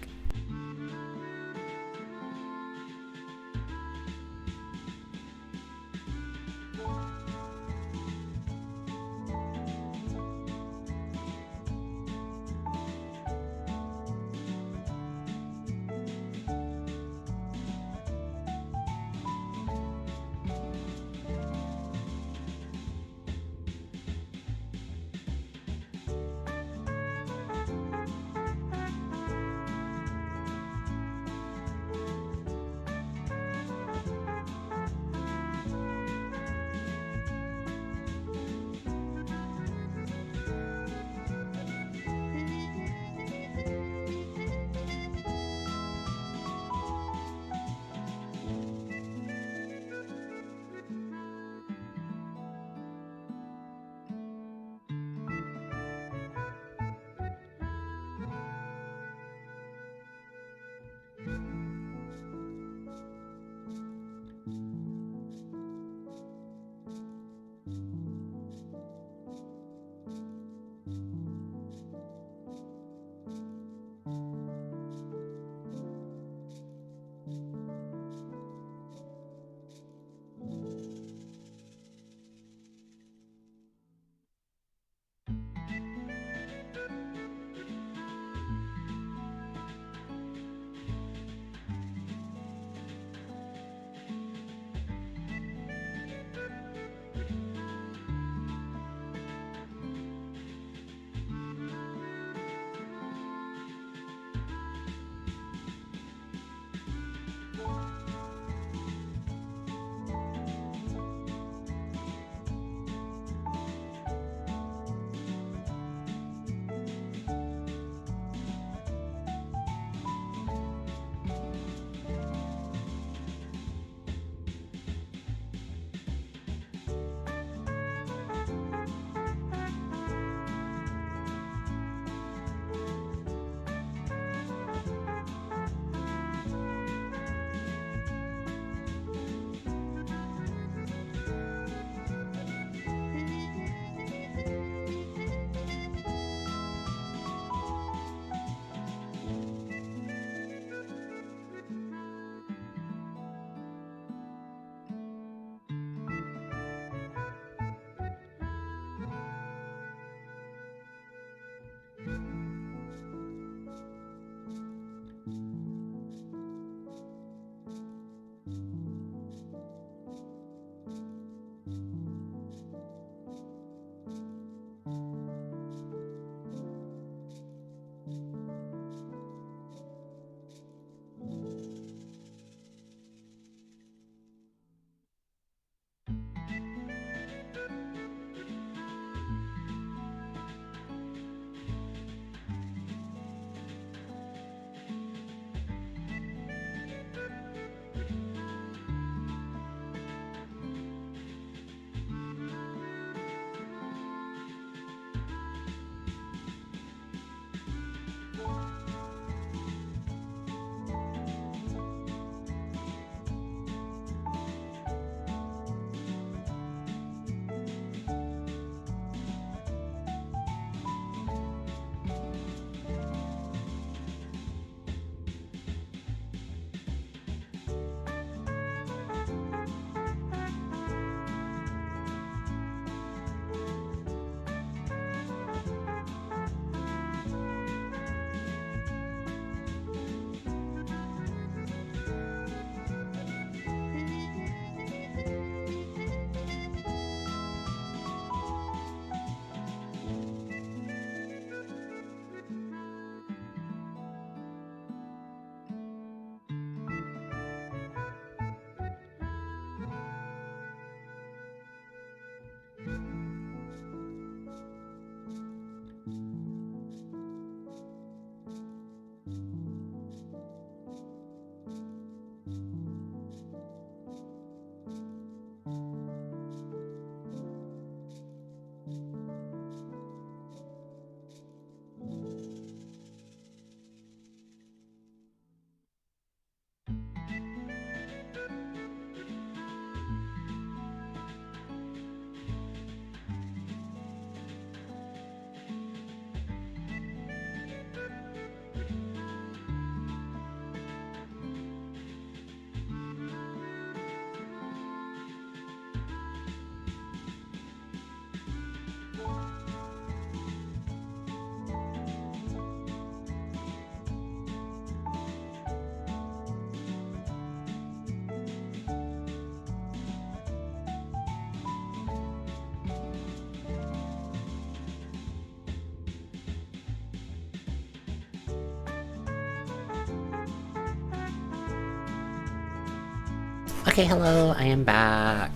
Okay, hello, I am back.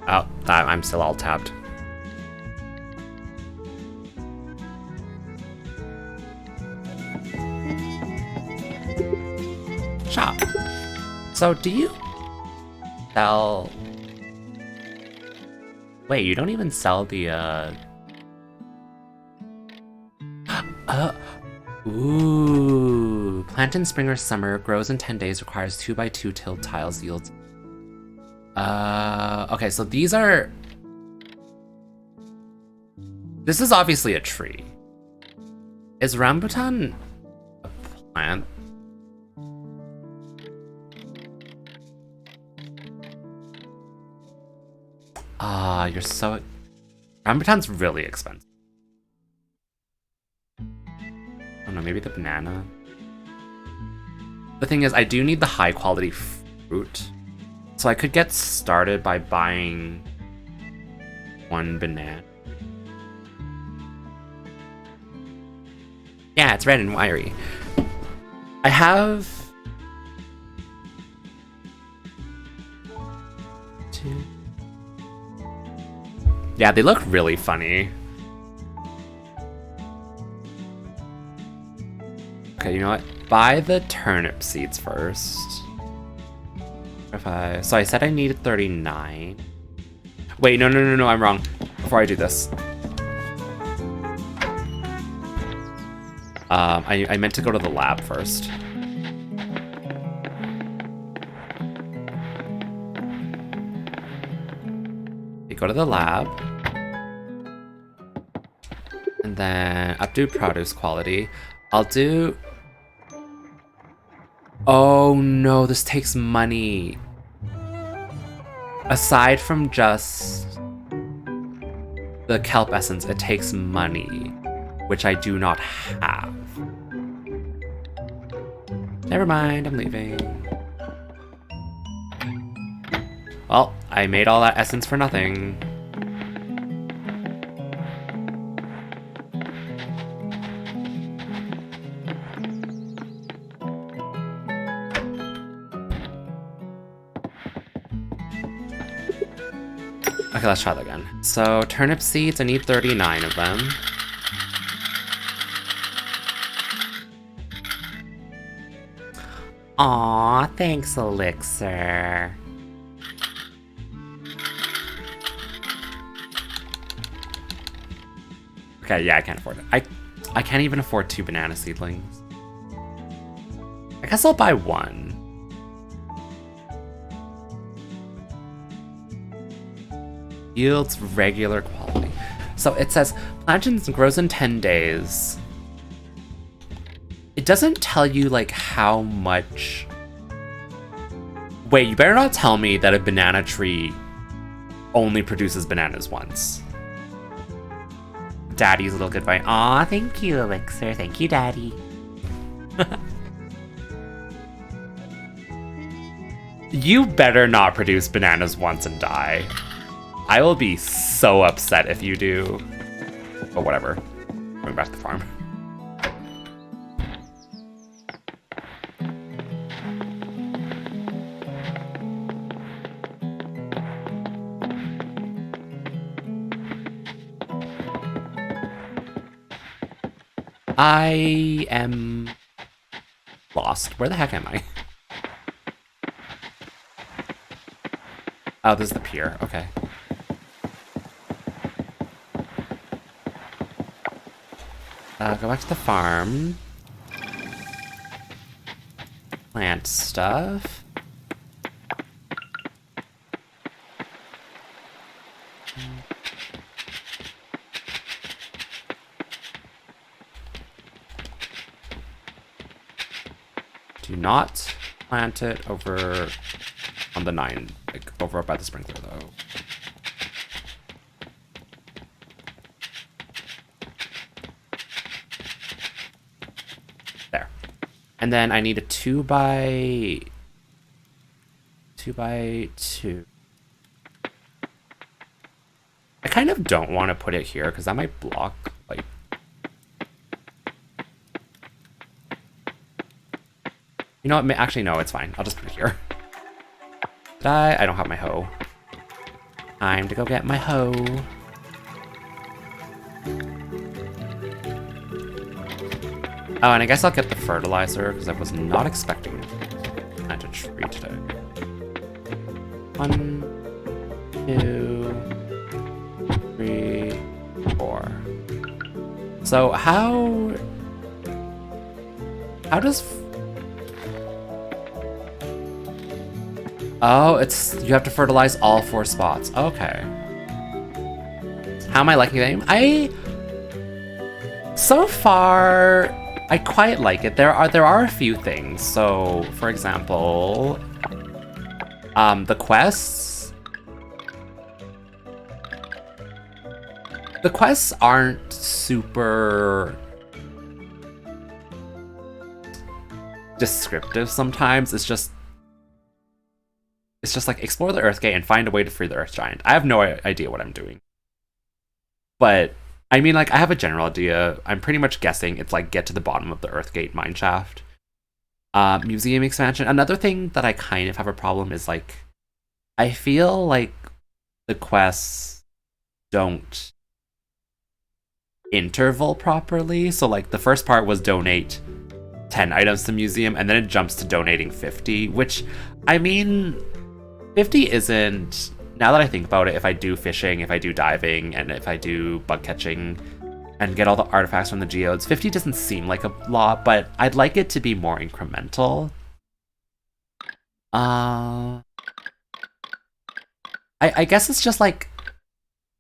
Oh, I'm still all tabbed. Shop. So do you sell... Wait, you don't even sell the, Ooh. Plant in spring or summer, grows in 10 days, requires 2x2 tilled tiles, yields... Okay, so these are... This is obviously a tree. Is rambutan a plant? Ah, you're so... Rambutan's really expensive. I don't know, maybe the banana? The thing is, I do need the high quality fruit. So I could get started by buying one banana. Yeah, it's red and wiry. I have... two... Yeah, they look really funny. Okay, you know what? Buy the turnip seeds first. So I said I needed 39. Wait, no, I'm wrong. Before I do this. I meant to go to the lab first. You go to the lab. And then updo produce quality. I'll do... Oh no, this takes money. Aside from just the kelp essence, it takes money, which I do not have. Never mind, I'm leaving. Well, I made all that essence for nothing. Okay, let's try that again. So, turnip seeds, I need 39 of them. Aw, thanks, Elixir. Okay, yeah, I can't afford it. I can't even afford 2 banana seedlings. I guess I'll buy 1. Yields regular quality. So it says plantain grows in 10 days. It doesn't tell you like how much. Wait, you better not tell me that a banana tree only produces bananas once. Daddy's little goodbye. Aw, thank you, Elixir. Thank you, Daddy. You better not produce bananas once and die. I will be so upset if you do. But whatever. Going back to the farm. I am lost. Where the heck am I? Oh, this is the pier. Okay. Go back to the farm. Plant stuff. Do not plant it over on the 9, like over by the sprinkler though. There. And then I need a 2x2. I kind of don't want to put it here because that might block, like... You know what? Actually, no, it's fine. I'll just put it here. Die. I don't have my hoe. Time to go get my hoe. Oh, and I guess I'll get the fertilizer, because I was not expecting to plant a tree today. 1, 2, 3, 4. So how does... Oh, it's... You have to fertilize all 4 spots. Okay. How am I liking the game? So far, I quite like it. There are a few things. So, for example, the quests. The quests aren't super descriptive sometimes. It's just like explore the Earthgate and find a way to free the Earth Giant. I have no idea what I'm doing. But I mean, like, I have a general idea. I'm pretty much guessing it's like get to the bottom of the Earthgate mineshaft. Museum expansion. Another thing that I kind of have a problem is, like, I feel like the quests don't interval properly. So, like, the first part was donate 10 items to museum, and then it jumps to donating 50, which, I mean, 50 isn't... Now that I think about it, if I do fishing, if I do diving, and if I do bug catching, and get all the artifacts from the geodes, 50 doesn't seem like a lot, but I'd like it to be more incremental. I guess it's just like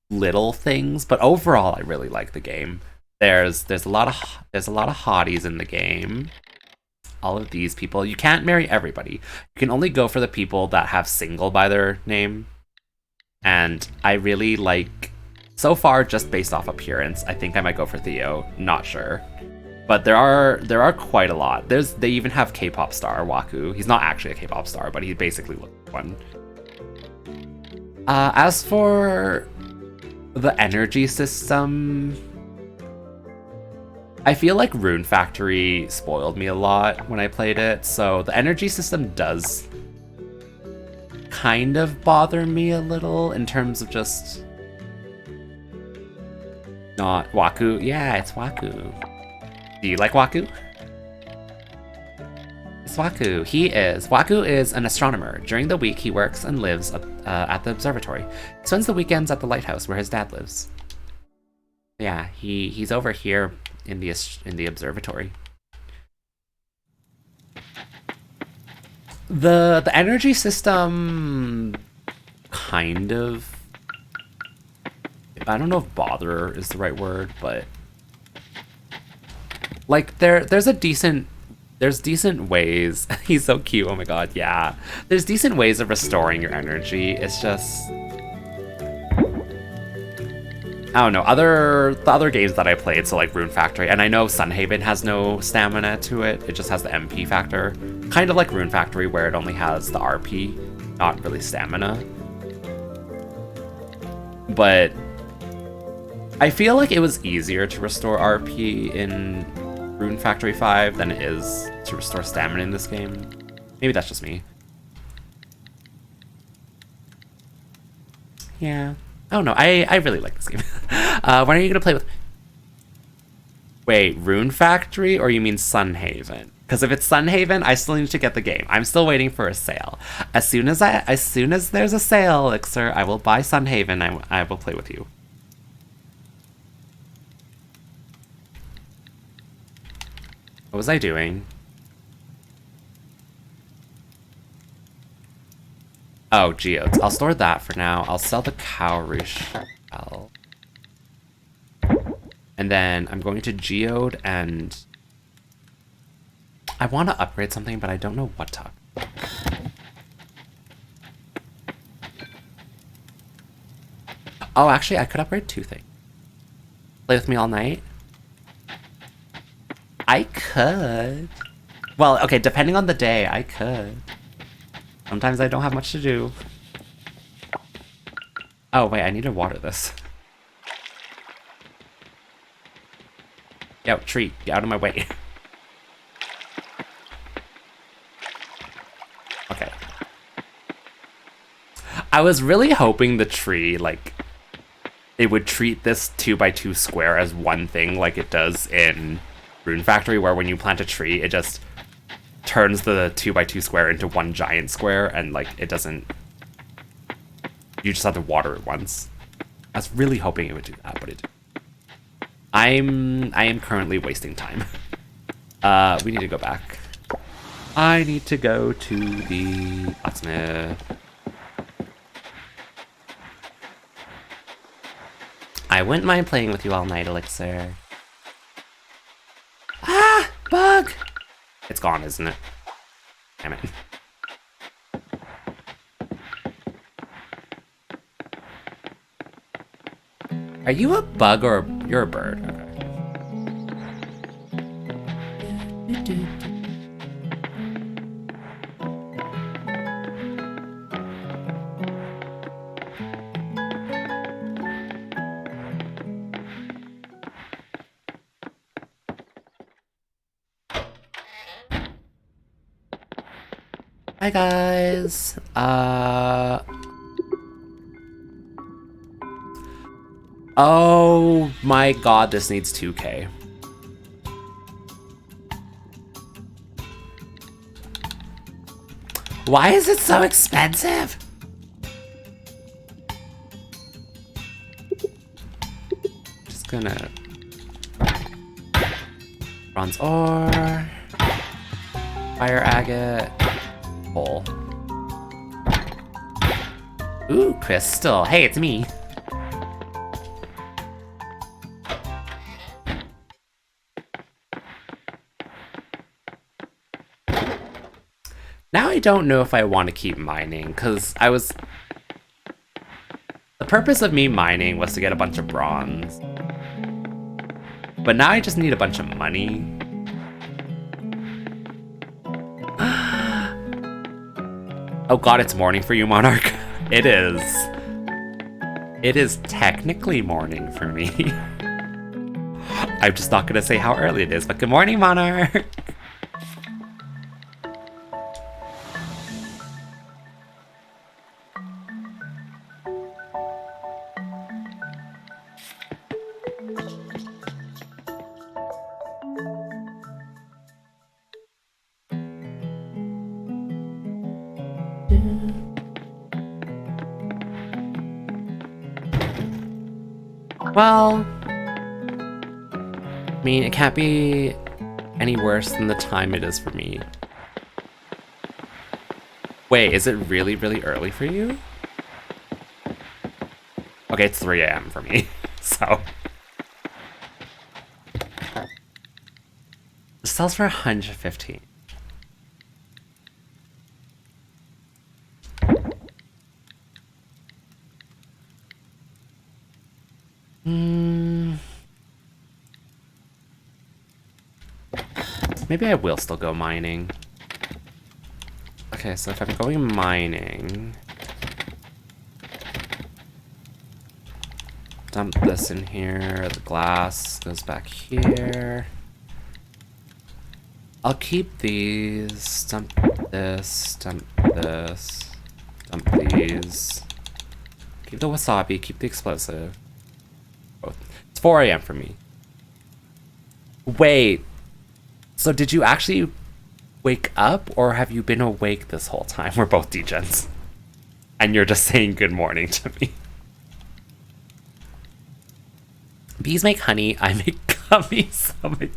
little things, but overall I really like the game. There's a lot of hotties in the game. All of these people. You can't marry everybody. You can only go for the people that have single by their name. And I really like, so far, just based off appearance, I think I might go for Theo. Not sure. But there are quite a lot. They even have K-pop star Waku. He's not actually a K-pop star, but he basically looks like one. As for the energy system, I feel like Rune Factory spoiled me a lot when I played it. So the energy system does kind of bother me a little in terms of just not Waku. Yeah, it's Waku. Do you like Waku? It's Waku. Waku is an astronomer. During the week, he works and lives at the observatory. He spends the weekends at the lighthouse where his dad lives. Yeah, he's over here in the observatory. The energy system kind of, I don't know if bother is the right word, but like there's decent ways. He's so cute. Oh my god, yeah. There's decent ways of restoring your energy. It's just, I don't know, the other games that I played, so like Rune Factory, and I know Sunhaven has no stamina to it, it just has the MP factor. Kind of like Rune Factory, where it only has the RP, not really stamina. But I feel like it was easier to restore RP in Rune Factory 5 than it is to restore stamina in this game. Maybe that's just me. Yeah. I don't know. I really like this game. When are you going to play with... Wait, Rune Factory, or you mean Sunhaven? Because if it's Sunhaven, I still need to get the game. I'm still waiting for a sale. As soon as there's a sale, Elixir, I will buy Sunhaven. I will play with you. What was I doing? Oh, geodes. I'll store that for now. I'll sell the cowrie shell. And then I'm going to geode, and I want to upgrade something, but I don't know what to upgrade. Oh, actually, I could upgrade 2 things. Play with me all night? I could. Well, okay, depending on the day, I could. Sometimes I don't have much to do. Oh, wait, I need to water this. Yo, tree, get out of my way. Okay. I was really hoping the tree, like, it would treat this 2x2 square as one thing like it does in Rune Factory, where when you plant a tree, it just turns the 2x2 square into one giant square, and, like, it doesn't... You just have to water it once. I was really hoping it would do that, but it didn't. I am currently wasting time. We need to go back. I need to go to the blacksmith. I wouldn't mind playing with you all night, Elixir. Ah! Bug! It's gone, isn't it? Damn it. Are you a bug or you're a bird? Okay. Hi guys. Oh my god, this needs 2K. Why is it so expensive? Just gonna... Bronze ore. Fire agate. Coal. Ooh, crystal. Hey, it's me. Now I don't know if I want to keep mining, because the purpose of me mining was to get a bunch of bronze. But now I just need a bunch of money. Oh god, it's morning for you, Monarch. It is. It is technically morning for me. I'm just not gonna say how early it is, but good morning, Monarch. Well, I mean, it can't be any worse than the time it is for me. Wait, is it really, really early for you? Okay, it's 3 a.m. for me, so. It sells for 115. Maybe I will still go mining. Okay, so if I'm going mining... Dump this in here, the glass goes back here. I'll keep these, dump this, dump this, dump these. Keep the wasabi, keep the explosive. Both. It's 4 a.m. for me. Wait. So did you actually wake up, or have you been awake this whole time? We're both degens. And you're just saying good morning to me. Bees make honey, I make gummies. So make...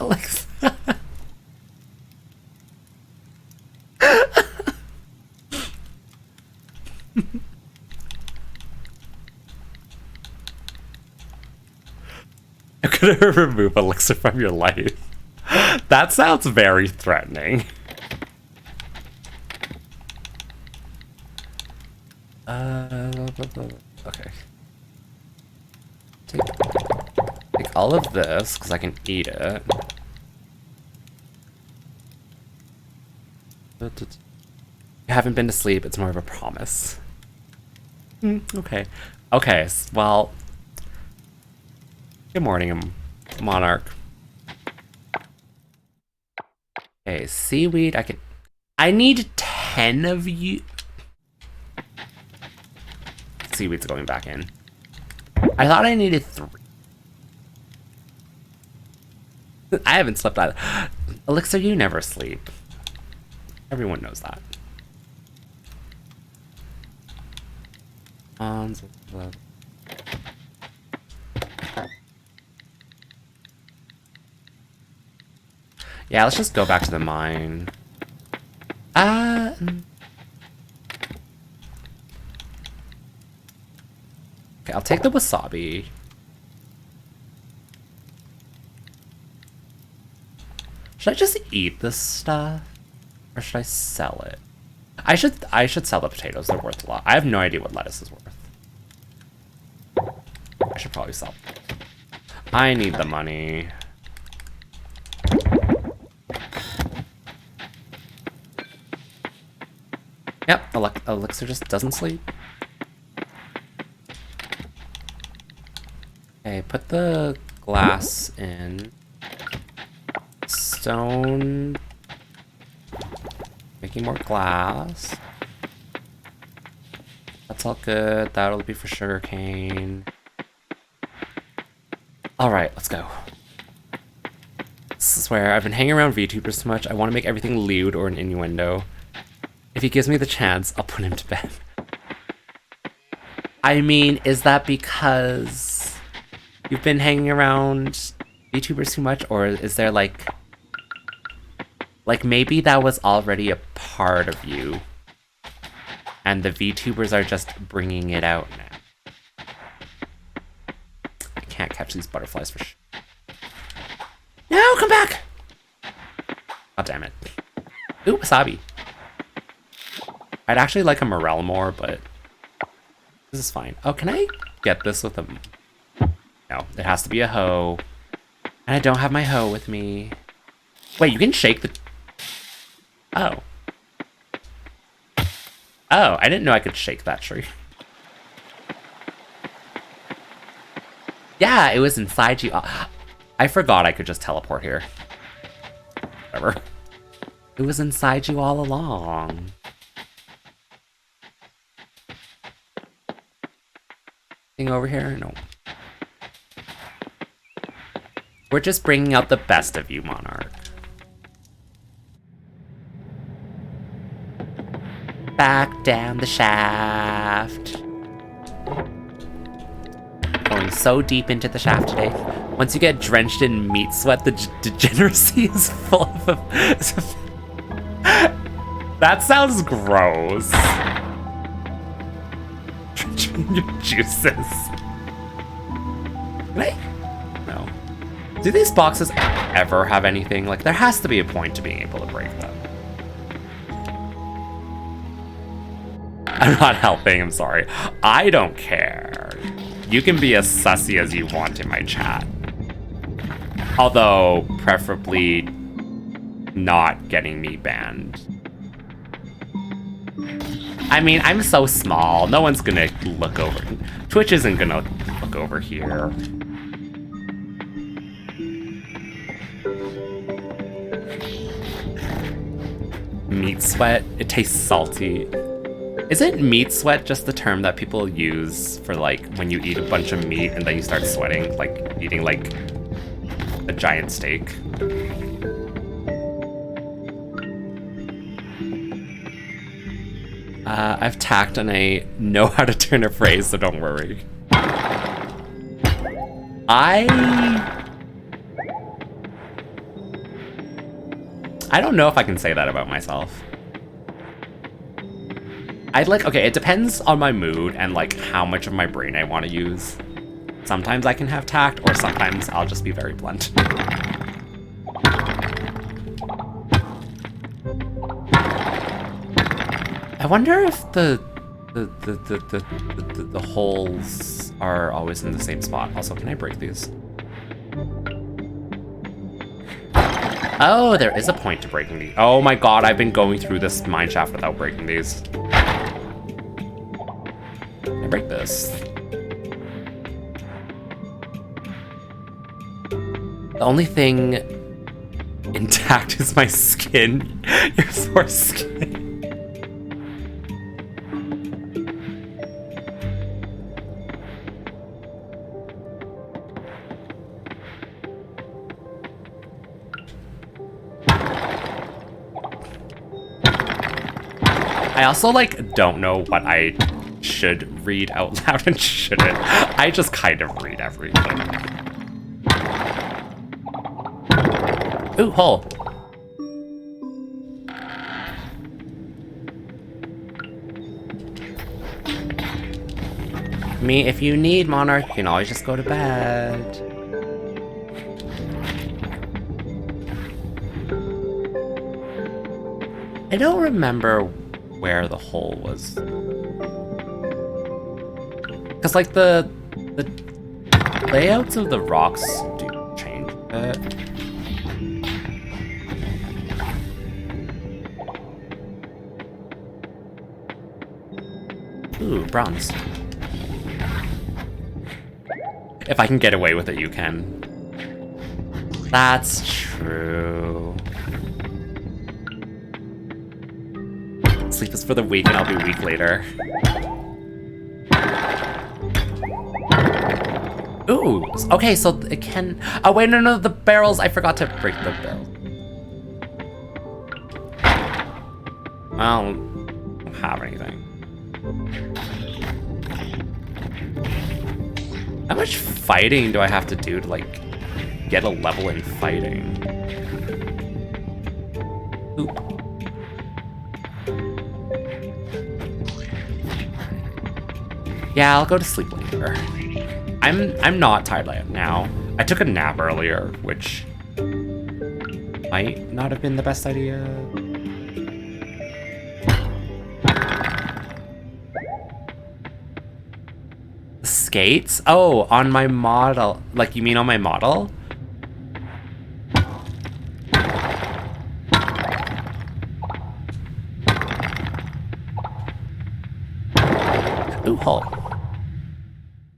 Alexa. I'm gonna remove Elixir from your life. That sounds very threatening. Okay. Take all of this, because I can eat it. You haven't been to sleep, it's more of a promise. Okay. Okay, well... Good morning, Monarch. Okay, seaweed, I need 10 of you. Seaweed's going back in. I thought I needed 3. I haven't slept either. Elixir, you never sleep. Everyone knows that. Yeah, let's just go back to the mine. Okay, I'll take the wasabi. Should I just eat this stuff? Or should I sell it? I should sell the potatoes. They're worth a lot. I have no idea what lettuce is worth. I should probably sell. I need the money. Yep, Elixir just doesn't sleep. Okay, put the glass in. Stone. Making more glass. That's all good. That'll be for sugarcane. Alright, let's go. This is where I've been hanging around VTubers too much. I want to make everything lewd or an innuendo. If he gives me the chance, I'll put him to bed. I mean, is that because you've been hanging around VTubers too much? Or is there like maybe that was already a part of you and the VTubers are just bringing it out now? I can't catch these butterflies for sure. No, come back! Oh, damn it. Ooh, wasabi. I'd actually like a morel more, but this is fine. Oh, can I get this with a... No, it has to be a hoe. And I don't have my hoe with me. Wait, you can shake the... Oh. Oh, I didn't know I could shake that tree. Yeah, it was inside you. I forgot I could just teleport here. Whatever. It was inside you all along. Thing over here? No. We're just bringing out the best of you, Monarch. Back down the shaft. Going so deep into the shaft today. Once you get drenched in meat sweat, the degeneracy is full of... That sounds gross. Drenching your juices. Can I? No. Do these boxes ever have anything? Like, there has to be a point to being able to break them. I'm not helping, I'm sorry. I don't care. You can be as sussy as you want in my chat. Although, preferably not getting me banned. I mean, I'm so small. No one's gonna look over. Twitch isn't gonna look over here. Meat sweat, it tastes salty. Isn't meat sweat just the term that people use for, like, when you eat a bunch of meat and then you start sweating, like eating, like, a giant steak? I've tacked and I know how to turn a phrase, so don't worry. I don't know if I can say that about myself. Okay, it depends on my mood and, like, how much of my brain I want to use. Sometimes I can have tact, or sometimes I'll just be very blunt. I wonder if the holes are always in the same spot. Also, can I break these? Oh, there is a point to breaking these. Oh my god, I've been going through this mineshaft without breaking these. Can I break this? The only thing intact is my skin. Your foreskin. I also, like, don't know what I should read out loud and shouldn't. I just kind of read everything. Ooh, hole. Me, if you need Monarch, you can always just go to bed. I don't remember where the hole was. Because, like, the layouts of the rocks do change a bit. Ooh, bronze. If I can get away with it, you can. That's true. Sleep is for the weak, and I'll be weak later. Ooh, okay, so it can... Oh, wait, no, the barrels. I forgot to break the barrels. I don't have anything. How much fighting do I have to do to, like, get a level in fighting? Oop. Yeah, I'll go to sleep later. I'm not tired now. I took a nap earlier, which might not have been the best idea. Skates? Oh, on my model. Like, you mean on my model? Ooh, hole.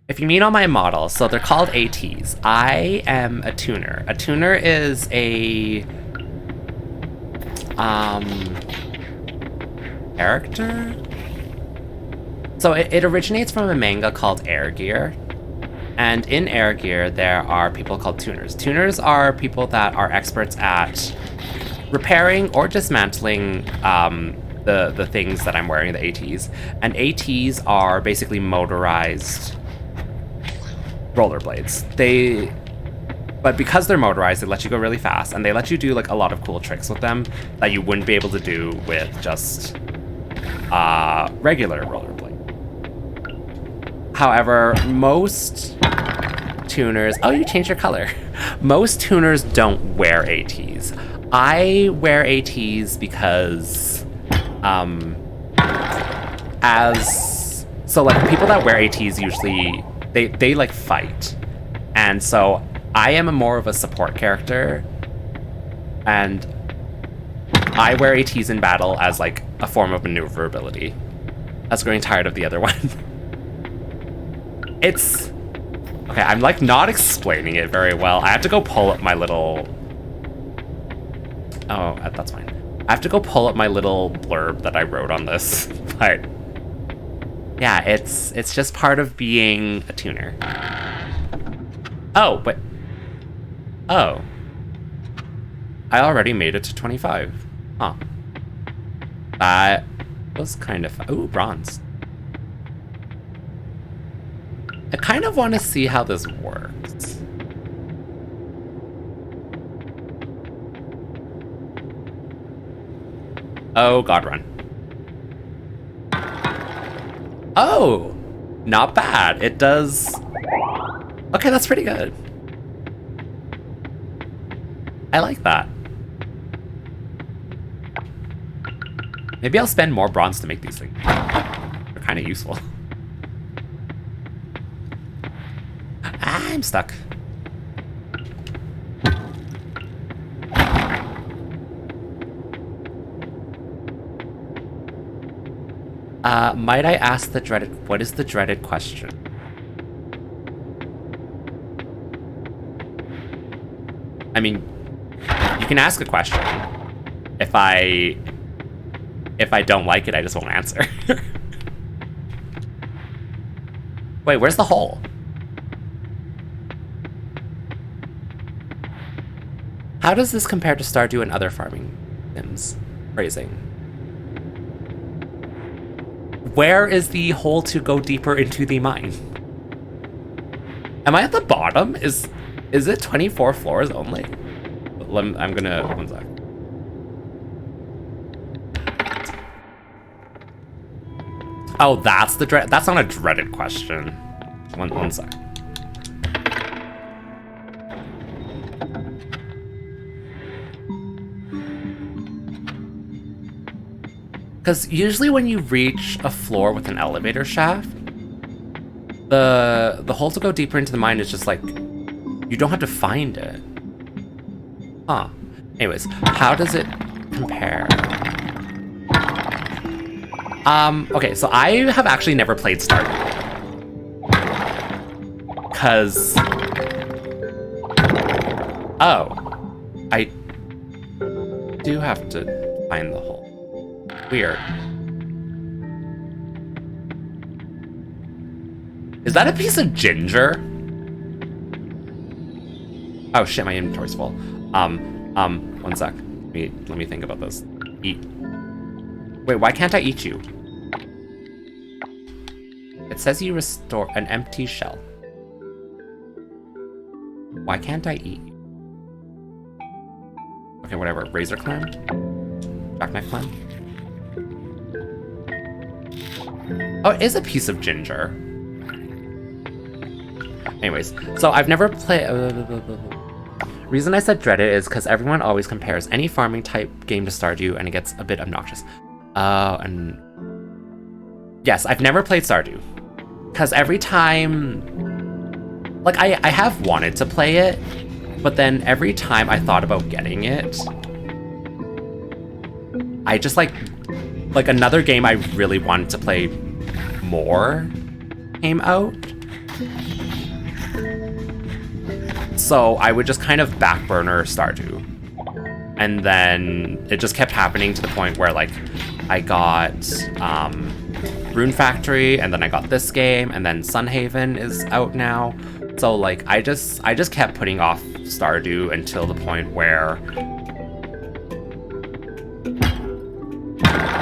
If you mean on my model, so they're called ATs. I am a tuner. A tuner is a character? So it originates from a manga called Air Gear. And in Air Gear, there are people called tuners. Tuners are people that are experts at repairing or dismantling the things that I'm wearing, the ATs. And ATs are basically motorized rollerblades. But because they're motorized, they let you go really fast, and they let you do like a lot of cool tricks with them that you wouldn't be able to do with just regular rollerblade. However, most tuners... Oh, you changed your color. Most tuners don't wear ATs. I wear ATs because... So, like, people that wear ATs usually... They like, fight. And so, I am more of a support character. And I wear ATs in battle as, like, a form of maneuverability. I was growing tired of the other one. It's... Okay, I'm, like, not explaining it very well. I have to go pull up my little... Oh, that's fine. I have to go pull up my little blurb that I wrote on this. But... yeah, it's just part of being a tuner. Oh, but... Oh. I already made it to 25. Huh. That was kind of... Ooh, bronze. I kind of want to see how this works. Oh, God, run. Oh! Not bad. It does... Okay, that's pretty good. I like that. Maybe I'll spend more bronze to make these things. They're kind of useful. I'm stuck. Might I ask the dreaded... What is the dreaded question? I mean, you can ask a question. If I don't like it, I just won't answer. Wait, where's the hole? How does this compare to Stardew and other farming sims? Phrasing. Where is the hole to go deeper into the mine? Am I at the bottom? Is it 24 floors only? I'm gonna, one sec. Oh, that's not a dreaded question. One sec. Because usually when you reach a floor with an elevator shaft, the hole to go deeper into the mine is just like, you don't have to find it. Huh. Anyways, how does it compare? Okay, so I have actually never played Stardew. Cause... Oh. I do have to find the hole. Weird. Is that a piece of ginger? Oh shit, my inventory's full. One sec. Let me think about this. Eat. Wait, why can't I eat you? It says you restore an empty shell. Why can't I eat you? Okay, whatever. Razor clam? Jackknife clam? Oh, it is a piece of ginger. Anyways, so I've never played... Reason I said dread it is because everyone always compares any farming type game to Stardew and it gets a bit obnoxious. And... Yes, I've never played Stardew. Because every time... Like, I have wanted to play it, but then every time I thought about getting it, I just like another game I really wanted to play more came out. So I would just kind of back burner Stardew. And then it just kept happening to the point where like I got Rune Factory, and then I got this game, and then Sunhaven is out now. So like I just kept putting off Stardew until the point where,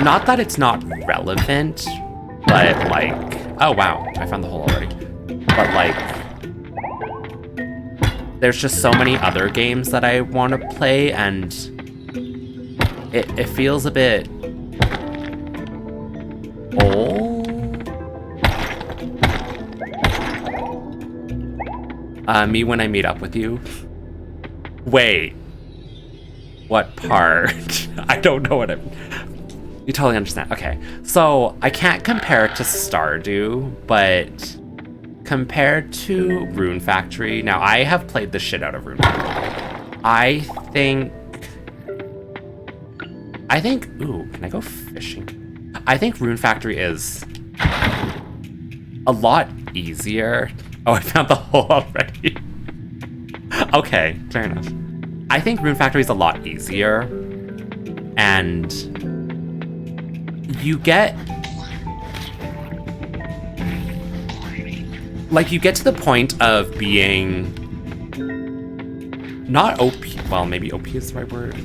not that it's not relevant, but like, oh wow, I found the hole already. But like, there's just so many other games that I want to play, and it feels a bit old. Me when I meet up with you. Wait. What part? I don't know what I'm... You totally understand. Okay. So, I can't compare it to Stardew, but compared to Rune Factory... Now, I have played the shit out of Rune Factory. I think... Ooh, can I go fishing? I think Rune Factory is a lot easier. Oh, I found the hole already. Okay, fair enough. I think Rune Factory is a lot easier, and you get... Like, you get to the point of being... Not OP... Well, maybe OP is the right word.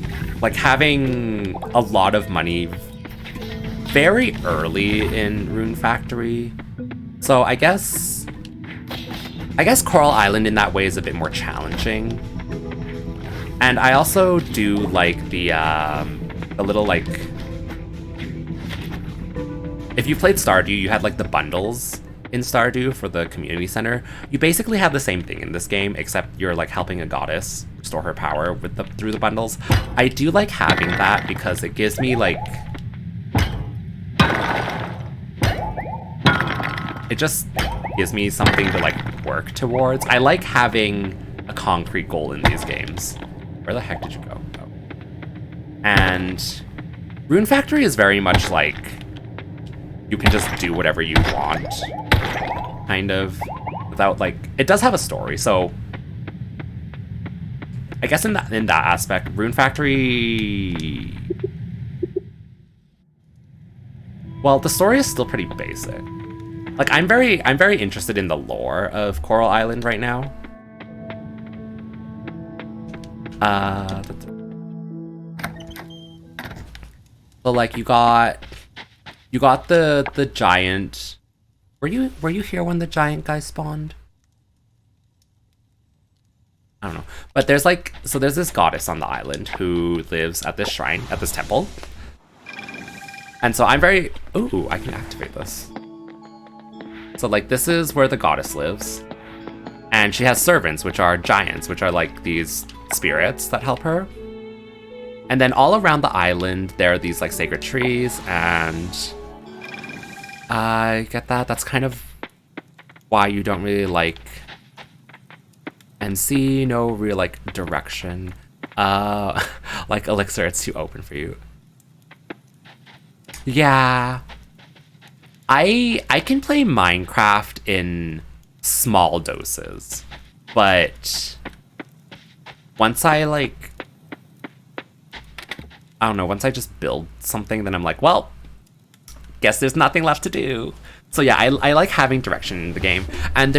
Like, having a lot of money very early in Rune Factory. So, I guess Coral Island in that way is a bit more challenging. And I also do like the little like... If you played Stardew, you had like the bundles in Stardew for the community center. You basically have the same thing in this game, except you're like helping a goddess restore her power with through the bundles. I do like having that because it gives me like... It just gives me something to like work towards. I like having a concrete goal in these games. Where the heck did you go? Oh. And Rune Factory is very much like you can just do whatever you want, kind of, without like... It does have a story, so I guess in that aspect, Rune Factory... Well, the story is still pretty basic. Like, I'm very interested in the lore of Coral Island right now. So like you got You got the giant. Were you here when the giant guy spawned? I don't know. But there's like, so there's this goddess on the island who lives at this shrine, at this temple. And so I'm very, ooh, I can activate this. So like this is where the goddess lives. And she has servants, which are giants, which are like these spirits that help her. And then all around the island, there are these like sacred trees, and I get that. That's kind of why you don't really like and see no real like direction. Like Elixir, it's too open for you. Yeah. I can play Minecraft in small doses, but once I like, I don't know, once I just build something, then I'm like, well, guess there's nothing left to do. So yeah, I like having direction in the game, and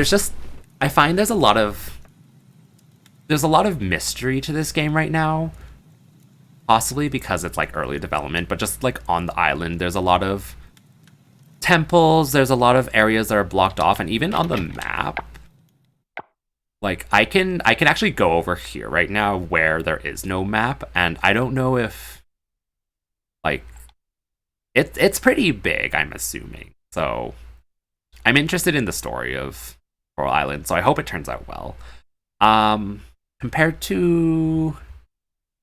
I find there's a lot of mystery to this game right now, possibly because it's like early development, but just like on the island, there's a lot of temples, there's a lot of areas that are blocked off, and even on the map, like I can actually go over here right now where there is no map, and I don't know if like it's pretty big, I'm assuming. So I'm interested in the story of Coral Island, so I hope it turns out well. Compared to,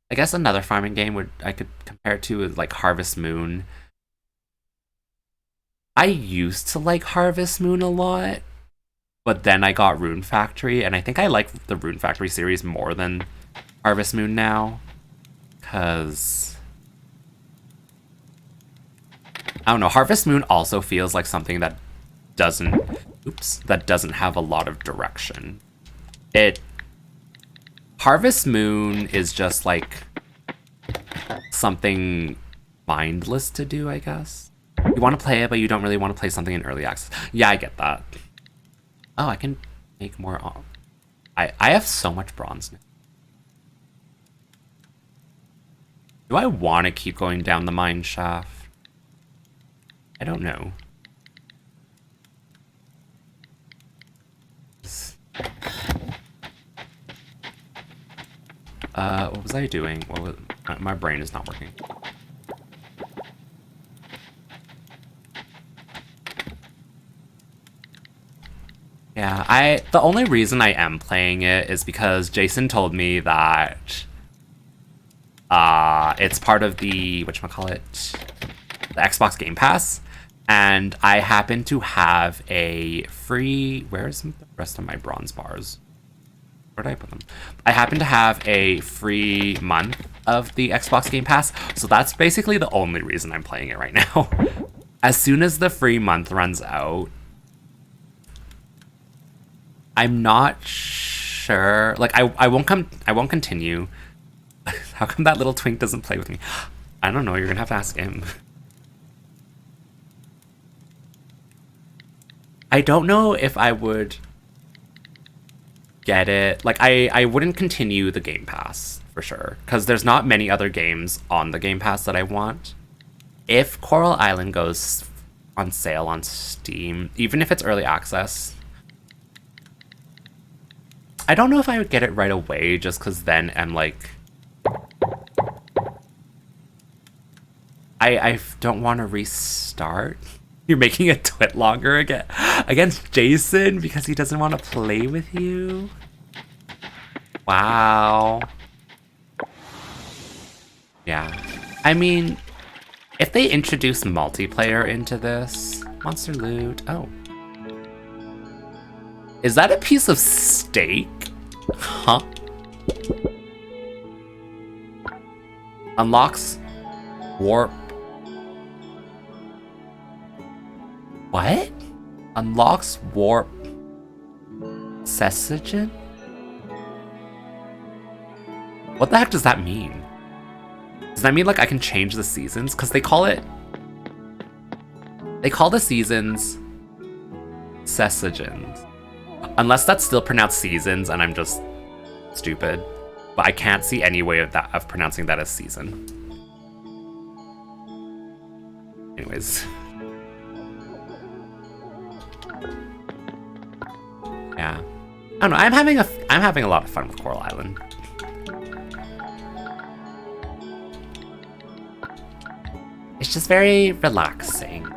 I guess another farming game I could compare to is like Harvest Moon. I used to like Harvest Moon a lot, but then I got Rune Factory, and I think I like the Rune Factory series more than Harvest Moon now, because I don't know, Harvest Moon also feels like something that doesn't have a lot of direction. Harvest Moon is just like something mindless to do, I guess. You want to play it, but you don't really want to play something in early access. Yeah, I get that. Oh, I can make more. I have so much bronze now. Do I want to keep going down the mine shaft? I don't know. What was I doing? My brain is not working. Yeah, the only reason I am playing it is because Jason told me that it's part of the whatchamacallit, the Xbox Game Pass, and I happen to have a free, where's the rest of my bronze bars? Where did I put them? I happen to have a free month of the Xbox Game Pass, so that's basically the only reason I'm playing it right now. As soon as the free month runs out, I'm not sure. Like, I won't continue. How come that little twink doesn't play with me? I don't know. You're gonna have to ask him. I don't know if I would get it. Like, I wouldn't continue the Game Pass for sure, because there's not many other games on the Game Pass that I want. If Coral Island goes on sale on Steam, even if it's early access, I don't know if I would get it right away, just because then I'm like, I don't want to restart. You're making a twit longer again against Jason because he doesn't want to play with you. Wow. Yeah. I mean, if they introduce multiplayer into this, monster loot. Oh. Is that a piece of steak? Huh? Unlocks warp. What? Unlocks warp Sessagen? What the heck does that mean? Does that mean like I can change the seasons? Because they call the seasons Sessagens. Unless that's still pronounced seasons and I'm just stupid. But I can't see any way of pronouncing that as season. Anyways. Yeah. I don't know. I'm having a lot of fun with Coral Island. It's just very relaxing.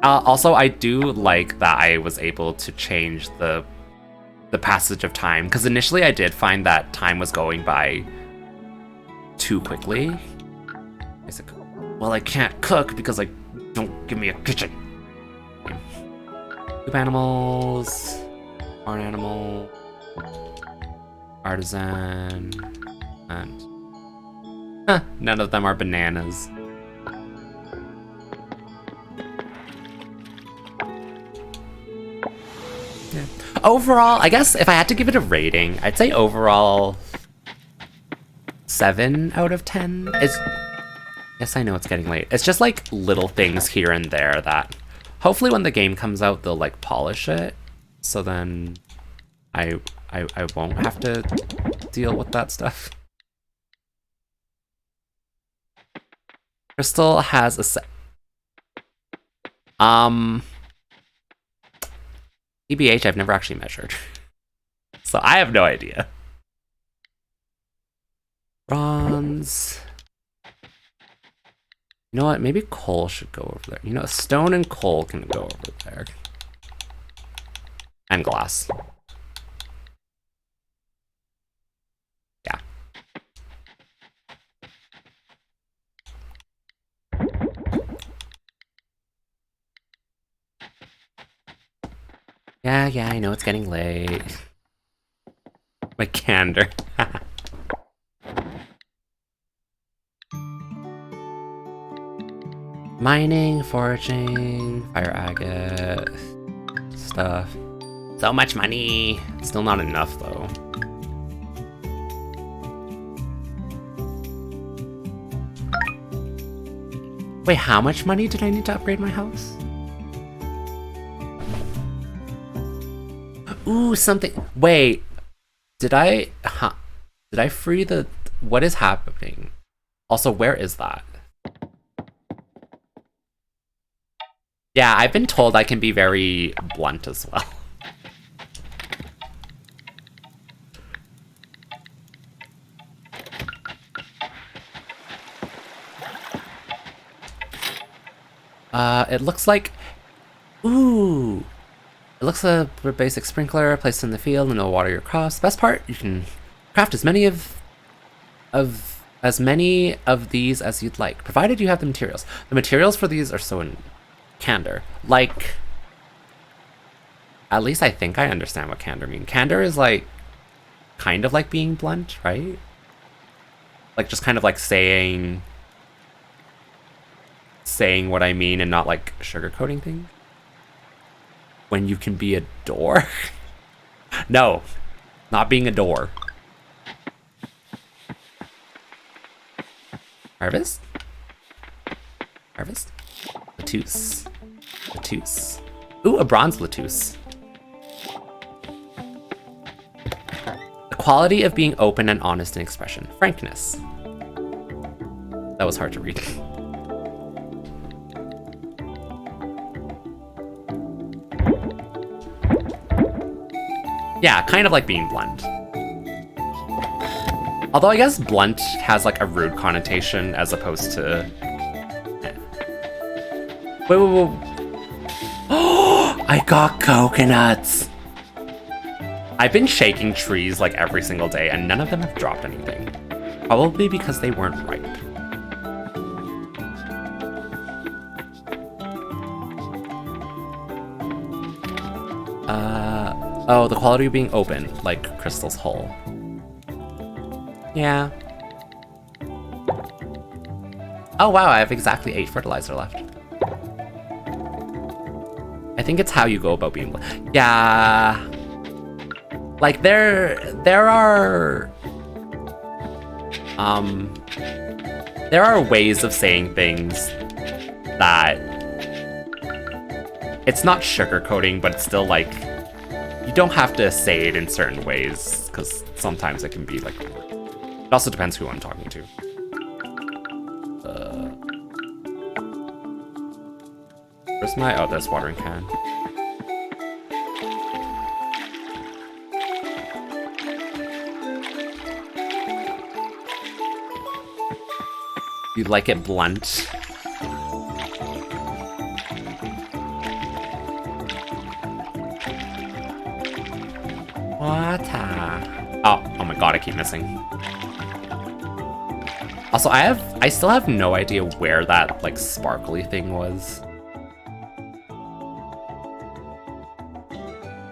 Also, I do like that I was able to change the passage of time, because initially I did find that time was going by too quickly. Well, I can't cook because don't give me a kitchen. Coop animals, barn animal, artisan, and none of them are bananas. Yeah. Overall, I guess if I had to give it a rating, I'd say overall 7 out of 10. Yes, I know it's getting late. It's just like little things here and there that hopefully when the game comes out, they'll like polish it. So then I won't have to deal with that stuff. Crystal has a EBH I've never actually measured. So I have no idea. Bronze. You know what? Maybe coal should go over there. You know, stone and coal can go over there. And glass. Yeah. Yeah, I know it's getting late. My candor. Mining, foraging, fire agate, stuff. So much money. Still not enough though. Wait, how much money did I need to upgrade my house? Ooh, something. Wait, did I free the? What is happening? Also, where is that? Yeah, I've been told I can be very blunt as well. It looks like... Ooh! It looks like a basic sprinkler placed in the field and it'll water your crops. The best part, you can craft as many of these as you'd like, provided you have the materials. The materials for these are so in candor. Like, at least I think I understand what candor means. Candor is like, kind of like being blunt, right? Like just kind of like saying what I mean and not like sugarcoating things. When you can be a door? No, not being a door. Harvest? Harvest? Lettuce. Lettuce. Ooh, a bronze lettuce. The quality of being open and honest in expression. Frankness. That was hard to read. Yeah, kind of like being blunt. Although I guess blunt has like a rude connotation as opposed to... Wait. Oh, I got coconuts! I've been shaking trees like every single day and none of them have dropped anything. Probably because they weren't ripe. Oh, the quality of being open, like Crystal's hull. Yeah. Oh wow, I have exactly 8 fertilizer left. I think it's how you go about being... Yeah. Like, there are ways of saying things that... It's not sugarcoating, but it's still like... You don't have to say it in certain ways, because sometimes it can be like... It also depends who I'm talking to. Where's my... Oh, this watering can. You like it blunt? Water. Oh my god, I keep missing. Also, I still have no idea where that, like, sparkly thing was.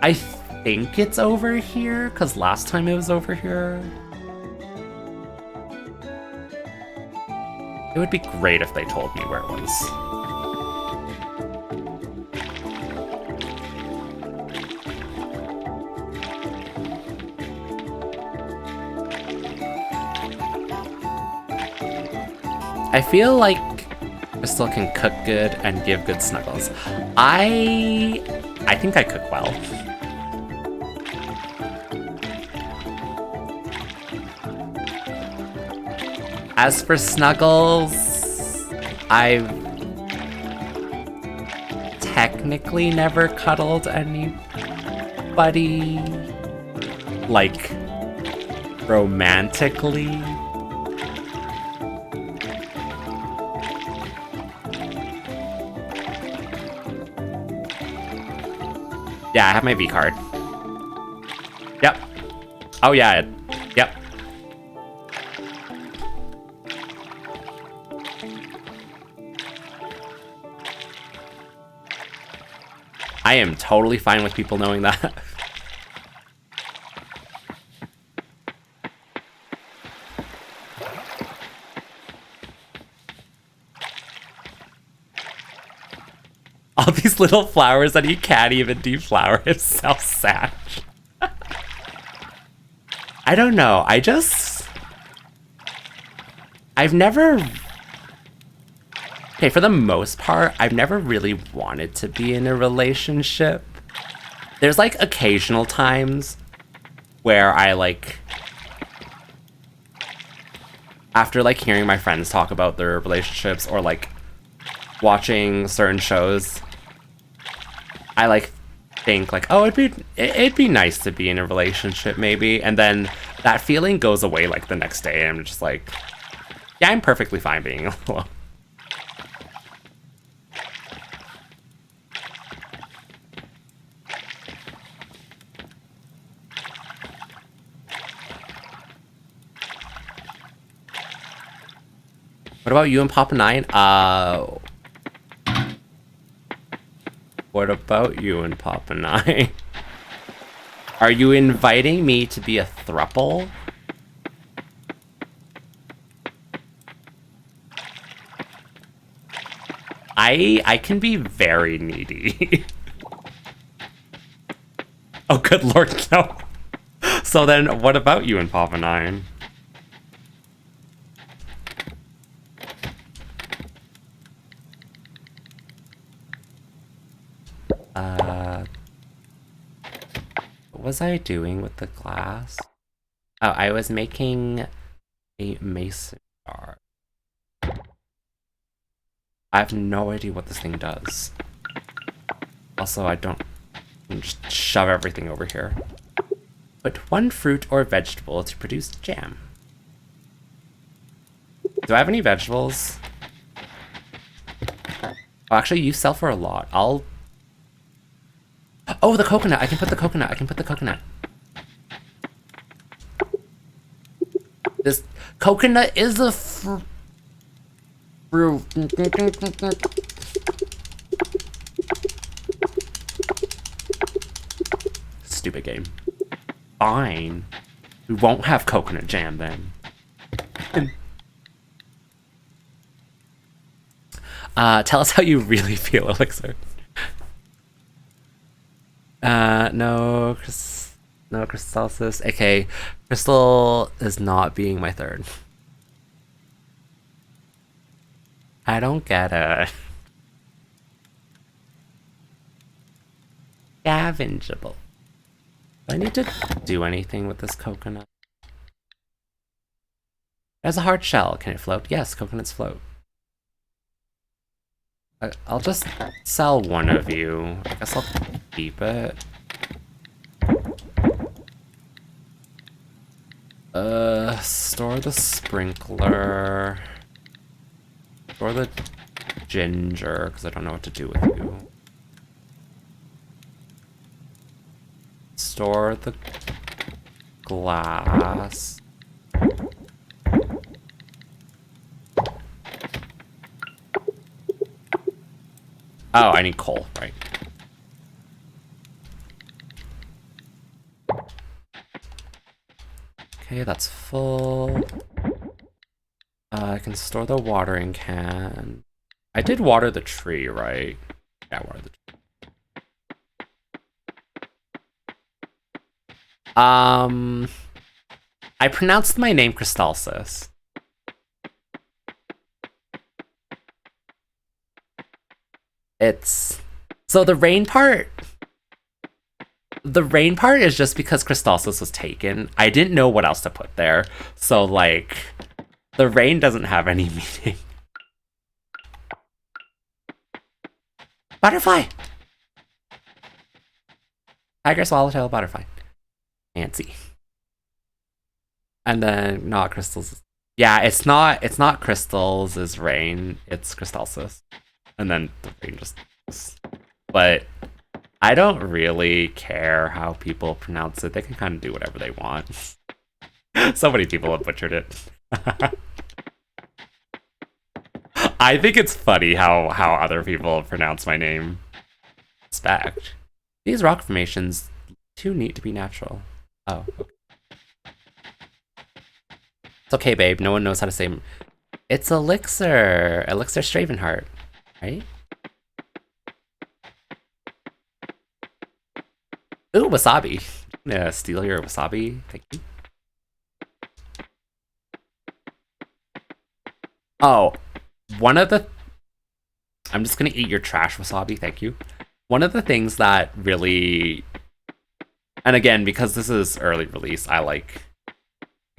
I think it's over here, because last time it was over here. It would be great if they told me where it was. I feel like Crystal can cook good and give good snuggles. I think I cook well. As for snuggles, I've technically never cuddled anybody, like, romantically. Yeah, I have my V card. Yep. Oh yeah, yep. I am totally fine with people knowing that. All these little flowers that you can't even deflower is so sad. I don't know. I've never... Okay, for the most part, I've never really wanted to be in a relationship. There's, like, occasional times where I, like... After, like, hearing my friends talk about their relationships or, like, watching certain shows, I, like, think, like, oh, it'd be nice to be in a relationship, maybe. And then that feeling goes away, like, the next day, and I'm just like, yeah, I'm perfectly fine being alone. What about you and Papa 9? What about you and Papa 9? Are you inviting me to be a throuple? I can be very needy. Oh, good lord, no. So then, what about you and Papa 9? What was I doing with the glass? Oh, I was making a mason jar. I have no idea what this thing does. Also, I don't... just shove everything over here. Put one fruit or vegetable to produce jam. Do I have any vegetables? Oh, actually, you sell for a lot. I'll... Oh, the coconut! I can put the coconut! I can put the coconut! This coconut is a fruit. Stupid game. Fine. We won't have coconut jam then. Tell us how you really feel, Elixir. No, no, Crystalsis. Okay, Crystal is not being my third. I don't get it. Scavengeable. Do I need to do anything with this coconut? It has a hard shell. Can it float? Yes, coconuts float. I'll just sell one of you. I guess I'll keep it. Store the sprinkler. Store the ginger, because I don't know what to do with you. Store the glass. Oh, I need coal, right. Okay, that's full. I can store the watering can. I did water the tree, right? Yeah, water the tree. I pronounced my name Crystalsis. It's... So the rain part is just because Crystalsis was taken. I didn't know what else to put there. So, like, the rain doesn't have any meaning. Butterfly! Tiger, swallowtail, butterfly. Fancy. And then, not crystals. Yeah, it's not crystals is rain. It's Crystalsis. And then the rain just... But... I don't really care how people pronounce it. They can kind of do whatever they want. So many people have butchered it. I think it's funny how other people pronounce my name. Respect. These rock formations, too neat to be natural. Oh, okay. It's okay, babe. No one knows how to say... It's Elixir. Elixir Stravenheart. Right? Ooh, wasabi. I'm gonna steal your wasabi. Thank you. Oh, one of the... I'm just gonna eat your trash wasabi. Thank you. One of the things that really... And again, because this is early release, I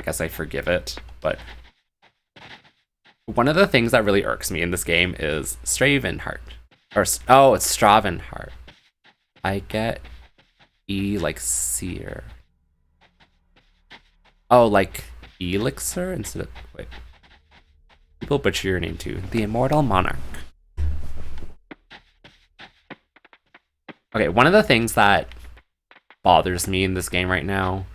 guess I forgive it, but... One of the things that really irks me in this game is Stravenheart. Or, oh, it's Stravenheart. I get... like seer. Oh, like elixir instead of... Wait. People butcher your name too. The Immortal Monarch. Okay, one of the things that bothers me in this game right now,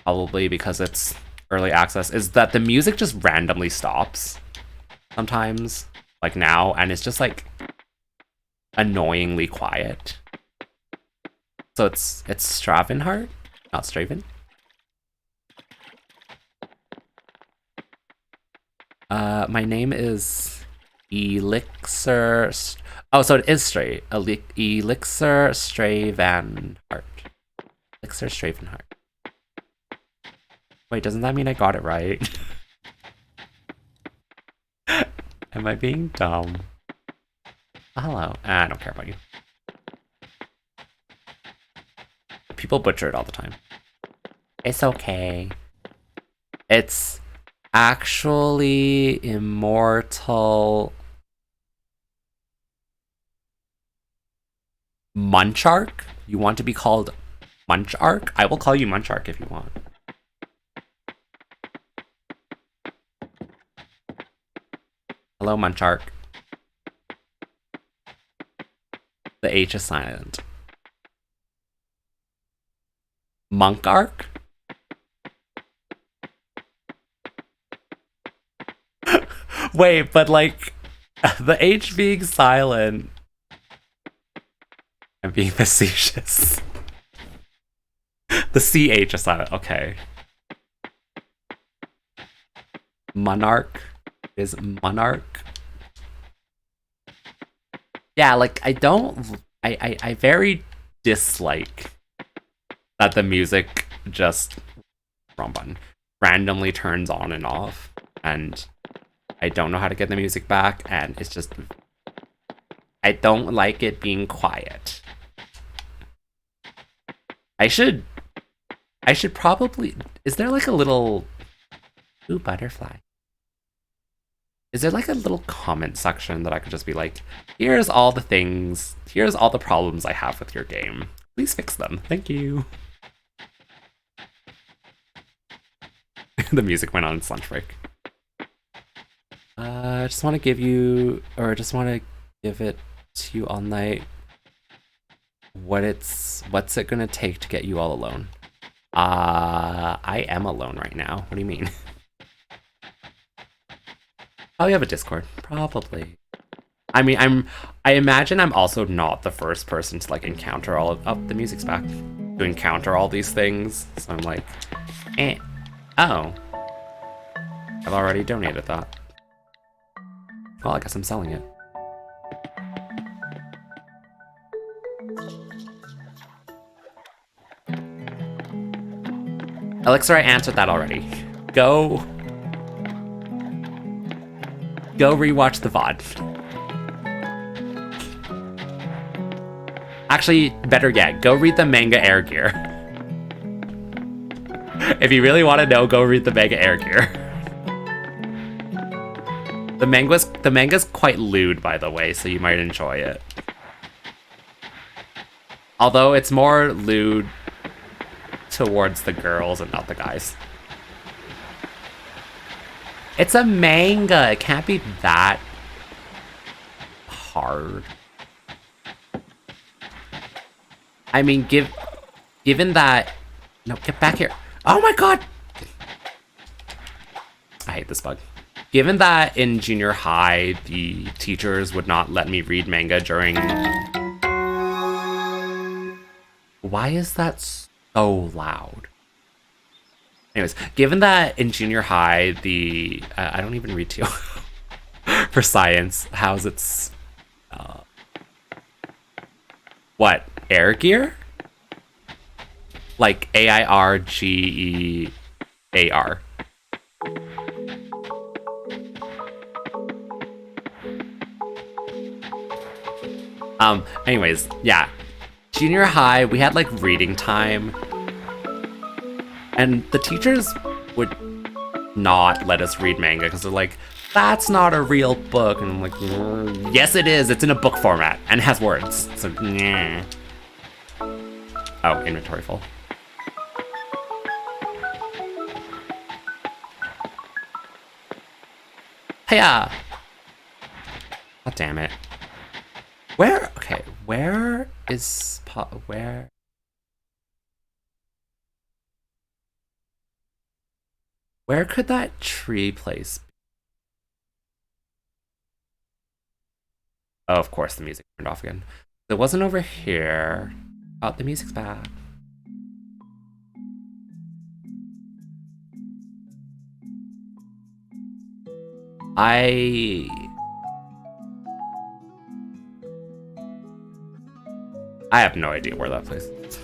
probably because it's early access, is that the music just randomly stops sometimes, like now, and it's just like annoyingly quiet. So it's Stravenheart, not Straven. My name is Elixir. Oh, so it is straight. Elixir Stravenheart. Elixir Stravenheart. Wait, doesn't that mean I got it right? Am I being dumb? Oh, hello. I don't care about you. People butcher it all the time. It's okay. It's actually Immortal Munchark? You want to be called Munchark? I will call you Munchark if you want. Hello, Munchark. The H is silent. Monkark? Wait, but like, the H being silent. I'm being facetious. The CH is silent, okay. Monarch is Monarch. Yeah, like, I very dislike that the music just, wrong button, randomly turns on and off, and I don't know how to get the music back, and it's just... I don't like it being quiet. I should probably... Is there like a little... Ooh, butterfly. Is there like a little comment section that I could just be like, here's all the things, here's all the problems I have with your game. Please fix them. Thank you. The music went on its lunch break. I just want to give you, or just want to give it to you all night. What's it gonna take to get you all alone? I am alone right now. What do you mean? Oh, you have a Discord. Probably. I mean, I imagine I'm also not the first person to like encounter all of, oh, the music's back. To encounter all these things. So I'm like, eh. Oh. I've already donated that. Well, I guess I'm selling it. Elixir, I answered that already. Go rewatch the VOD. Actually, better yet, go read the manga Air Gear. If you really want to know, go read the manga Air Gear. The manga's quite lewd, by the way, so you might enjoy it. Although it's more lewd towards the girls and not the guys. It's a manga. It can't be that hard. I mean, given that... No, get back here. Oh my god! I hate this bug. Given that in junior high, the teachers would not let me read manga during... Why is that so loud? Anyways, given that in junior high, the... I don't even read to you. For science, how's its... what? Air gear? Like AIRGEAR. Anyways, yeah. Junior high, we had like reading time. And the teachers would not let us read manga because they're like, that's not a real book. And I'm like, yes it is. It's in a book format and has words. So, yeah. Oh, inventory full. Hiya! God damn it. Where? Okay, where is... where? Where could that tree place be? Oh, of course the music turned off again. It wasn't over here. Oh, the music's back. I have no idea where that place is.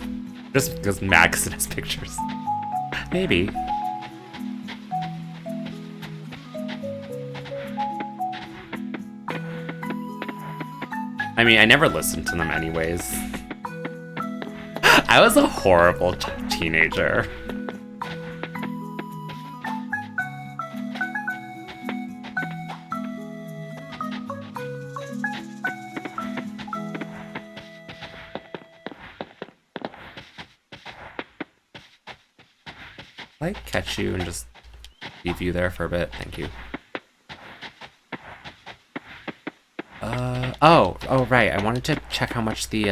Just because Max has pictures. Maybe. I mean, I never listened to them anyways. I was a horrible teenager. I catch you and just leave you there for a bit. Thank you. Oh, right. I wanted to check how much the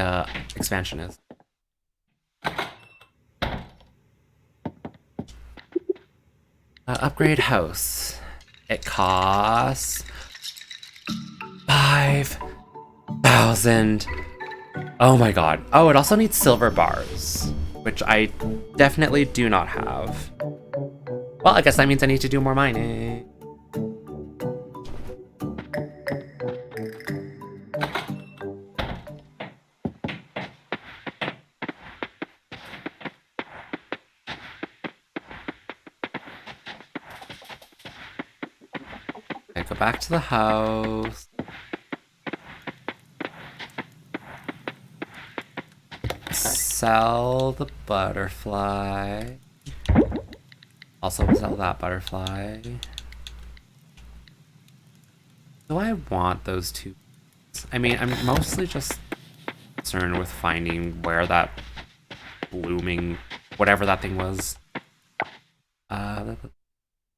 expansion is. Upgrade house. It costs 5,000. Oh my god. Oh, it also needs silver bars, which I definitely do not have. Well, I guess that means I need to do more mining. Okay, go back to the house. Sell the butterfly. Also sell that butterfly. Do I want those two? I mean, I'm mostly just concerned with finding where that blooming, whatever that thing was.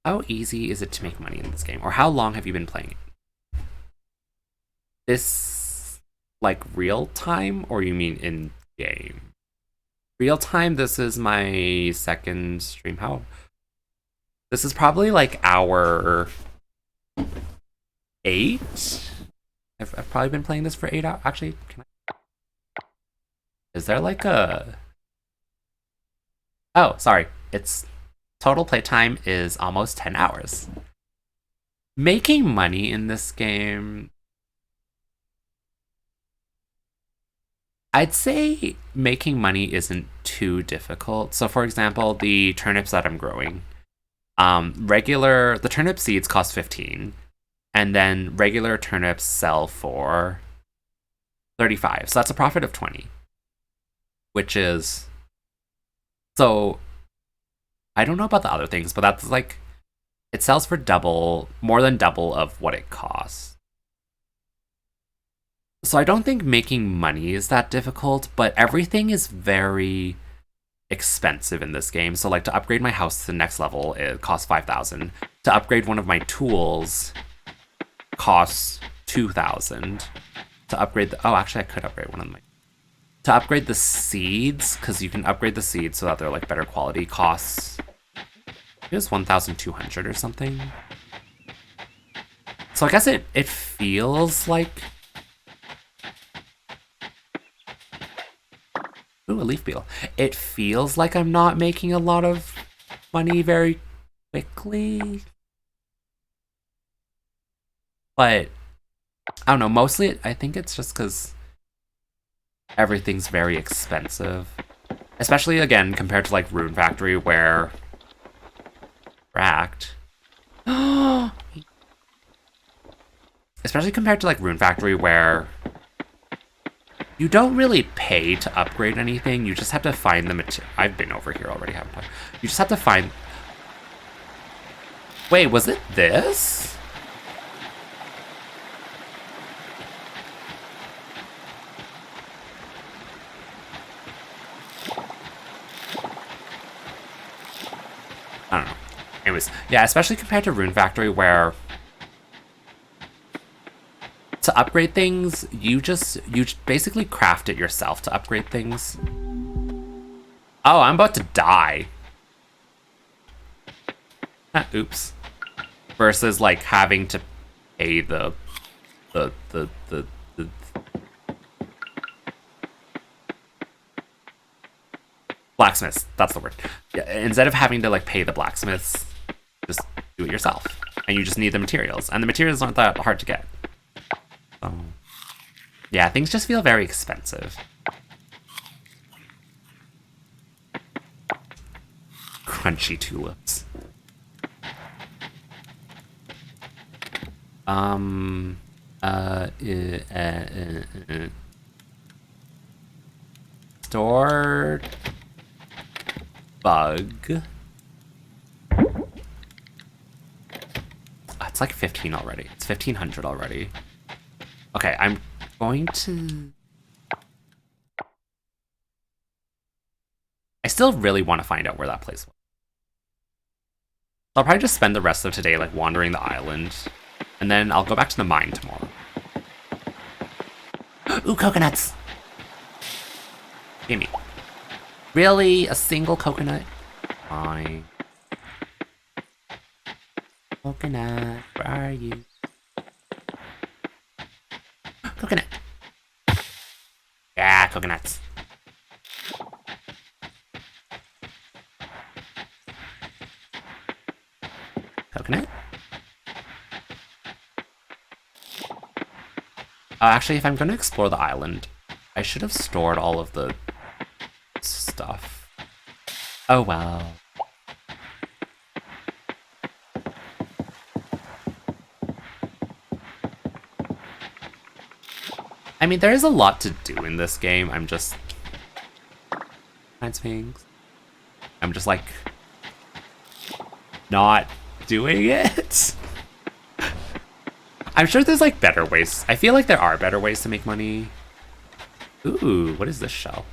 How easy is it to make money in this game? Or how long have you been playing it? This, like, real time? Or you mean in game? Real time, this is my second stream. How? This is probably like hour 8. I've probably been playing this for 8 hours. Actually, is there like a... Oh, sorry. It's total playtime is almost 10 hours. Making money in this game... I'd say making money isn't too difficult. So for example, the turnips that I'm growing, the turnip seeds cost 15, and then regular turnips sell for 35. So that's a profit of 20, which is, so I don't know about the other things, but that's like, it sells for more than double of what it costs. So I don't think making money is that difficult, but everything is very expensive in this game. So like to upgrade my house to the next level, it costs 5,000. To upgrade one of my tools costs 2,000. To upgrade actually I could upgrade one of my... To upgrade the seeds, because you can upgrade the seeds so that they're like better quality, costs... It was 1,200 or something. So I guess it feels like... Ooh, a leaf beetle. It feels like I'm not making a lot of money very quickly. But, I don't know, mostly I think it's just because everything's very expensive. Especially, again, compared to, like, Rune Factory, where... Racked. Especially compared to, like, Rune Factory, where... You don't really pay to upgrade anything, you just have to find the material. I've been over here already, haven't I? You just have to find... Wait, was it this? I don't know. Anyways, yeah, especially compared to Rune Factory, where... To upgrade things, you basically craft it yourself to upgrade things. Oh, I'm about to die. Oops. Versus like having to pay the blacksmiths. That's the word. Yeah, instead of having to like pay the blacksmiths, just do it yourself. And you just need the materials. And the materials aren't that hard to get. Yeah, things just feel very expensive. Crunchy tulips. Stored bug. It's like 15 already. It's 1,500 already. Okay, I'm going to... I still really want to find out where that place was. I'll probably just spend the rest of today like wandering the island, and then I'll go back to the mine tomorrow. Ooh, coconuts! Gimme. Really? A single coconut? Fine. Coconut, where are you? Coconut. Yeah, coconuts. Coconut? Actually, if I'm going to explore the island, I should have stored all of the stuff. Oh well. I mean, there is a lot to do in this game. I'm just... I'm just, like... not doing it. I'm sure there's, like, better ways. I feel like there are better ways to make money. Ooh, what is this shell?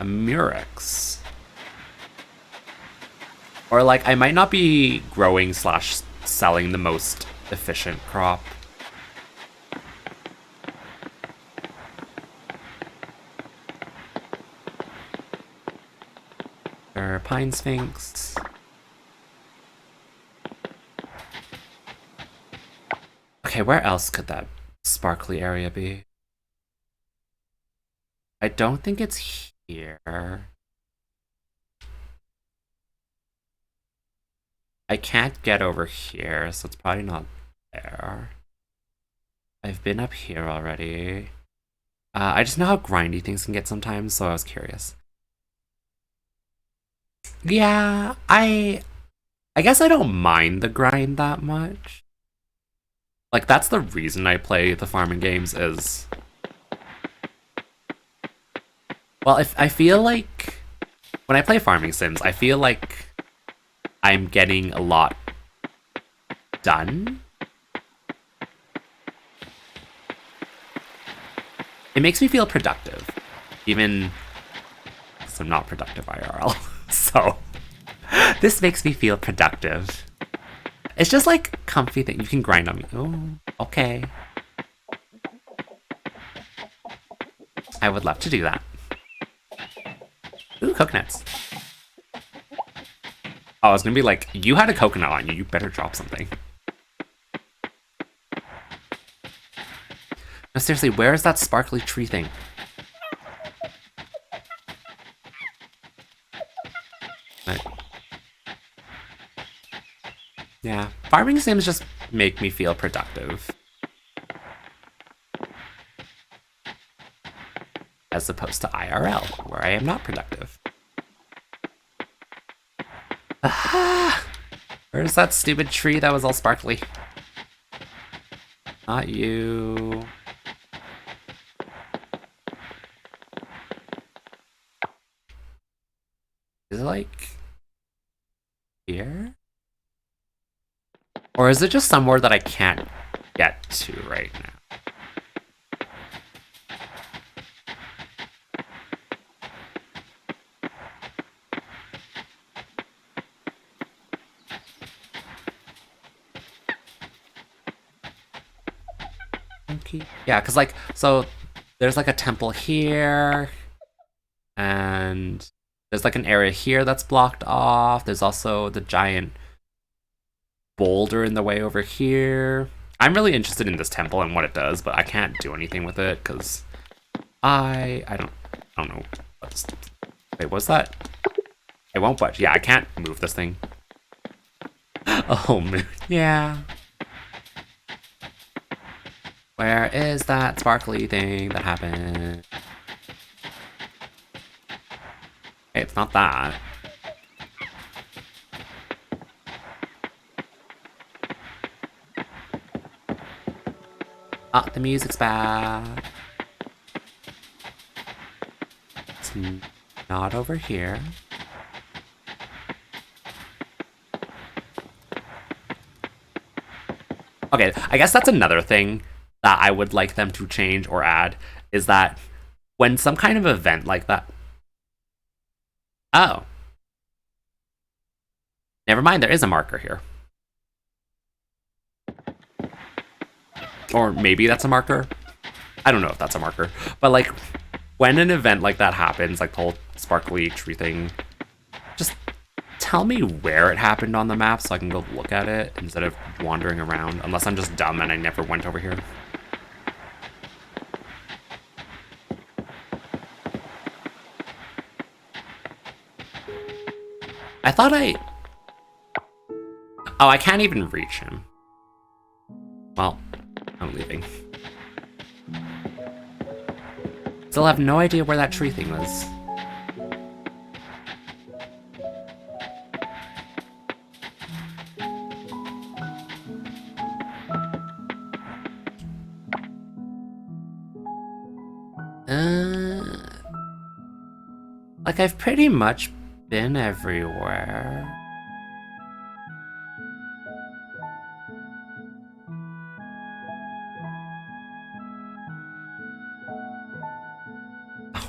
A murex. Or like I might not be growing slash selling the most efficient crop. Or pine sphinx. Okay, where else could that sparkly area be? I don't think it's here. I can't get over here, so it's probably not there. I've been up here already. I just know how grindy things can get sometimes, so I was curious. Yeah, I guess I don't mind the grind that much. Like that's the reason I play the farming games is well, if I feel like when I play farming sims, I feel like I'm getting a lot done. It makes me feel productive, even because I'm not productive IRL. So this makes me feel productive. It's just like comfy that you can grind on me. Oh, okay. I would love to do that. Ooh, coconuts. Oh, I was gonna be like, you had a coconut on you. You better drop something. No, seriously, where is that sparkly tree thing? Yeah, farming sims just make me feel productive. As opposed to IRL, where I am not productive. Ah, where's that stupid tree that was all sparkly? Not you. Is it like here? Or is it just somewhere that I can't get to right now? Okay. Yeah, because like, so there's like a temple here, and there's like an area here that's blocked off. There's also the giant boulder in the way over here. I'm really interested in this temple and what it does, but I can't do anything with it because I don't know. Wait, what's that? It won't budge. Yeah, I can't move this thing. Oh, man. Yeah. Where is that sparkly thing that happened? Hey, it's not that. Ah, the music's back. It's not over here. Okay, I guess that's another thing that I would like them to change or add is that when some kind of event like that. Oh. Never mind, there is a marker here. Or maybe that's a marker. I don't know if that's a marker. But like when an event like that happens, like the whole sparkly tree thing, just tell me where it happened on the map so I can go look at it instead of wandering around. Unless I'm just dumb and I never went over here. I thought I... Oh, I can't even reach him. Well, I'm leaving. Still have no idea where that tree thing was. Like, I've pretty much been everywhere.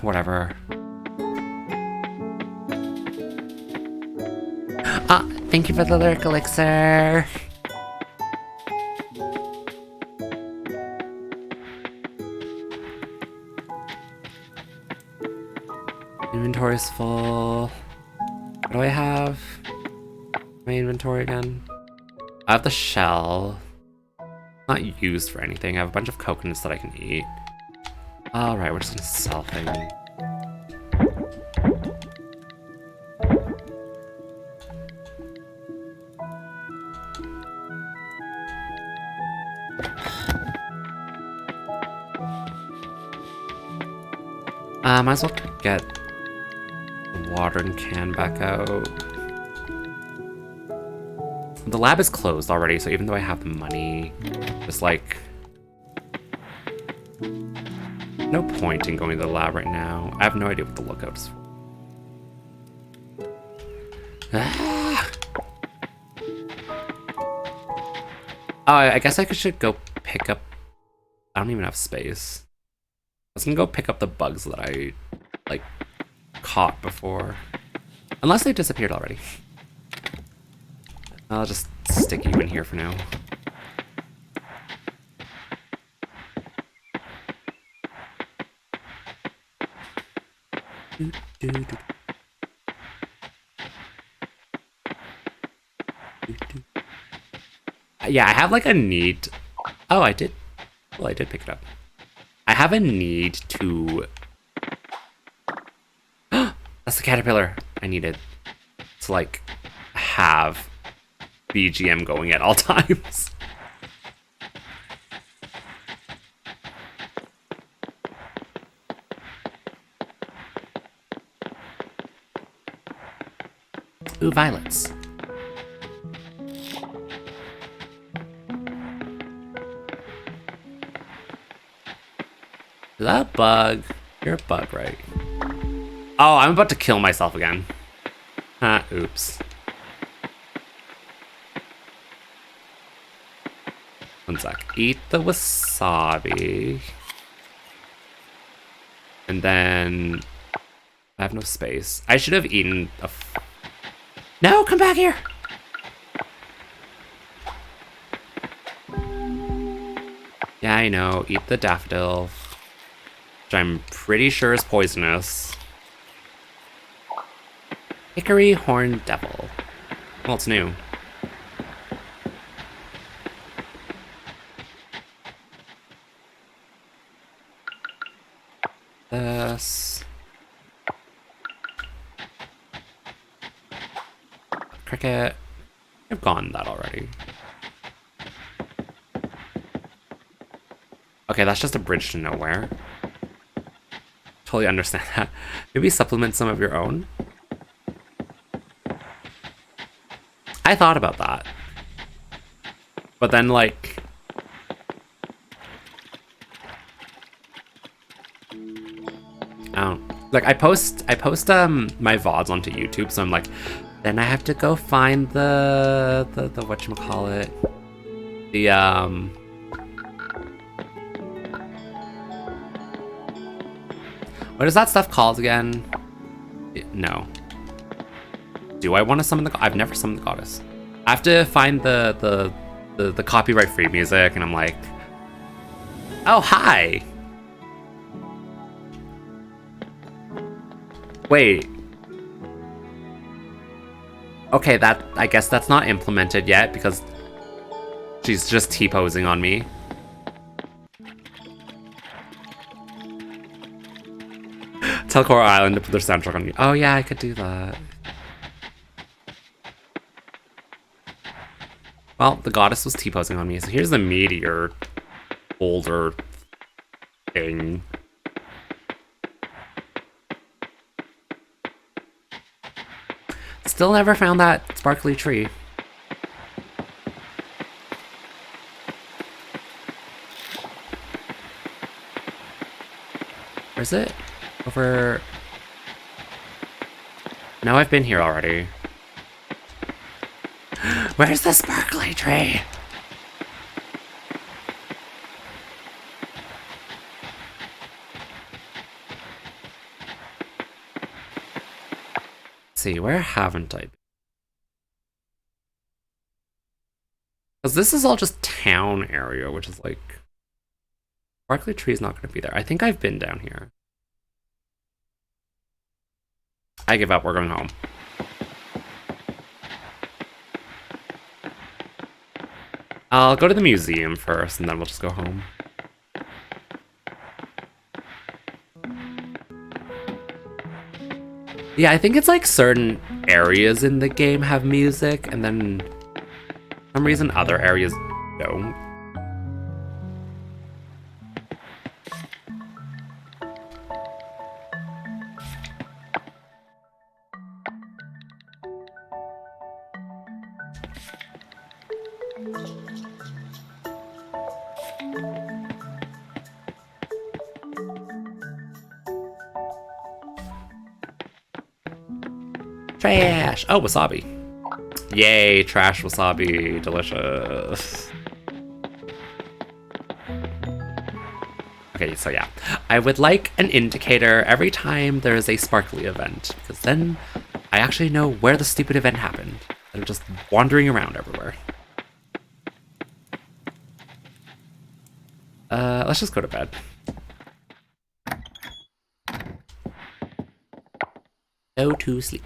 Whatever. Ah, thank you for the lyric elixir. Inventory's full. What do I have? My inventory again. I have the shell. Not used for anything. I have a bunch of coconuts that I can eat. Alright, we're just gonna sell things. Might as well get the watering can back out. The lab is closed already, so even though I have the money, just like... no point in going to the lab right now. I have no idea what the lookout's for. Ah! Oh, I guess I should go pick up... I don't even have space. I was gonna go pick up the bugs that I, like, caught before. Unless they disappeared already. I'll just stick you in here for now. Yeah, I have like a need. Oh, I did. Well, I did pick it up. I have a need to. That's the caterpillar I needed to like have BGM going at all times. Ooh, violets. Is that a bug? You're a bug, right? Oh, I'm about to kill myself again. Ah, oops. One sec. Eat the wasabi. And then... I have no space. I should have eaten a... No, come back here! Yeah, I know. Eat the daffodil. Which I'm pretty sure is poisonous. Hickory Horn Devil. Well, it's new. This. Cricket. I've gone that already. Okay, that's just a bridge to nowhere. Totally understand that. Maybe supplement some of your own. I thought about that. But then, like... I don't... Like, I post my VODs onto YouTube, so I'm like... Then I have to go find the whatchamacallit. What is that stuff called again? No. Do I want to summon the... I've never summoned the goddess. I have to find the copyright-free music, and I'm like... Oh, hi! Wait. Okay, that... I guess that's not implemented yet, because... She's just T-posing on me. Tell Coral Island to put their soundtrack on you. Oh yeah, I could do that. Well, the goddess was T-posing on me, so here's the meteor boulder thing. Still never found that sparkly tree. Where's it? Over... No, I've been here already. Where's the sparkly tree? Let's see, where haven't I been? Because this is all just town area, which is like... Sparkly Tree is not going to be there. I think I've been down here. I give up. We're going home. I'll go to the museum first, and then we'll just go home. Yeah, I think it's like certain areas in the game have music, and then for some reason other areas don't. Trash! Oh, wasabi. Yay, trash wasabi. Delicious. Okay, so yeah. I would like an indicator every time there is a sparkly event, because then I actually know where the stupid event happened. They're just wandering around everywhere. Let's just go to bed. Go to sleep.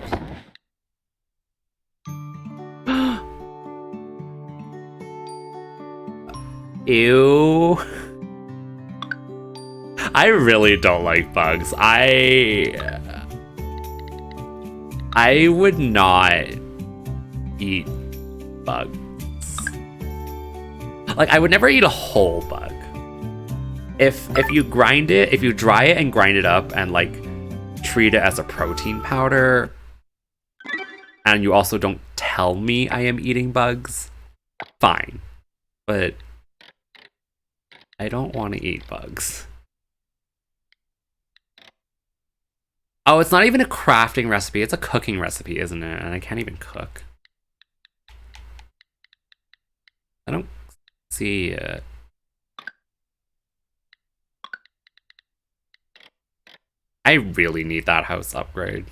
Ew. I really don't like bugs. I would not eat bugs. Like, I would never eat a whole bug. If you grind it, if you dry it and grind it up and like treat it as a protein powder, and you also don't tell me I am eating bugs, fine. But I don't want to eat bugs. Oh, it's not even a crafting recipe. It's a cooking recipe, isn't it? And I can't even cook. I don't see it. I really need that house upgrade.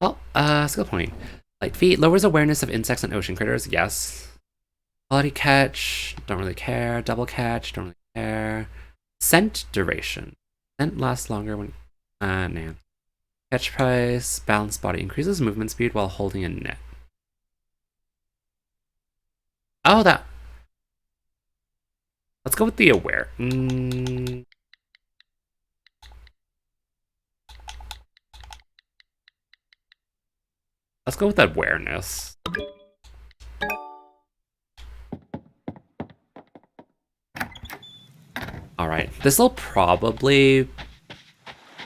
Well, skill point. Light feet lowers awareness of insects and ocean critters. Yes. Quality catch. Don't really care. Double catch. Don't really care. Scent duration. Scent lasts longer when... nah. Catch price. Balanced body. Increases movement speed while holding a net. Oh, that... Let's go with the aware. Let's go with awareness. Alright, this will probably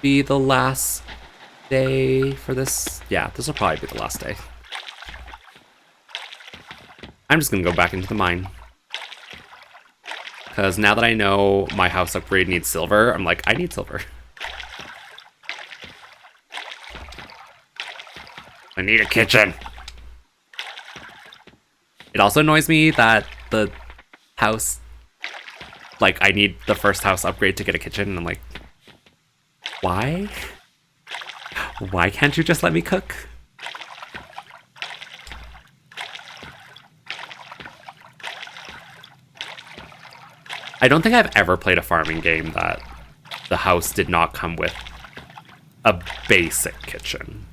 be the last day for this. Yeah, this will probably be the last day. I'm just gonna go back into the mine. Because now that I know my house upgrade needs silver, I'm like, I need silver. I need a kitchen. It also annoys me that the house, like, I need the first house upgrade to get a kitchen, and I'm like, why? Why can't you just let me cook? I don't think I've ever played a farming game that the house did not come with a basic kitchen.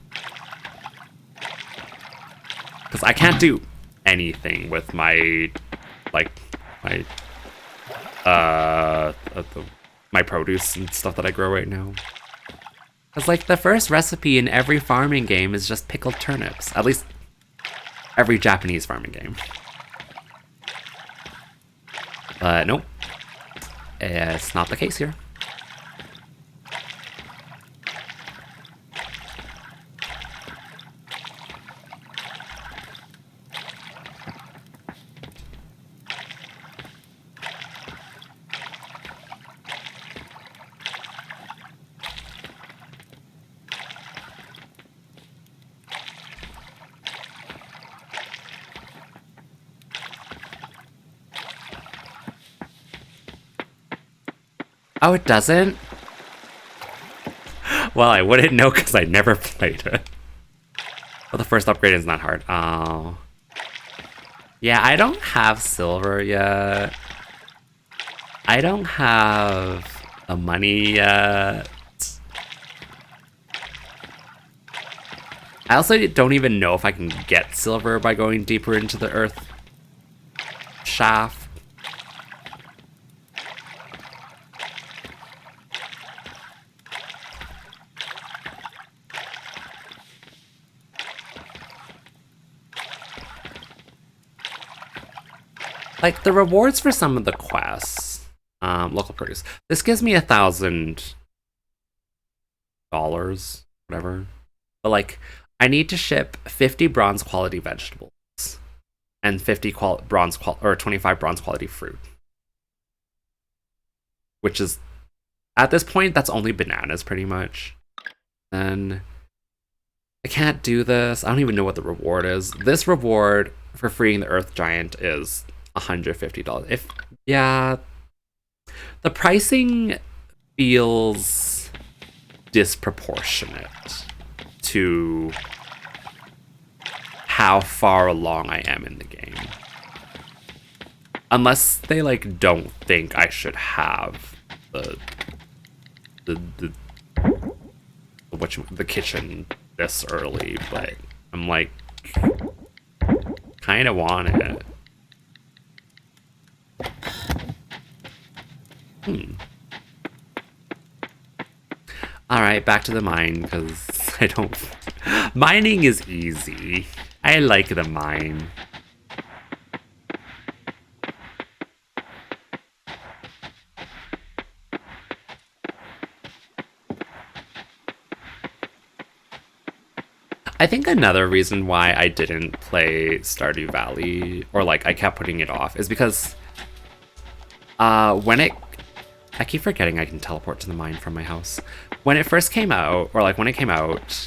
Because I can't do anything with my, like, my produce and stuff that I grow right now. Because, like, the first recipe in every farming game is just pickled turnips. At least every Japanese farming game. But nope. It's not the case here. Oh, it doesn't? Well, I wouldn't know because I never played it. But the first upgrade isn't that hard. Oh. Yeah, I don't have silver yet. I don't have the money yet. I also don't even know if I can get silver by going deeper into the earth shaft. Like, the rewards for some of the quests, local produce. This gives me $1,000, whatever. But, like, I need to ship 50 bronze quality vegetables and 50 or 25 bronze quality fruit. Which is, at this point, that's only bananas, pretty much. And I can't do this. I don't even know what the reward is. This reward for freeing the Earth Giant is $150. Yeah, the pricing feels disproportionate to how far along I am in the game. Unless they like don't think I should have the kitchen this early, but I'm like kind of want it. Alright, back to the mine, because I don't... Mining is easy. I like the mine. I think another reason why I didn't play Stardew Valley, or like I kept putting it off, is because when I keep forgetting I can teleport to the mine from my house. When it first came out, or like when it came out,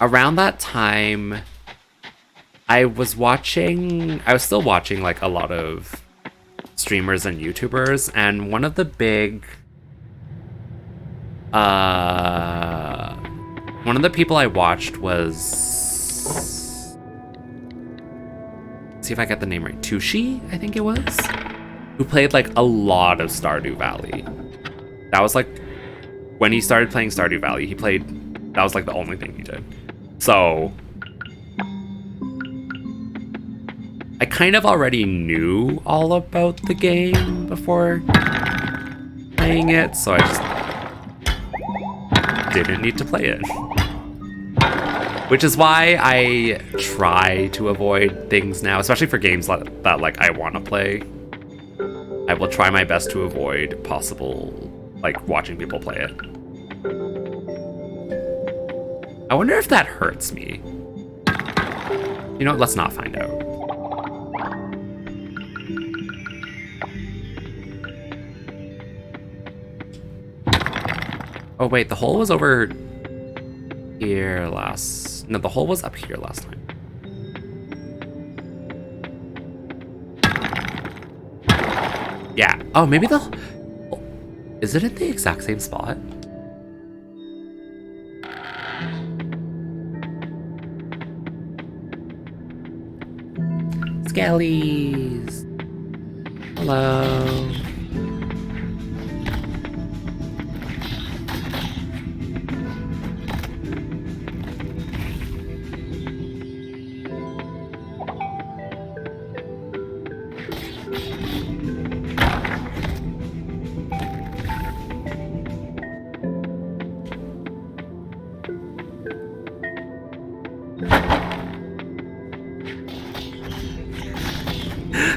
around that time, I was still watching like a lot of streamers and YouTubers, and one of the people I watched was, see if I get the name right, Tushi, I think it was, who played like a lot of Stardew Valley. That was like when he started playing Stardew Valley, that was like the only thing he did. So I kind of already knew all about the game before playing it, so I just didn't need to play it. Which is why I try to avoid things now, especially for games that like I want to play. I will try my best to avoid possible, like, watching people play it. I wonder if that hurts me. You know, let's not find out. Oh wait, the hole was over here last... No, the hole was up here last time. Yeah. Oh, maybe is it at the exact same spot? Skellies. Hello.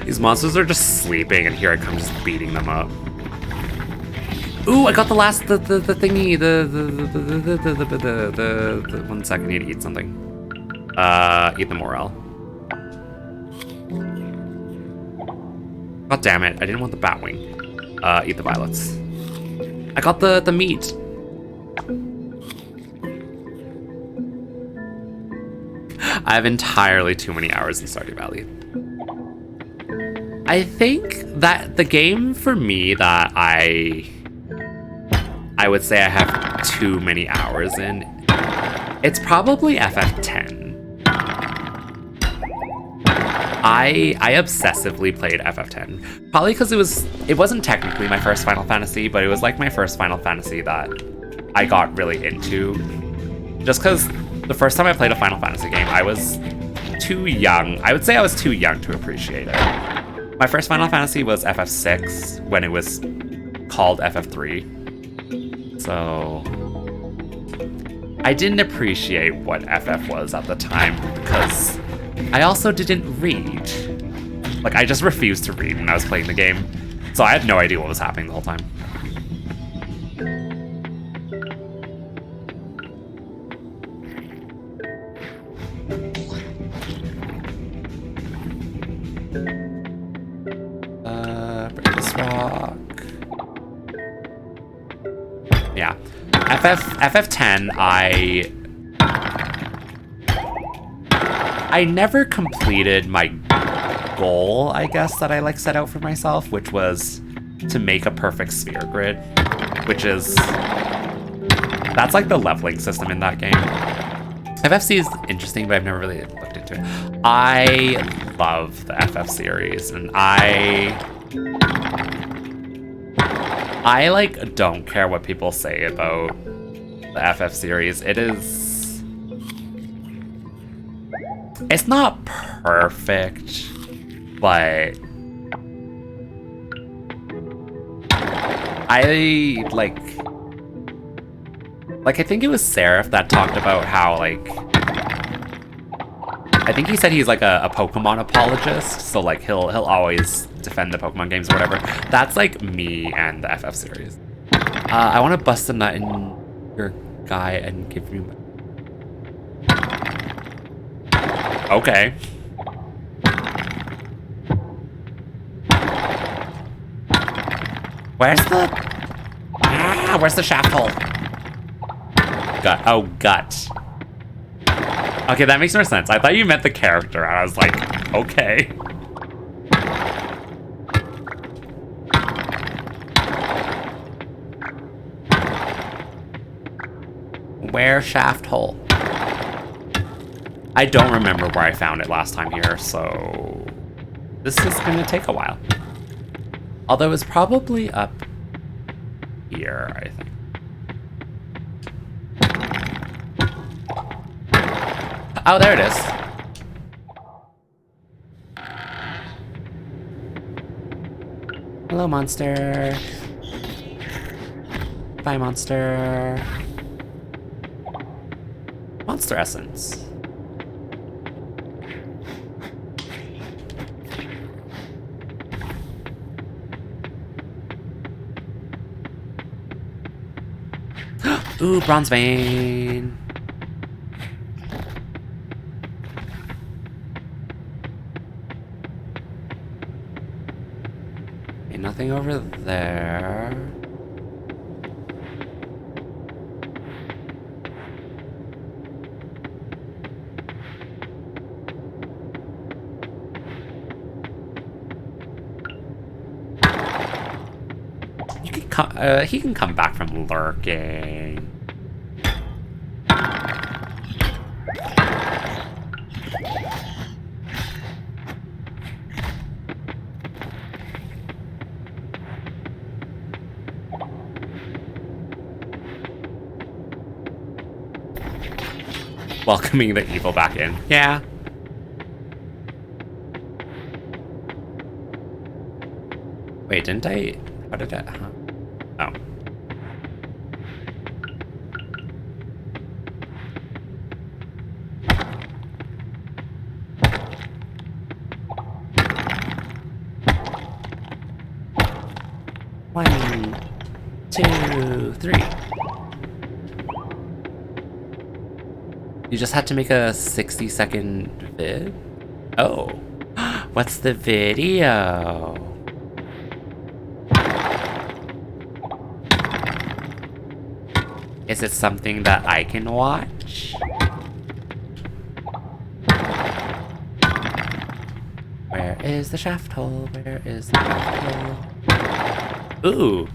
These monsters are just sleeping, and here I come just beating them up. Ooh, I got the thingy, the 1 second, I need to eat something. Eat the morel. God damn it, I didn't want the bat wing. Eat the violets. I got the meat. I have entirely too many hours in Stardew Valley. I think that the game for me that I would say I have too many hours in, it's probably FF10. I obsessively played FF10. Probably because it wasn't technically my first Final Fantasy, but it was like my first Final Fantasy that I got really into. Just because the first time I played a Final Fantasy game, I was too young. I would say I was too young to appreciate it. My first Final Fantasy was FF6 when it was called FF3. So I didn't appreciate what FF was at the time because I also didn't read. Like, I just refused to read when I was playing the game. So I had no idea what was happening the whole time. Break this rock. Yeah. FF10, I never completed my goal, I guess, that I like set out for myself, which was to make a perfect sphere grid, which is, that's like the leveling system in that game. FFC is interesting, but I've never really looked into it. I love the FF series, and I like don't care what people say about the FF series. It's not perfect, but I I think it was Seraph that talked about how, like, I think he said he's like a Pokemon apologist, so like he'll always defend the Pokemon games or whatever. That's like me and the FF series. I want to bust a nut in your guy and give you. Okay. Where's the shaft hole? Gut. Oh, gut. Okay, that makes more sense. I thought you meant the character, and I was like, okay. Where shaft hole? I don't remember where I found it last time here, so this is gonna take a while. Although it's probably up here, I think. Oh, there it is. Hello, monster. Bye, monster. Monster essence. Ooh, bronze vein. Okay, nothing over there. He can come back from lurking. Welcoming the evil back in. Yeah. Wait, didn't I? How did that? Huh? Oh. One, two, three. You just had to make a 60-second vid? Oh. What's the video? Is it something that I can watch? Where is the shaft hole? Where is the shaft hole? Ooh.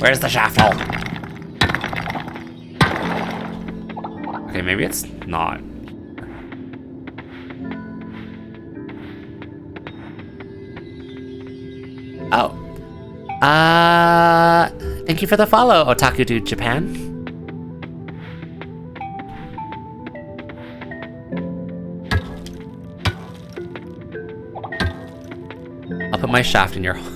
Where's the shaft hole? Okay, maybe it's not. Oh. Thank you for the follow, Otaku Dude Japan. I'll put my shaft in your hole.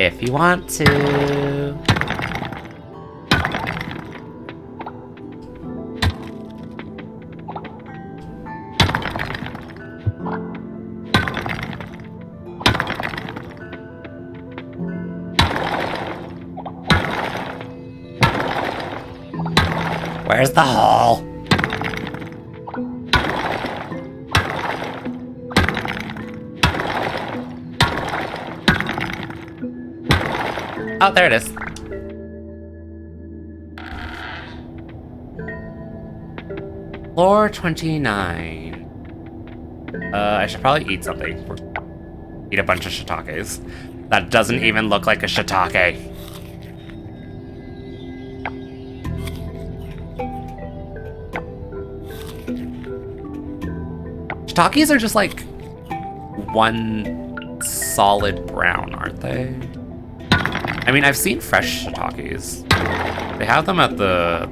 If you want to. Where's the hole? Oh, there it is. Floor 29. I should probably eat something. Eat a bunch of shiitakes. That doesn't even look like a shiitake. Shiitakes are just like one solid brown, aren't they? I mean, I've seen fresh shiitakes. They have them at the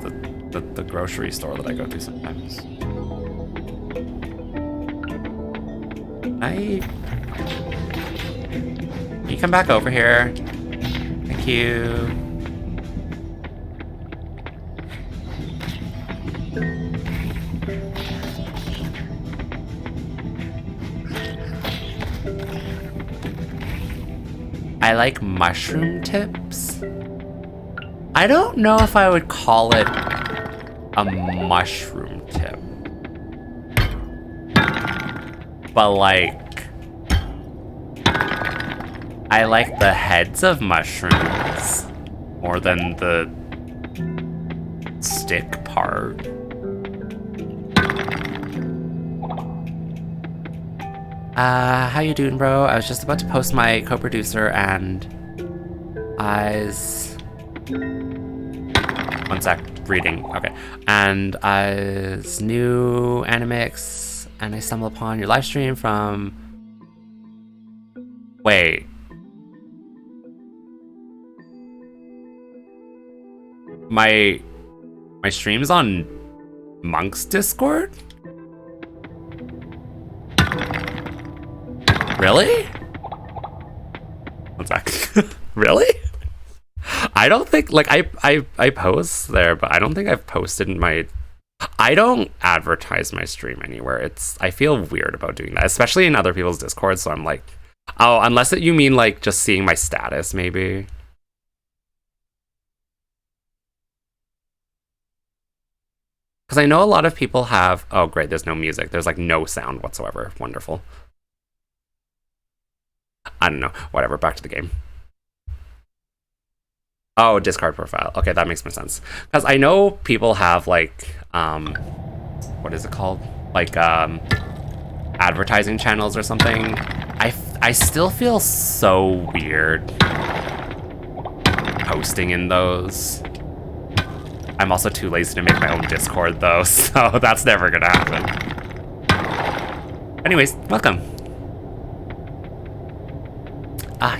grocery store that I go to sometimes. Can you come back over here? Thank you. I like mushroom tips. I don't know if I would call it a mushroom tip. But like, I like the heads of mushrooms more than the stick part. How you doing, bro? I was just about to post my co-producer and I's... One sec, reading, okay. And I's new Animix, and I stumbled upon your live stream from... Wait. My stream's on Monk's Discord? Really? One sec. Really? I don't think, like, I post there, but I don't think I've posted in my... I don't advertise my stream anywhere. I feel weird about doing that, especially in other people's Discord, so I'm like, oh, unless you mean, like, just seeing my status, maybe. Because I know a lot of people have... Oh, great, there's no music. There's, like, no sound whatsoever. Wonderful. I don't know. Whatever, back to the game. Oh, discard profile. Okay, that makes more sense. Because I know people have, like, what is it called? Like, advertising channels or something. I still feel so weird posting in those. I'm also too lazy to make my own Discord, though, so that's never gonna happen. Anyways, welcome.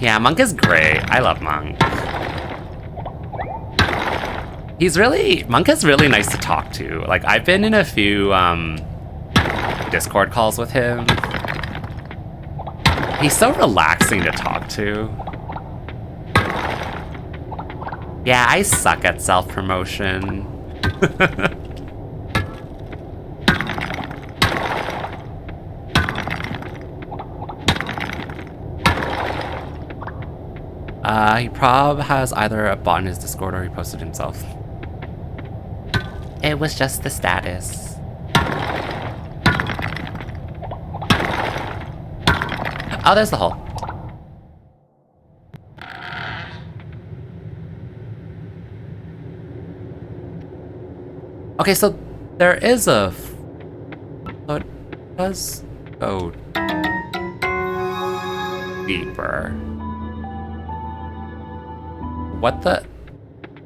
Yeah, Monk is great. I love Monk. Monk is really nice to talk to. Like, I've been in a few, Discord calls with him. He's so relaxing to talk to. Yeah, I suck at self-promotion. He prob has either a bot in his Discord or he posted himself. It was just the status. Oh, there's the hole. Okay, so there is a... So it does go deeper. What the?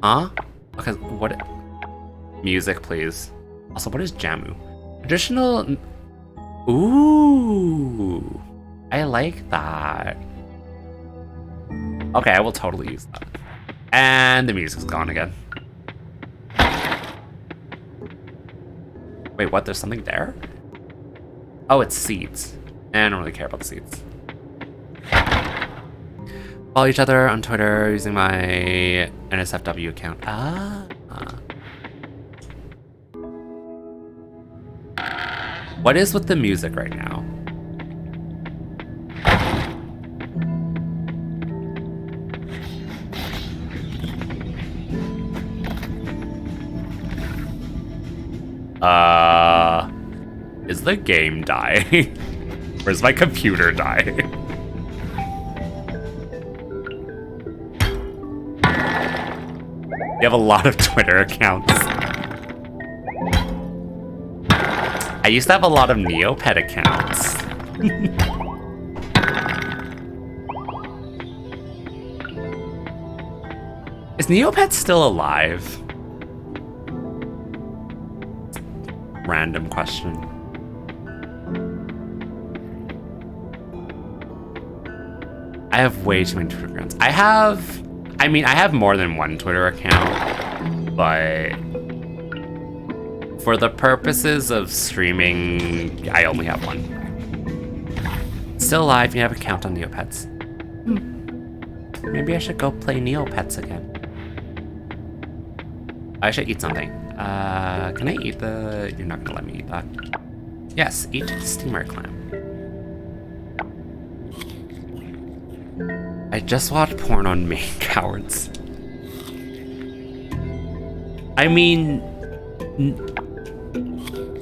Huh? Okay, what? Music, please. Also, what is Jamu? Additional. Ooh. I like that. Okay, I will totally use that. And the music's gone again. Wait, what? There's something there? Oh, it's seeds. I don't really care about the seeds. Follow each other on Twitter using my NSFW account. What is with the music right now? Is the game dying? Or is my computer dying? You have a lot of Twitter accounts. I used to have a lot of Neopet accounts. Is Neopet still alive? Random question. I have way too many Twitter accounts. I have more than one Twitter account, but for the purposes of streaming, I only have one. Still alive, you have a count on Neopets. Maybe I should go play Neopets again. I should eat something. Can I eat the... You're not gonna let me eat that. Yes, eat steamer clam. I just watched porn on main cowards. I mean...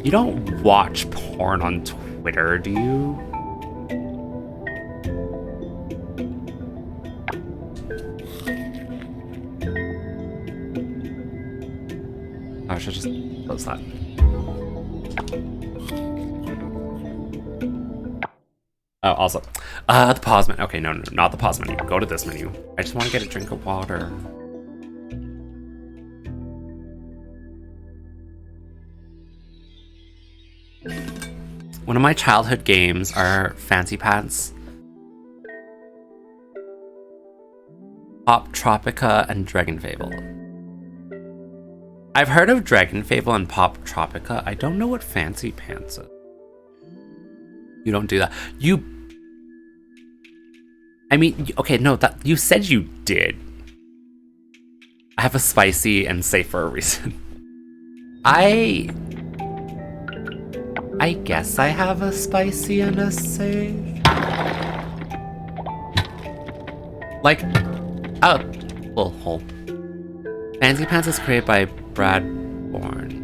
You don't watch porn on Twitter, do you? I should just close that. Oh, also, the pause menu. Okay, no, not the pause menu. Go to this menu. I just want to get a drink of water. One of my childhood games are Fancy Pants, Pop Tropica, and Dragon Fable. I've heard of Dragon Fable and Pop Tropica. I don't know what Fancy Pants is. You don't do that. Okay, no, that you said you did. I have a spicy and safe for a reason. I guess I have a spicy and a safe. Like, oh, well, hold. Fancy Pants is created by Brad Bourne.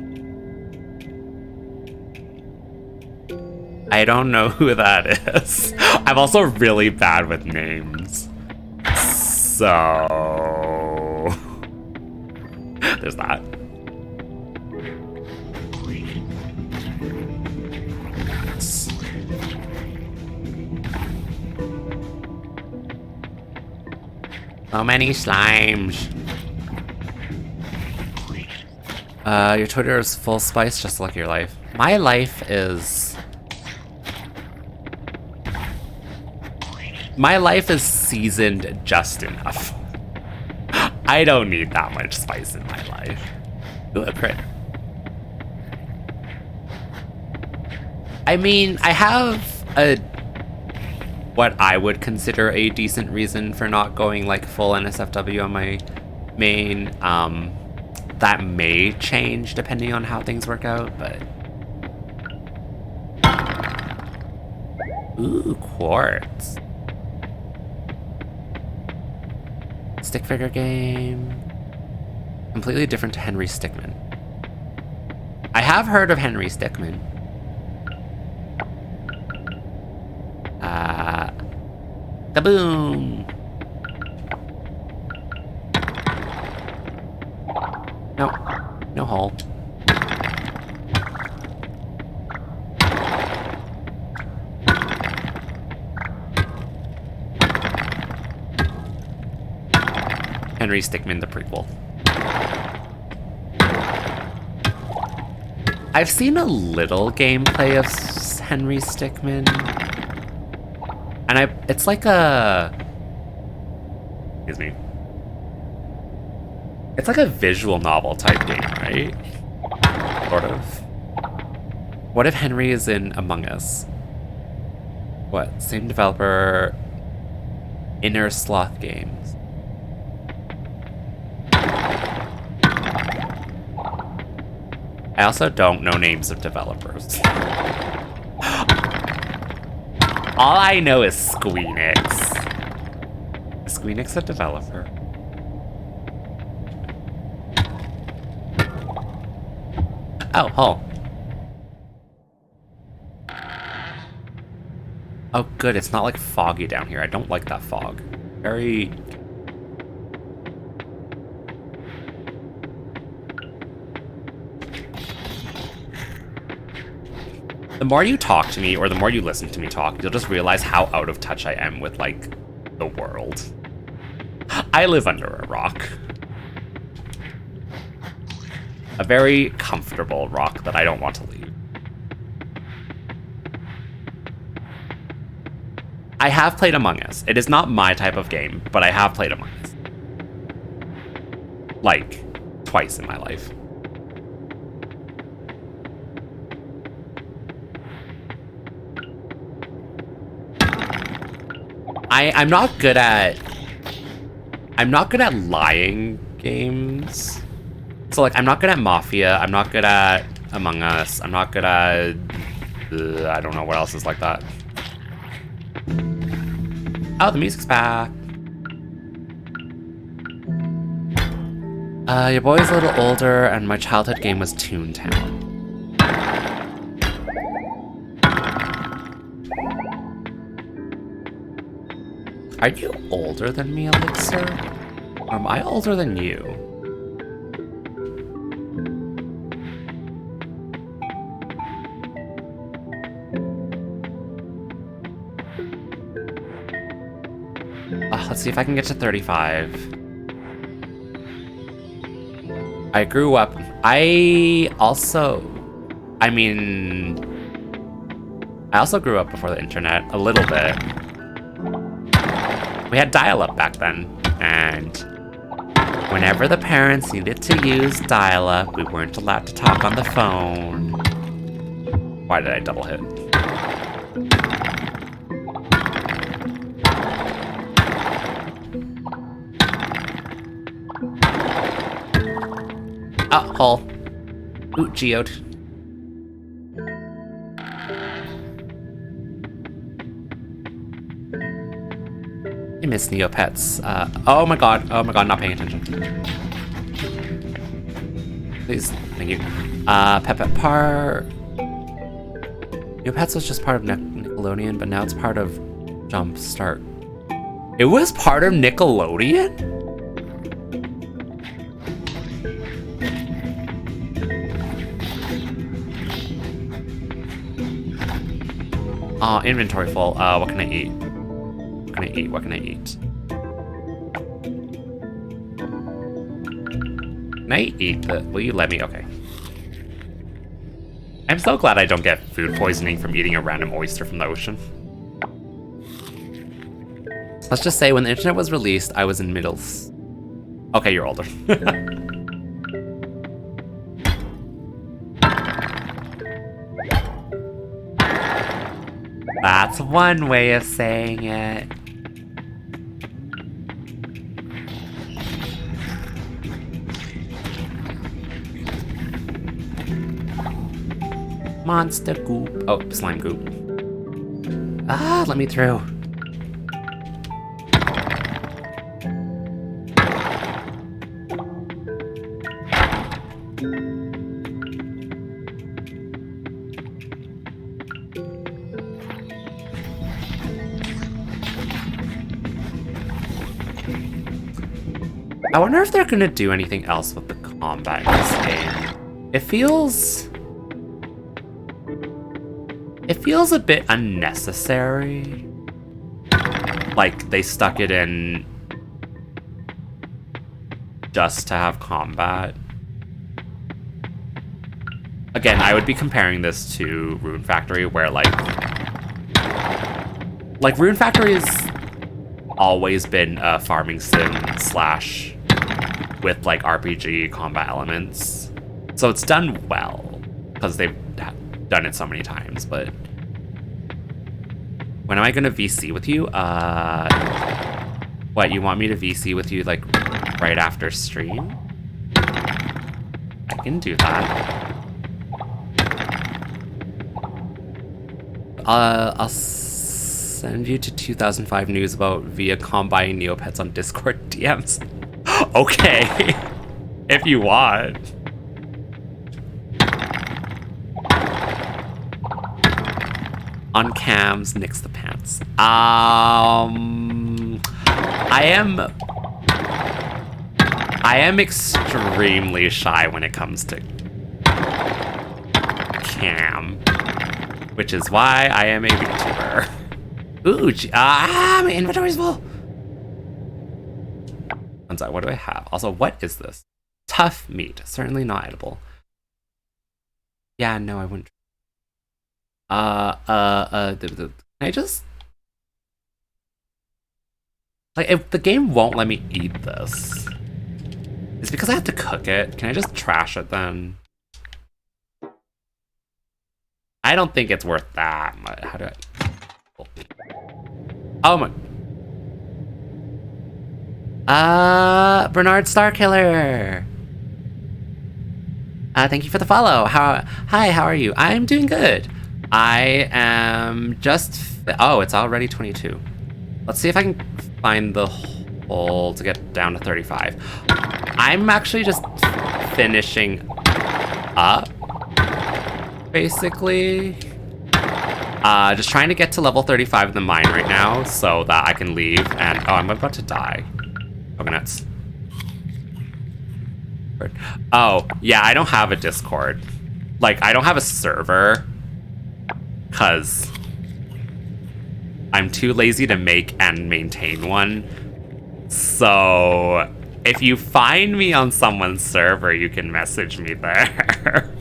I don't know who that is. I'm also really bad with names. So... There's that. So many slimes. Your Twitter is full spice, just like your life. My life is... My life is seasoned just enough. I don't need that much spice in my life. Ooh, a crit. I mean, I have what I would consider a decent reason for not going like full NSFW on my main. That may change depending on how things work out, but... Ooh, quartz. Stick figure game. Completely different to Henry Stickmin. I have heard of Henry Stickmin. Kaboom! No. No hole. Henry Stickmin, the prequel. I've seen a little gameplay of Henry Stickmin. And it's like a... Excuse me. It's like a visual novel type game, right? Sort of. What if Henry is in Among Us? What? Same developer... Inner Sloth Games. I also don't know names of developers. All I know is Squeenix. Is Squeenix a developer? Oh, Hull. Oh, good. It's not like foggy down here. I don't like that fog. Very... The more you talk to me, or the more you listen to me talk, you'll just realize how out of touch I am with, like, the world. I live under a rock. A very comfortable rock that I don't want to leave. I have played Among Us. It is not my type of game, but I have played Among Us. Like, twice in my life. I'm not good at lying games. So like I'm not good at Mafia, I'm not good at Among Us, I'm not good at I don't know what else is like that. Oh, the music's back. Your boy's a little older and my childhood game was Toontown. Are you older than me, Elixir? Or am I older than you? Let's see if I can get to 35. I grew up... I also grew up before the internet, a little bit. We had dial-up back then, and whenever the parents needed to use dial-up, we weren't allowed to talk on the phone. Why did I double hit? Oh, hole. Ooh, geode. I miss Neopets. Oh my god, not paying attention. Please, thank you. Pet Park. Neopets was just part of Nickelodeon, but now it's part of Jumpstart. It was part of Nickelodeon? Inventory full. What can I eat? What can I eat? Can I eat the... Will you let me? Okay. I'm so glad I don't get food poisoning from eating a random oyster from the ocean. Let's just say when the internet was released, I was in middles. Okay, you're older. That's one way of saying it. Monster goop. Oh, slime goop. Ah, let me through. I wonder if they're gonna do anything else with the combat in this game. It feels a bit unnecessary. Like they stuck it in just to have combat. Again, I would be comparing this to Rune Factory, where like Rune Factory has always been a farming sim slash with like RPG combat elements. So it's done well because they've done it so many times, but when am I gonna VC with you? What, you want me to VC with you like right after stream? I can do that. I'll send you to 2005 news about via combining Neopets on Discord DMs. Okay, if you want. On cams, nix the pants. I am extremely shy when it comes to cam, which is why I am a VTuber. Ooh, my inventory's full. I'm sorry, what do I have? Also, what is this? Tough meat, certainly not edible. Yeah, no, I wouldn't. Can I just... Like, if the game won't let me eat this, it's because I have to cook it. Can I just trash it then? I don't think it's worth that much. How do I... Oh my... Bernard Starkiller! Thank you for the follow. Hi, how are you? I'm doing good. I am just... Oh, it's already 22. Let's see if I can find the hole to get down to 35. I'm actually just finishing up, basically. Just trying to get to level 35 in the mine right now so that I can leave and... Oh, I'm about to die. Coconuts. Oh, yeah, I don't have a Discord. Like, I don't have a server because I'm too lazy to make and maintain one. So if you find me on someone's server, you can message me there.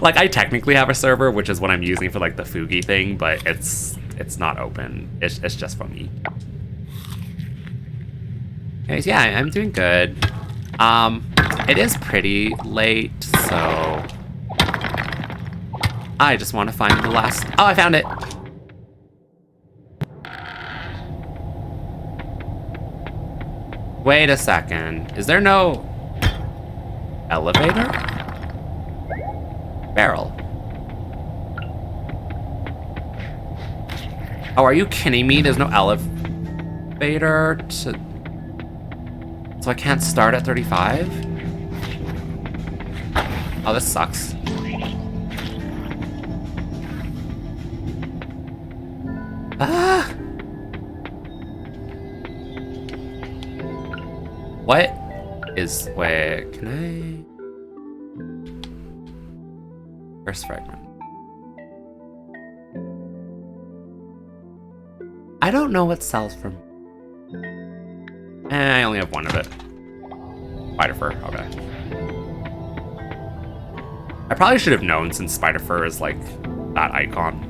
Like, I technically have a server, which is what I'm using for like the Fugi thing, but it's not open. It's just for me. Anyways, yeah, I'm doing good. It is pretty late, so I just want to find the last... Oh, I found it! Wait a second. Is there no elevator? Barrel. Oh, are you kidding me? There's no elevator to... So I can't start at 35? Oh, this sucks. Ah! What is... Wait, can I... First fragment. I don't know what sells from... I only have one of it. Spider fur, okay. I probably should have known since spider fur is like that icon.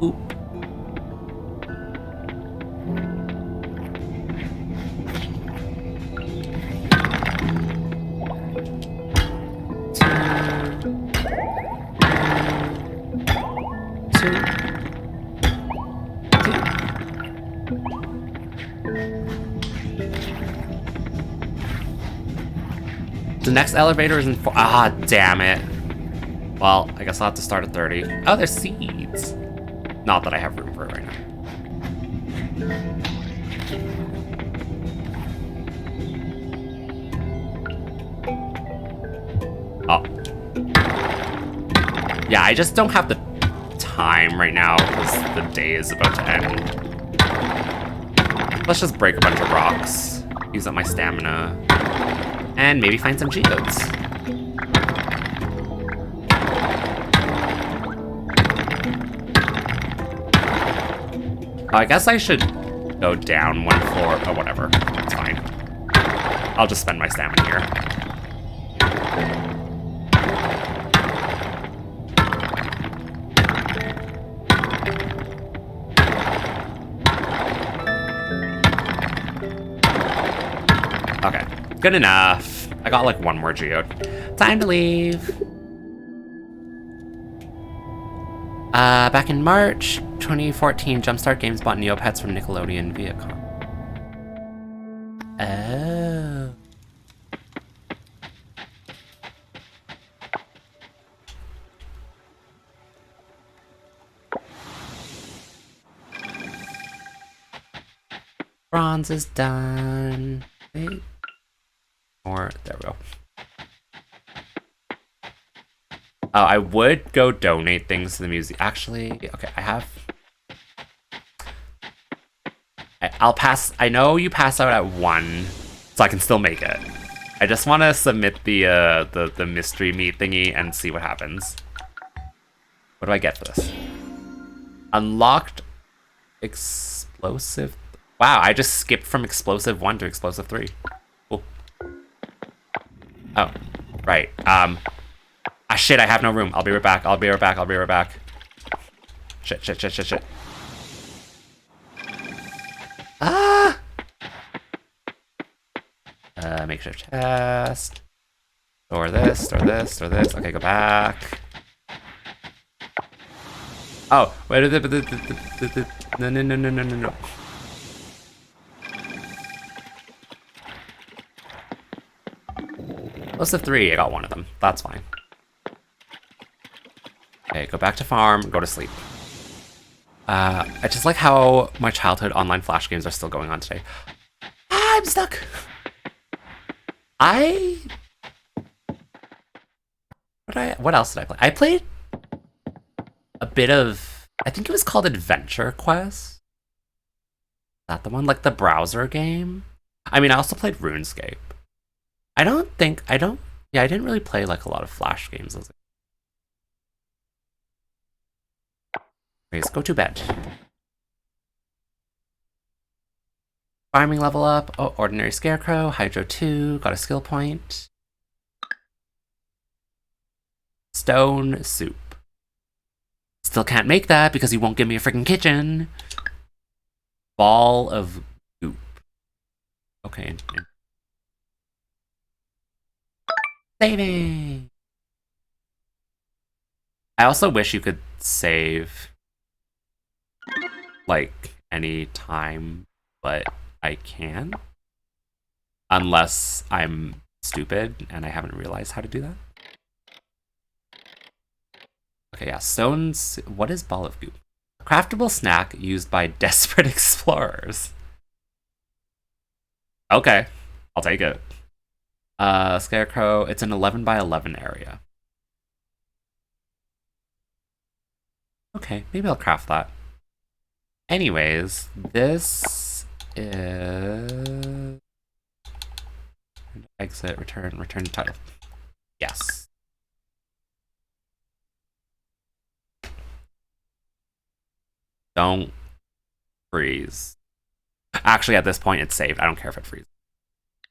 Oop. The next elevator is in... Ah, damn it. Well, I guess I'll have to start at 30. Oh, there's seeds. Not that I have room for it right now. Oh. Yeah, I just don't have the time right now because the day is about to end. Let's just break a bunch of rocks. Use up my stamina. And maybe find some geodes. Oh, I guess I should go down 1 floor. Oh, whatever. It's fine. I'll just spend my stamina here. Okay, good enough. I got like 1 more geode. Time to leave. Back in March 2014, Jumpstart Games bought Neopets from Nickelodeon Viacom. Oh. Bronze is done. Wait. Or there we go. Oh, I would go donate things to the museum. Actually, okay, I have. I'll pass. I know you pass out at 1, so I can still make it. I just want to submit the mystery meat thingy and see what happens. What do I get for this? Unlocked explosive. Wow, I just skipped from explosive 1 to explosive 3. Cool. Oh, right. Ah, shit, I have no room. I'll be right back. I'll be right back. I'll be right back. Shit, shit, shit, shit, shit. Ah! Makeshift chest. Store this, store this, store this. Okay, go back. Oh, wait. No, no, no, no, no, no, no. Explosive 3, I got 1 of them. That's fine. Okay, go back to farm, go to sleep. I just like how my childhood online Flash games are still going on today. I'm stuck! What else did I play? I played a bit of, I think it was called Adventure Quest. Is that the one? Like the browser game? I mean, I also played RuneScape. I didn't really play like a lot of Flash games. Anyways, go to bed. Farming level up. Oh, ordinary scarecrow. Hydro 2. Got a skill point. Stone soup. Still can't make that because he won't give me a freaking kitchen. Ball of goop. Okay. Saving. I also wish you could save like any time, but I can. Unless I'm stupid and I haven't realized how to do that. Okay, yeah, stones. What is ball of goop? A craftable snack used by desperate explorers. Okay, I'll take it. Scarecrow, it's an 11 by 11 area. Okay, maybe I'll craft that. Anyways, this is... Exit, return title. Yes. Don't freeze. Actually, at this point, it's saved. I don't care if it freezes.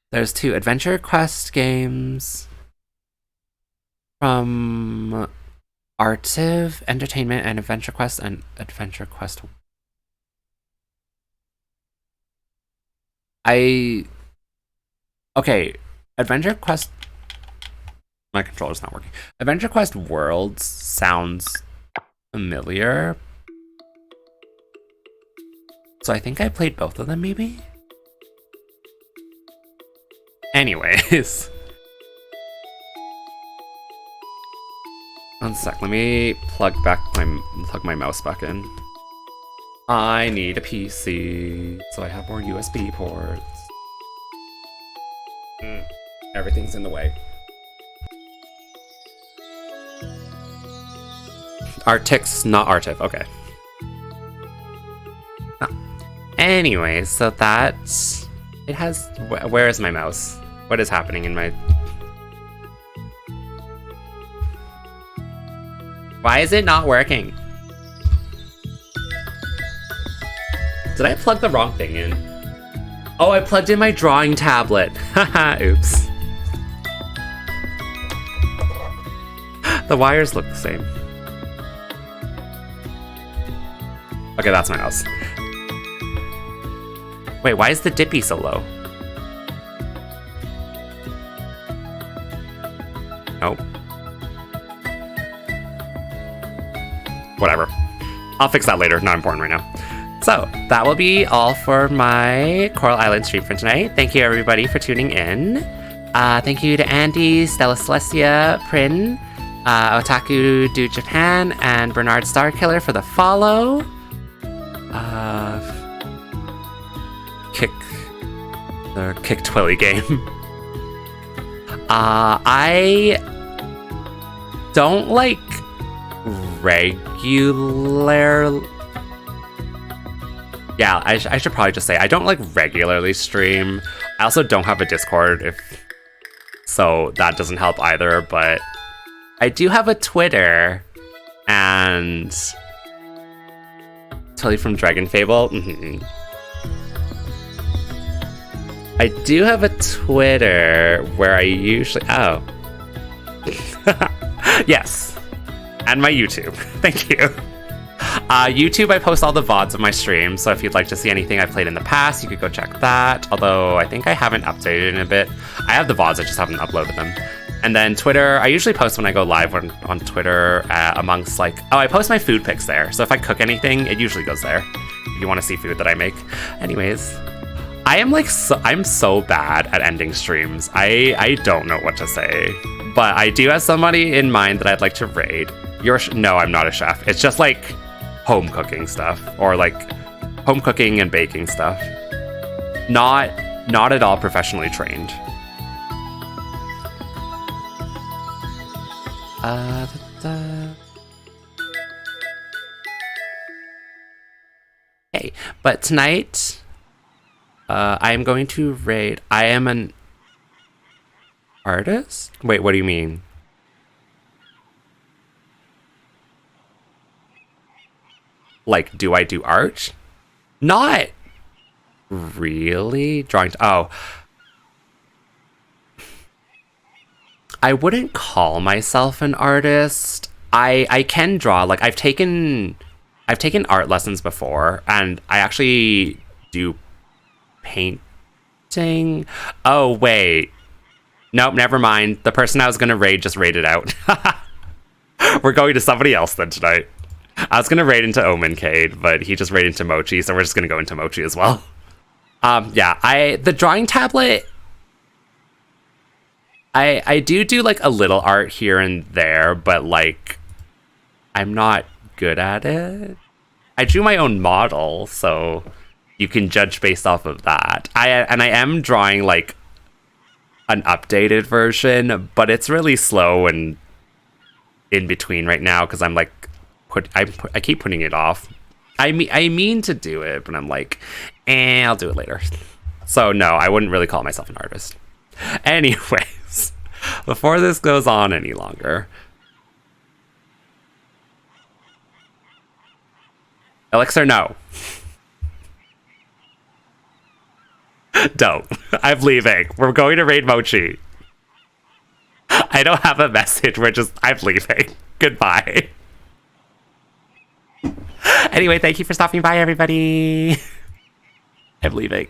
There's 2 Adventure Quest games from Artiv Entertainment and Adventure Quest and Adventure Quest. Okay, Adventure Quest. My controller's not working. Adventure Quest Worlds sounds familiar. So I think I played both of them, maybe? Anyways. One sec, let me plug my mouse back in. I need a PC, so I have more USB ports. Everything's in the way. Artix, not Artiv, okay. Anyways, so that's... It has... Where is my mouse? What is happening in my... Why is it not working? Did I plug the wrong thing in? Oh, I plugged in my drawing tablet. Haha, oops. The wires look the same. Okay, that's my mouse. Wait, why is the dippy so low? Nope. Whatever. I'll fix that later. Not important right now. So, that will be all for my Coral Island stream for tonight. Thank you, everybody, for tuning in. Thank you to Andy, Stella Celestia, Prin, Otaku Do Japan, and Bernard Starkiller for the follow. Kick Twilly game. I don't like regular. Yeah, I should probably just say I don't like regularly stream. I also don't have a Discord, so that doesn't help either. But I do have a Twitter, and Tully from Dragon Fable. I do have a Twitter where I usually... Oh. Yes. And my YouTube. Thank you. YouTube, I post all the VODs of my streams, so if you'd like to see anything I've played in the past, you could go check that. Although, I think I haven't updated in a bit. I have the VODs, I just haven't uploaded them. And then Twitter, I usually post when I go live on Twitter amongst like... Oh, I post my food pics there. So if I cook anything, it usually goes there. If you want to see food that I make. Anyways... I'm so bad at ending streams. I don't know what to say. But I do have somebody in mind that I'd like to raid. No, I'm not a chef. It's just like home cooking stuff. Or like home cooking and baking stuff. Not at all professionally trained. Hey, but tonight... I am going to raid... I am an artist? Wait, what do you mean? Like, do I do art? Not really. Drawing... Oh. I wouldn't call myself an artist. I can draw. Like, I've taken art lessons before, and I actually do... painting. Oh, wait. Nope, never mind. The person I was going to raid just raided out. We're going to somebody else then tonight. I was going to raid into Omencade, but he just raided into Mochi, so we're just going to go into Mochi as well. Yeah, the drawing tablet... I do like a little art here and there, but like, I'm not good at it. I drew my own model, so... You can judge based off of that. I am drawing like an updated version, but it's really slow and in between right now because I'm like I keep putting it off. I mean to do it, but I'm like, I'll do it later. So no, I wouldn't really call myself an artist. Anyways, before this goes on any longer, Elixir, no. Don't. I'm leaving. We're going to raid Mochi. I don't have a message. I'm leaving. Goodbye. Anyway, thank you for stopping by, everybody. I'm leaving.